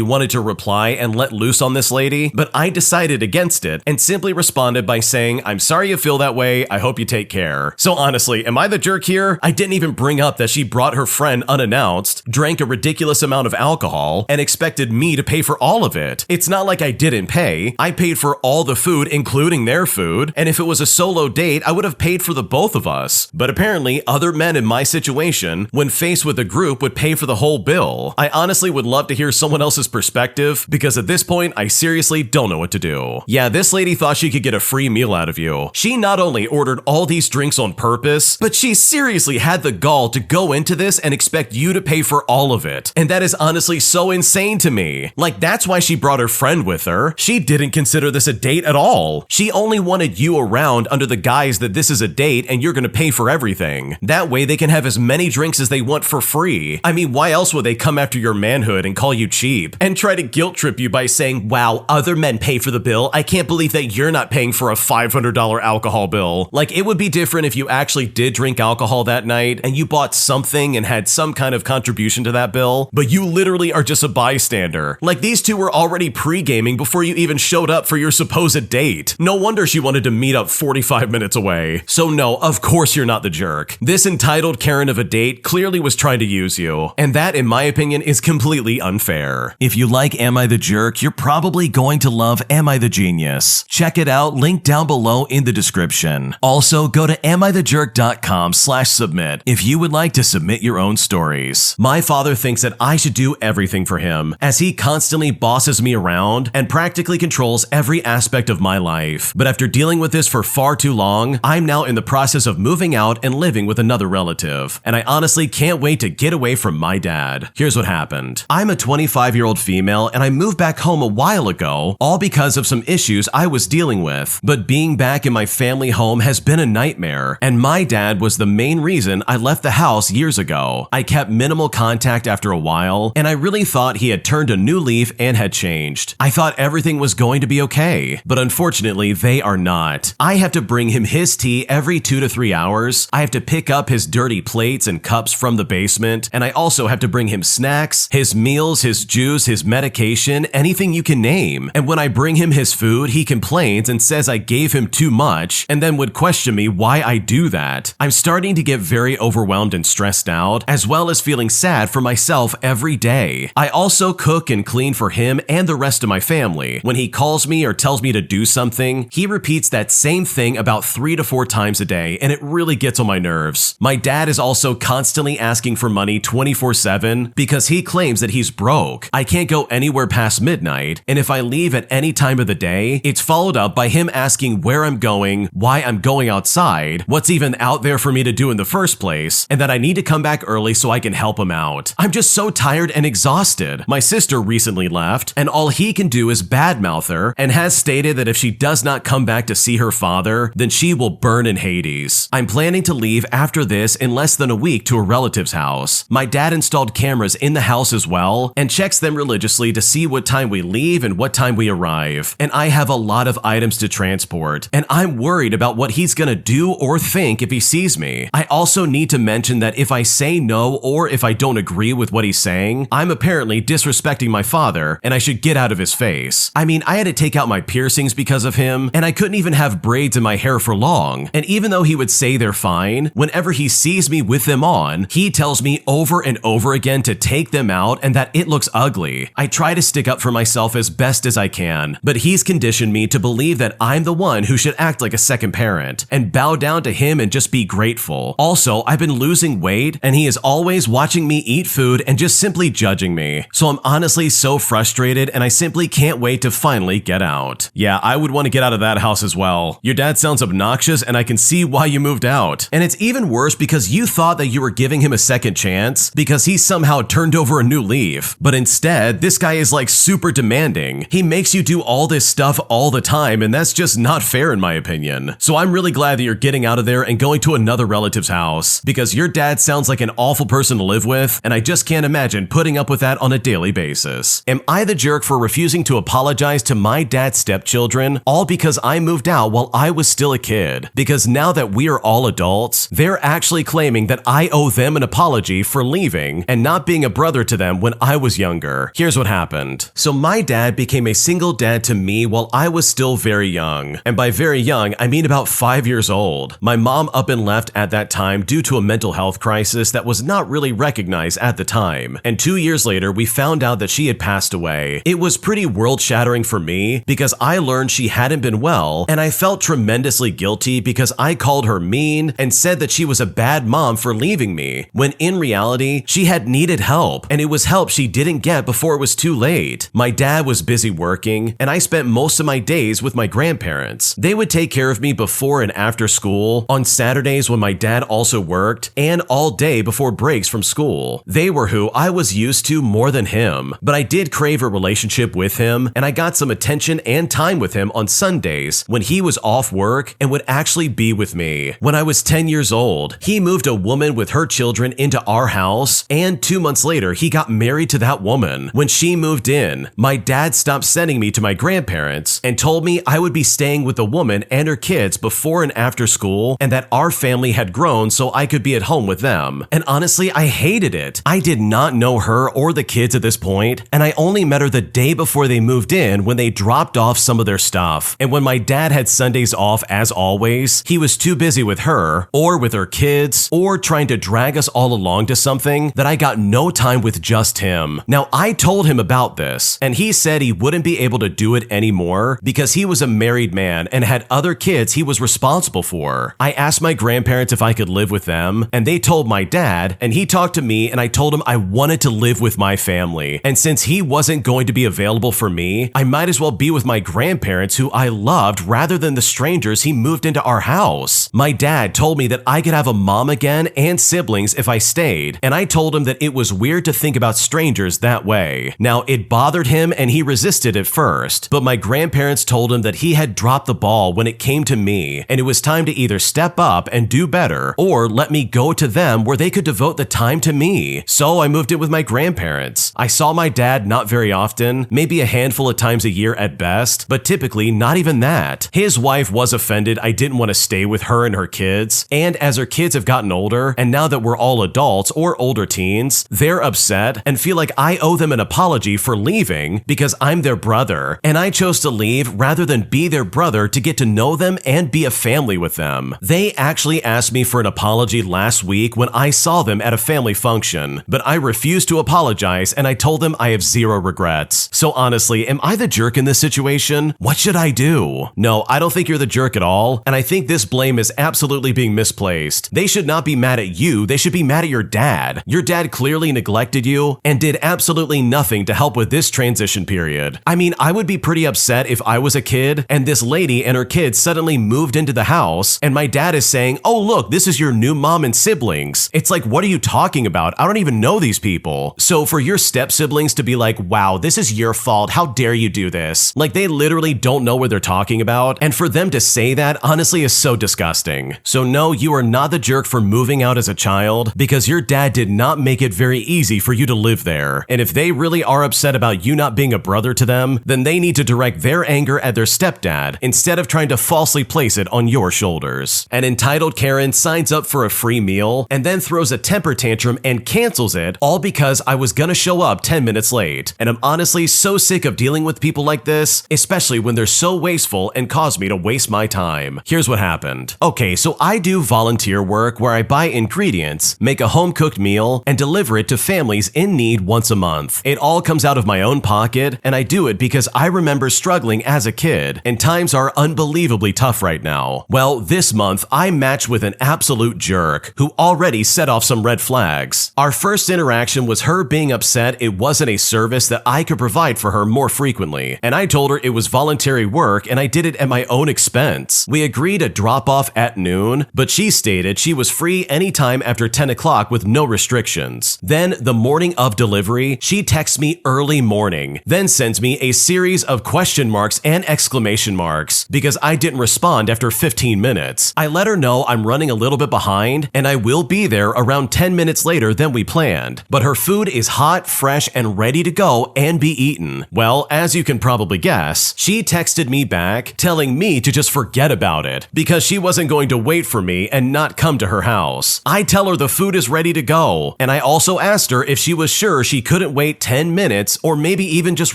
wanted to reply and let loose on this lady, but I decided against it and simply responded by saying, "I'm sorry you feel that way, I hope you take care." So honestly, am I the jerk here? I didn't even bring up that she brought her friend unannounced, drank a ridiculous amount of alcohol, and expected me to pay for all of it. It's not like I didn't pay. I paid for all the food, including their food, and if it was a solo date, I would have paid for the both of us. But apparently, other men in my situation, when faced with a group, would pay for the whole bill. I honestly would love to hear someone else's perspective, because at this point, I seriously don't know what to do. Yeah, this lady thought she could get a free meal out of you. She not only ordered all these drinks on purpose, but she seriously had the gall to go into this and expect you to pay for all of it. And that is honestly so insane to me. Like, that's why she brought her friend with her. She didn't consider this a date at all. She only wanted you around under the guise that this is a date and you're gonna pay for everything. That way they can have as many drinks as they want for free. I mean, why else would they come after your manhood and call you cheap and try to guilt trip you by saying, "Wow, other men pay for the bill. I can't believe that you're not paying for a $500 alcohol bill." Like, it would be different if you actually did drink alcohol that night and you bought something and had some kind of contribution to that bill, but you literally are just a bystander. Like, these two were already pre-gaming before you even showed up for your supposed date. No wonder she wanted to meet up 45 minutes away. So no, of course you're not the jerk. This entitled Karen of a date clearly was trying to use you, and that, in my opinion, is completely unfair. If you like Am I the Jerk, you're probably going to love Am I the Genius. Check it out, link down below in the description. Also, go to amithejerk.com/submit if you would like to submit your own stories. My father thinks that I should do everything for him, as he constantly bosses me around and practically controls every aspect of my life. But after dealing with this for far too long, I'm now in the process of moving out and living with another relative, and I honestly can't wait to get away from my dad. Here's what happened. I'm a 25-year-old female and I moved back home a while ago, all because of some issues I was dealing with. But being back in my family home has been a nightmare, and my dad was the main reason I left the house years ago. I kept minimal contact after a while, and I really thought he had turned a new leaf and had changed. I thought everything was going to be okay, but unfortunately they are not. I have to bring him his tea every 2 to 3 hours. I have to pick up his dirty plates and cups from the basement, and I also have to bring him snacks, his meals, his juice, his medication, anything you can name. And when I bring him his food, he complains and says I gave him too much, and then would question me why I do that. I'm starting to get very overwhelmed and stressed out, as well as feeling sad for myself every day. I also cook and clean for him and the rest of my family. When he calls me or tells me to do something, he repeats that same thing about 3 to 4 times a day, and it really gets on my nerves. My dad is also constantly asking for money 24/7 because he claims that he's broke. I can't go anywhere past midnight, and if I leave at any time of the day, it's followed up by him asking where I'm going, why I'm going outside, what's even out there for me to do in the first place, and that I need to come back early so I can help him out. I'm just so tired and exhausted. My sister recently left, and all he can do is badmouth her, and has stated that if she does not come back to see her father, then she will burn in Hades. I'm planning to leave after this in less than a week to a relative's house. My dad installed cameras in the house as well, and checks them religiously to see what time we leave and what time we arrive. And I have a lot of items to transport, and I'm worried about what he's gonna do or think if he sees me. I also need to mention that if I say no or if I don't agree with what he's saying, I'm apparently disrespecting my father, and I should get out of his face. I mean, I had to take out my piercings because of him, and I couldn't even have braids in my hair for long. And even though he would say they're fine, whenever he sees me with them on, he tells me over and over again to take them out and that it looks ugly. I try to stick up for myself as best as I can, but he's conditioned me to believe that I'm the one who should act like a second parent and bow down to him and just be grateful. Also, I've been losing weight, and he is always watching me eat food and just simply judging me. So I'm honestly so frustrated, and I simply can't wait to finally finally get out. Yeah, I would want to get out of that house as well. Your dad sounds obnoxious and I can see why you moved out. And it's even worse because you thought that you were giving him a second chance because he somehow turned over a new leaf. But instead, this guy is like super demanding. He makes you do all this stuff all the time, and that's just not fair in my opinion. So I'm really glad that you're getting out of there and going to another relative's house, because your dad sounds like an awful person to live with, and I just can't imagine putting up with that on a daily basis. Am I the jerk for refusing to apologize to my dad's stepchildren, all because I moved out while I was still a kid? Because now that we are all adults, they're actually claiming that I owe them an apology for leaving and not being a brother to them when I was younger. Here's what happened. So my dad became a single dad to me while I was still very young. And by very young, I mean about 5 years old. My mom up and left at that time due to a mental health crisis that was not really recognized at the time. And 2 years later, we found out that she had passed away. It was pretty world-shattering for me because I learned she hadn't been well, and I felt tremendously guilty because I called her mean and said that she was a bad mom for leaving me, when in reality, she had needed help, and it was help she didn't get before it was too late. My dad was busy working, and I spent most of my days with my grandparents. They would take care of me before and after school, on Saturdays when my dad also worked, and all day before breaks from school. They were who I was used to more than him, but I did crave a relationship with him, and I got some attention and time with him on Sundays when he was off work and would actually be with me. When I was 10 years old, he moved a woman with her children into our house, and 2 months later, he got married to that woman. When she moved in, my dad stopped sending me to my grandparents and told me I would be staying with the woman and her kids before and after school, and that our family had grown so I could be at home with them. And honestly, I hated it. I did not know her or the kids at this point, and I only met her the day before they moved in when they dropped off some of their stuff. And when my dad had Sundays off, as always, he was too busy with her, or with her kids, or trying to drag us all along to something that I got no time with just him. Now, I told him about this, and he said he wouldn't be able to do it anymore because he was a married man and had other kids he was responsible for. I asked my grandparents if I could live with them, and they told my dad, and he talked to me, and I told him I wanted to live with my family. And since he wasn't going to be available for me, I might as well be with my grandparents who I loved rather than the strangers he moved into our house. My dad told me that I could have a mom again and siblings if I stayed, and I told him that it was weird to think about strangers that way. Now, it bothered him and he resisted at first, but my grandparents told him that he had dropped the ball when it came to me, and it was time to either step up and do better, or let me go to them where they could devote the time to me. So I moved in with my grandparents. I saw my dad not very often, maybe a handful of times a year at best, but typically not even that. His wife was offended I didn't want to stay with her and her kids, and as her kids have gotten older, and now that we're all adults or older teens, they're upset and feel like I owe them an apology for leaving because I'm their brother, and I chose to leave rather than be their brother to get to know them and be a family with them. They actually asked me for an apology last week when I saw them at a family function, but I refused to apologize and I told them I have zero regrets. So honestly, am I the jerk in this situation? What should I do? No, I don't think you're the jerk at all, and I think this blame is absolutely being misplaced. They should not be mad at you, they should be mad at your dad. Your dad clearly neglected you and did absolutely nothing to help with this transition period. I mean, I would be pretty upset if I was a kid and this lady and her kids suddenly moved into the house and my dad is saying, "Oh look, this is your new mom and siblings." It's like, what are you talking about? I don't even know these people. So for your step siblings to be like, "Wow, this is your fault. How dare you do this?" Like they literally don't know what they're talking about, and for them to say that honestly is so disgusting. So no, you are not the jerk for moving out as a child because your dad did not make it very easy for you to live there. And if they really are upset about you not being a brother to them, then they need to direct their anger at their stepdad instead of trying to falsely place it on your shoulders. An entitled Karen signs up for a free meal and then throws a temper tantrum and cancels it, all because I was gonna show up 10 minutes late. And I'm honestly so sick of dealing with people like this, especially when they're so wasteful and cause me to waste my time. Here's what happened. Okay, so I do volunteer work where I buy ingredients, make a home-cooked meal, and deliver it to families in need once a month. It all comes out of my own pocket, and I do it because I remember struggling as a kid, and times are unbelievably tough right now. Well, this month, I matched with an absolute jerk who already set off some red flags. Our first interaction was her being upset it wasn't a service that I could provide for her more frequently. and I told her it was voluntary work and I did it at my own expense. We agreed a drop-off at noon, but she stated she was free anytime after 10 o'clock with no restrictions. Then, the morning of delivery, she texts me early morning, then sends me a series of question marks and exclamation marks because I didn't respond after 15 minutes. I let her know I'm running a little bit behind and I will be there around 10 minutes later than we planned, but her food is hot, fresh, and ready to go and be eaten. Well, as you can probably guess, she texted me back telling me to just forget about it because she wasn't going to wait for me and not come to her house. I tell her the food is ready to go, and I also asked her if she was sure she couldn't wait 10 minutes or maybe even just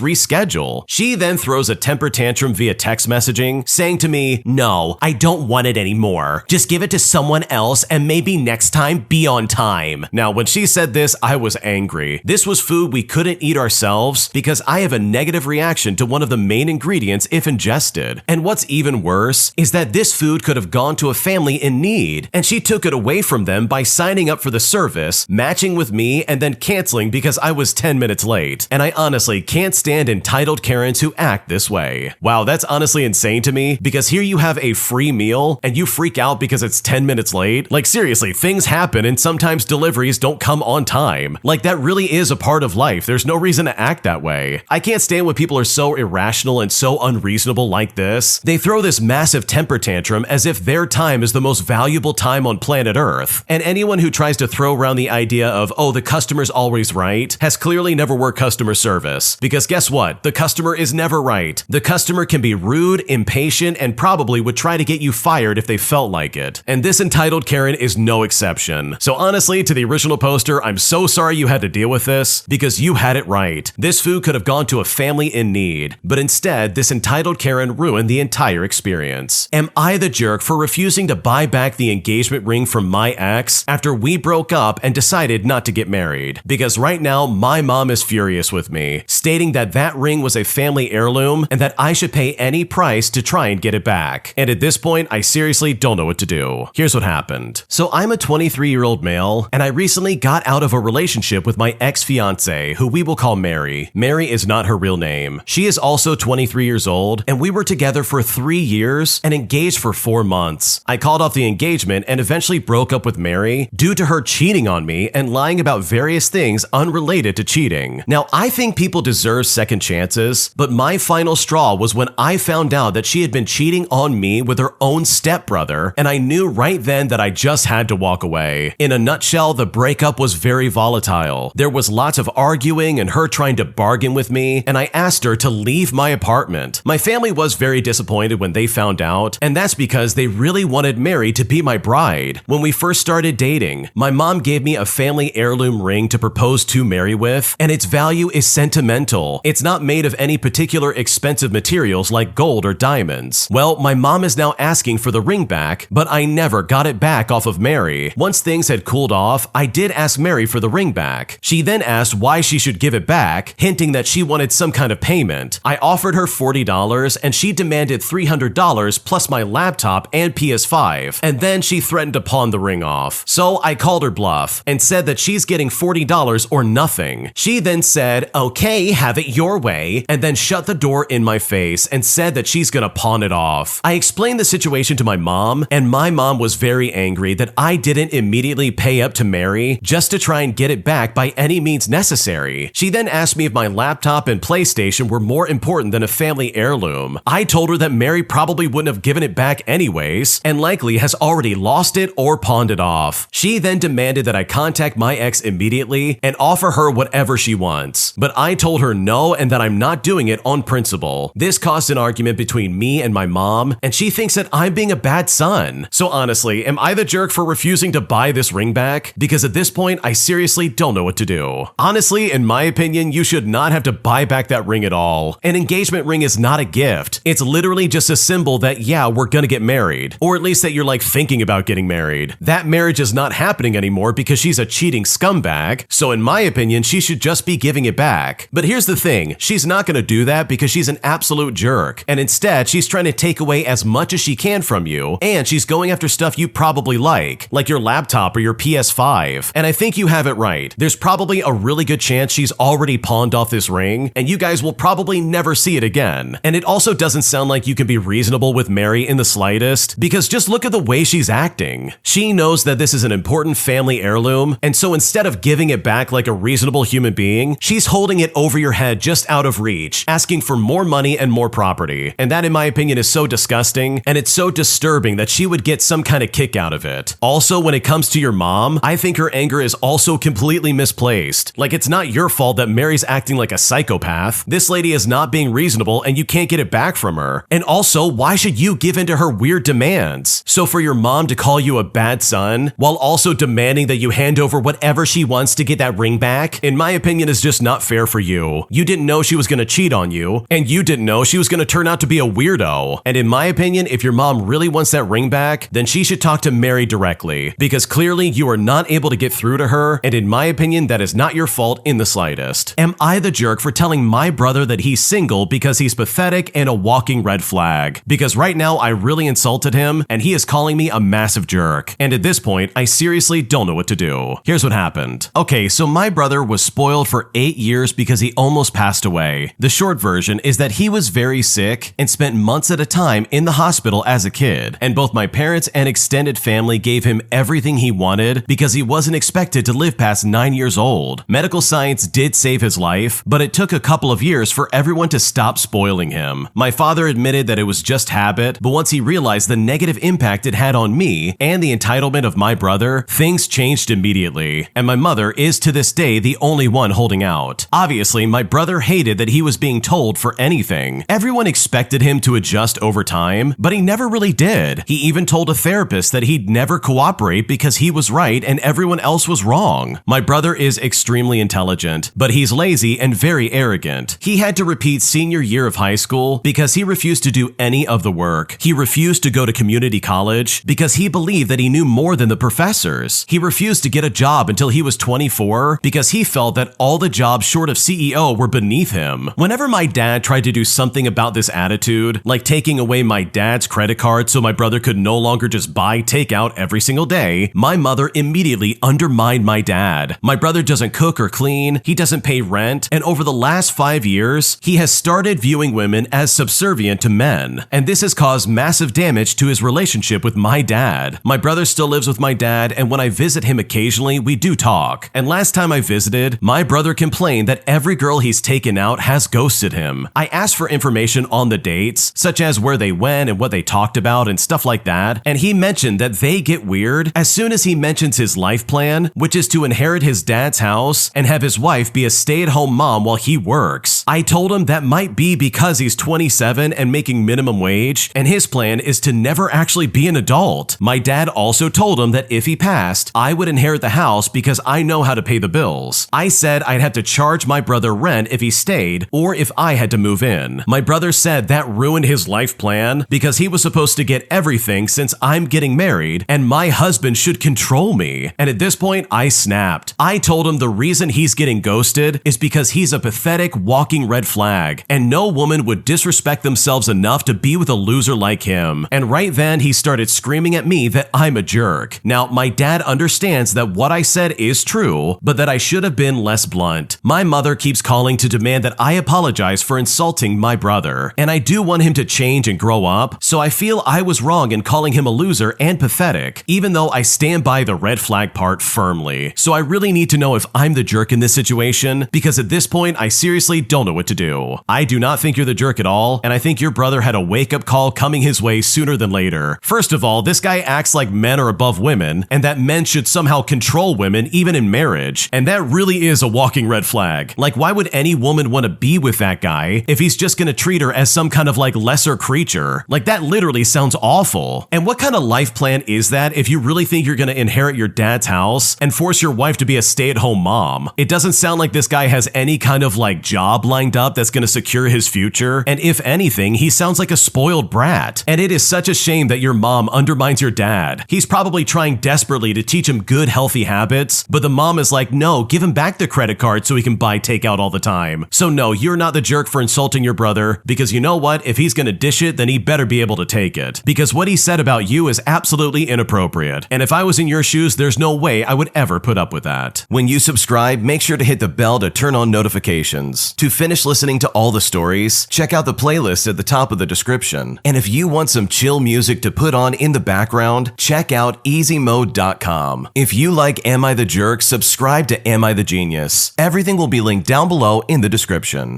reschedule. She then throws a temper tantrum via text messaging, saying to me, "No, I don't want it anymore. Just give it to someone else and maybe next time be on time." Now, when she said this, I was angry. This was food we couldn't eat ourselves because I have a negative reaction to one of the main ingredients if ingested. And what's even worse is that this food could have gone to a family in need, and she took it away from them by signing up for the service, matching with me, and then canceling because I was 10 minutes late. And I honestly can't stand entitled Karens who act this way. Wow, that's honestly insane to me because here you have a free meal and you freak out because it's 10 minutes late. Like seriously, things happen and sometimes deliveries don't come on time. Like that really is a part of life. There's no reason to act that way. I can't stand when people are so irrational and so unreasonable like this. They throw this massive temper tantrum as if their time is the most valuable time on planet Earth. And anyone who tries to throw around the idea of, oh, the customer's always right, has clearly never worked customer service. Because guess what? The customer is never right. The customer can be rude, impatient, and probably would try to get you fired if they felt like it. And this entitled Karen is no exception. So honestly, to the original poster, I'm so sorry you had to deal with this because you had it right. This food could have gone to a family in need, but instead, this entitled Karen ruined the entire experience. Am I the jerk for refusing to buy back the engagement ring from my ex after we broke up and decided not to get married? Because right now, my mom is furious with me, stating that that ring was a family heirloom and that I should pay any price to try and get it back. And at this point, I seriously don't know what to do. Here's what happened. So I'm a 23-year-old male, and I recently got out of a relationship with my ex-fiance, who we will call Mary. Mary is not her real name. She is also 23 years old, and we were together for 3 years and engaged for 4 months. I called off the engagement and eventually broke up with Mary due to her cheating on me and lying about various things unrelated to cheating. Now, I think people deserve second chances, but my final straw was when I found out that she had been cheating on me with her own stepbrother, and I knew right then that I just had to walk away. In a nutshell, the breakup was very volatile. There was lots of arguing and her trying to bargain with me, and I asked her to leave my apartment. My family was very disappointed when they found out, and that's because they really wanted Mary to be my bride. When we first started dating, my mom gave me a family heirloom ring to propose to Mary with, and its value is sentimental. It's not made of any particular expensive materials like gold or diamonds. Well, my mom is now asking for the ring back, but I never got it back off of Mary. Once things had cooled off, I did ask Mary for the ring back. She then asked why she should give it back, hinting that she wanted some kind of payment. I offered her $40 and she demanded $300 plus my laptop and PS5, and then she threatened to pawn the ring off. So I called her bluff and said that she's getting $40 or nothing. She then said, "Okay, have it your way," and then shut the door in my face and said that she's gonna pawn it off. I explained the situation to my mom, and my mom was very angry that I didn't immediately pay up to Mary just to try and get it back by any means necessary. She then asked me if my laptop and PlayStation were more important than a family heirloom. I told her that Mary probably wouldn't have given it back anyways, and likely has already lost it or pawned it off. She then demanded that I contact my ex immediately and offer her whatever she wants. But I told her no and that I'm not doing it on principle. This caused an argument between me and my mom, and she thinks that I'm being a bad son. So honestly, am I the jerk for refusing to buy this ring back? Because at this point, I seriously don't know what to do. Honestly, in my opinion, you should not have to buy back that ring at all. An engagement ring is not a gift. It's literally just a symbol that, yeah, we're gonna get married. Or at least that you're like thinking about getting married. That marriage is not happening anymore because she's a cheating scumbag. So in my opinion, she should just be giving it back. But here's the thing, she's not gonna do that because she's an absolute jerk. And instead, she's trying to take away as much as she can from you. And she's going after stuff you probably like your laptop or your PS5. And I think you have it right. There's probably a really good chance she's already pawned off this ring, and you guys will probably literally never see it again. And it also doesn't sound like you can be reasonable with Mary in the slightest, because just look at the way she's acting. She knows that this is an important family heirloom, and so instead of giving it back like a reasonable human being, she's holding it over your head just out of reach, asking for more money and more property. And that, in my opinion, is so disgusting, and it's so disturbing that she would get some kind of kick out of it. Also, when it comes to your mom, I think her anger is also completely misplaced. Like, it's not your fault that Mary's acting like a psychopath. This lady is not being reasonable, and you can't get it back from her. And also, why should you give in to her weird demands? So for your mom to call you a bad son, while also demanding that you hand over whatever she wants to get that ring back, in my opinion, is just not fair for you. You didn't know she was gonna cheat on you, and you didn't know she was gonna turn out to be a weirdo. And in my opinion, if your mom really wants that ring back, then she should talk to Mary directly, because clearly you are not able to get through to her, and in my opinion, that is not your fault in the slightest. Am I the jerk for telling my brother that he's single because he's pathetic and a walking red flag? Because right now I really insulted him, and he is calling me a massive jerk. And at this point, I seriously don't know what to do. Here's what happened. Okay, so my brother was spoiled for 8 years because he almost passed away. The short version is that he was very sick and spent months at a time in the hospital as a kid, and both my parents and extended family gave him everything he wanted because he wasn't expected to live past 9 years old. Medical science did save his life, but it took a couple of years for everyone to stop spoiling him. My father admitted that it was just habit, but once he realized the negative impact it had on me and the entitlement of my brother, things changed immediately, and my mother is to this day the only one holding out. Obviously, my brother hated that he was being told for anything. Everyone expected him to adjust over time, but he never really did. He even told a therapist that he'd never cooperate because he was right and everyone else was wrong. My brother is extremely intelligent, but he's lazy and very arrogant. He had to repeat senior year of high school because he refused to do any of the work. He refused to go to community college because he believed that he knew more than the professors. He refused to get a job until he was 24 because he felt that all the jobs short of CEO were beneath him. Whenever my dad tried to do something about this attitude, like taking away my dad's credit card so my brother could no longer just buy takeout every single day, my mother immediately undermined my dad. My brother doesn't cook or clean, he doesn't pay rent, and over the last 5 years, he has started viewing women as subservient to men. And this has caused massive damage to his relationship with my dad. My brother still lives with my dad, and when I visit him occasionally, we do talk. And last time I visited, my brother complained that every girl he's taken out has ghosted him. I asked for information on the dates, such as where they went and what they talked about and stuff like that, and he mentioned that they get weird as soon as he mentions his life plan, which is to inherit his dad's house and have his wife be a stay-at-home mom while he works. I told him that might be because he's 27 and making minimum wage, and his plan is to never actually be an adult. My dad also told him that if he passed, I would inherit the house because I know how to pay the bills. I said I'd have to charge my brother rent if he stayed or if I had to move in. My brother said that ruined his life plan because he was supposed to get everything since I'm getting married and my husband should control me. And at this point, I snapped. I told him the reason he's getting ghosted is because he's a pathetic walking red flag, and no woman would disrespect themselves enough to be with a loser like him. And right then, he started screaming at me that I'm a jerk. Now, my dad understands that what I said is true, but that I should have been less blunt. My mother keeps calling to demand that I apologize for insulting my brother, and I do want him to change and grow up, so I feel I was wrong in calling him a loser and pathetic, even though I stand by the red flag part firmly. So I really need to know if I'm the jerk in this situation, because at this point, I seriously don't know what to do. I do not think you're the jerk at all, and I think your brother had a wake-up call coming his way sooner than later. First of all, this guy acts like men are above women, and that men should somehow control women even in marriage, and that really is a walking red flag. Like, why would any woman want to be with that guy if he's just gonna treat her as some kind of like lesser creature? Like, that literally sounds awful. And what kind of life plan is that if you really think you're gonna inherit your dad's house and force your wife to be a stay-at-home mom? It doesn't sound like this guy has any kind of like job lined up that's gonna secure his future, and if anything, he sounds like a spoiled brat. And it is such a shame that your mom undermines your dad. He's probably trying desperately to teach him good, healthy habits, but the mom is like, no, give him back the credit card so he can buy takeout all the time. So no, you're not the jerk for insulting your brother, because you know what? If he's gonna dish it, then he better be able to take it. Because what he said about you is absolutely inappropriate. And if I was in your shoes, there's no way I would ever put up with that. When you subscribe, make sure to hit the bell to turn on notifications. To finish finished listening to all the stories? Check out the playlist at the top of the description. And if you want some chill music to put on in the background, check out easymode.com. If you like Am I the Jerk, subscribe to Am I the Genius. Everything will be linked down below in the description.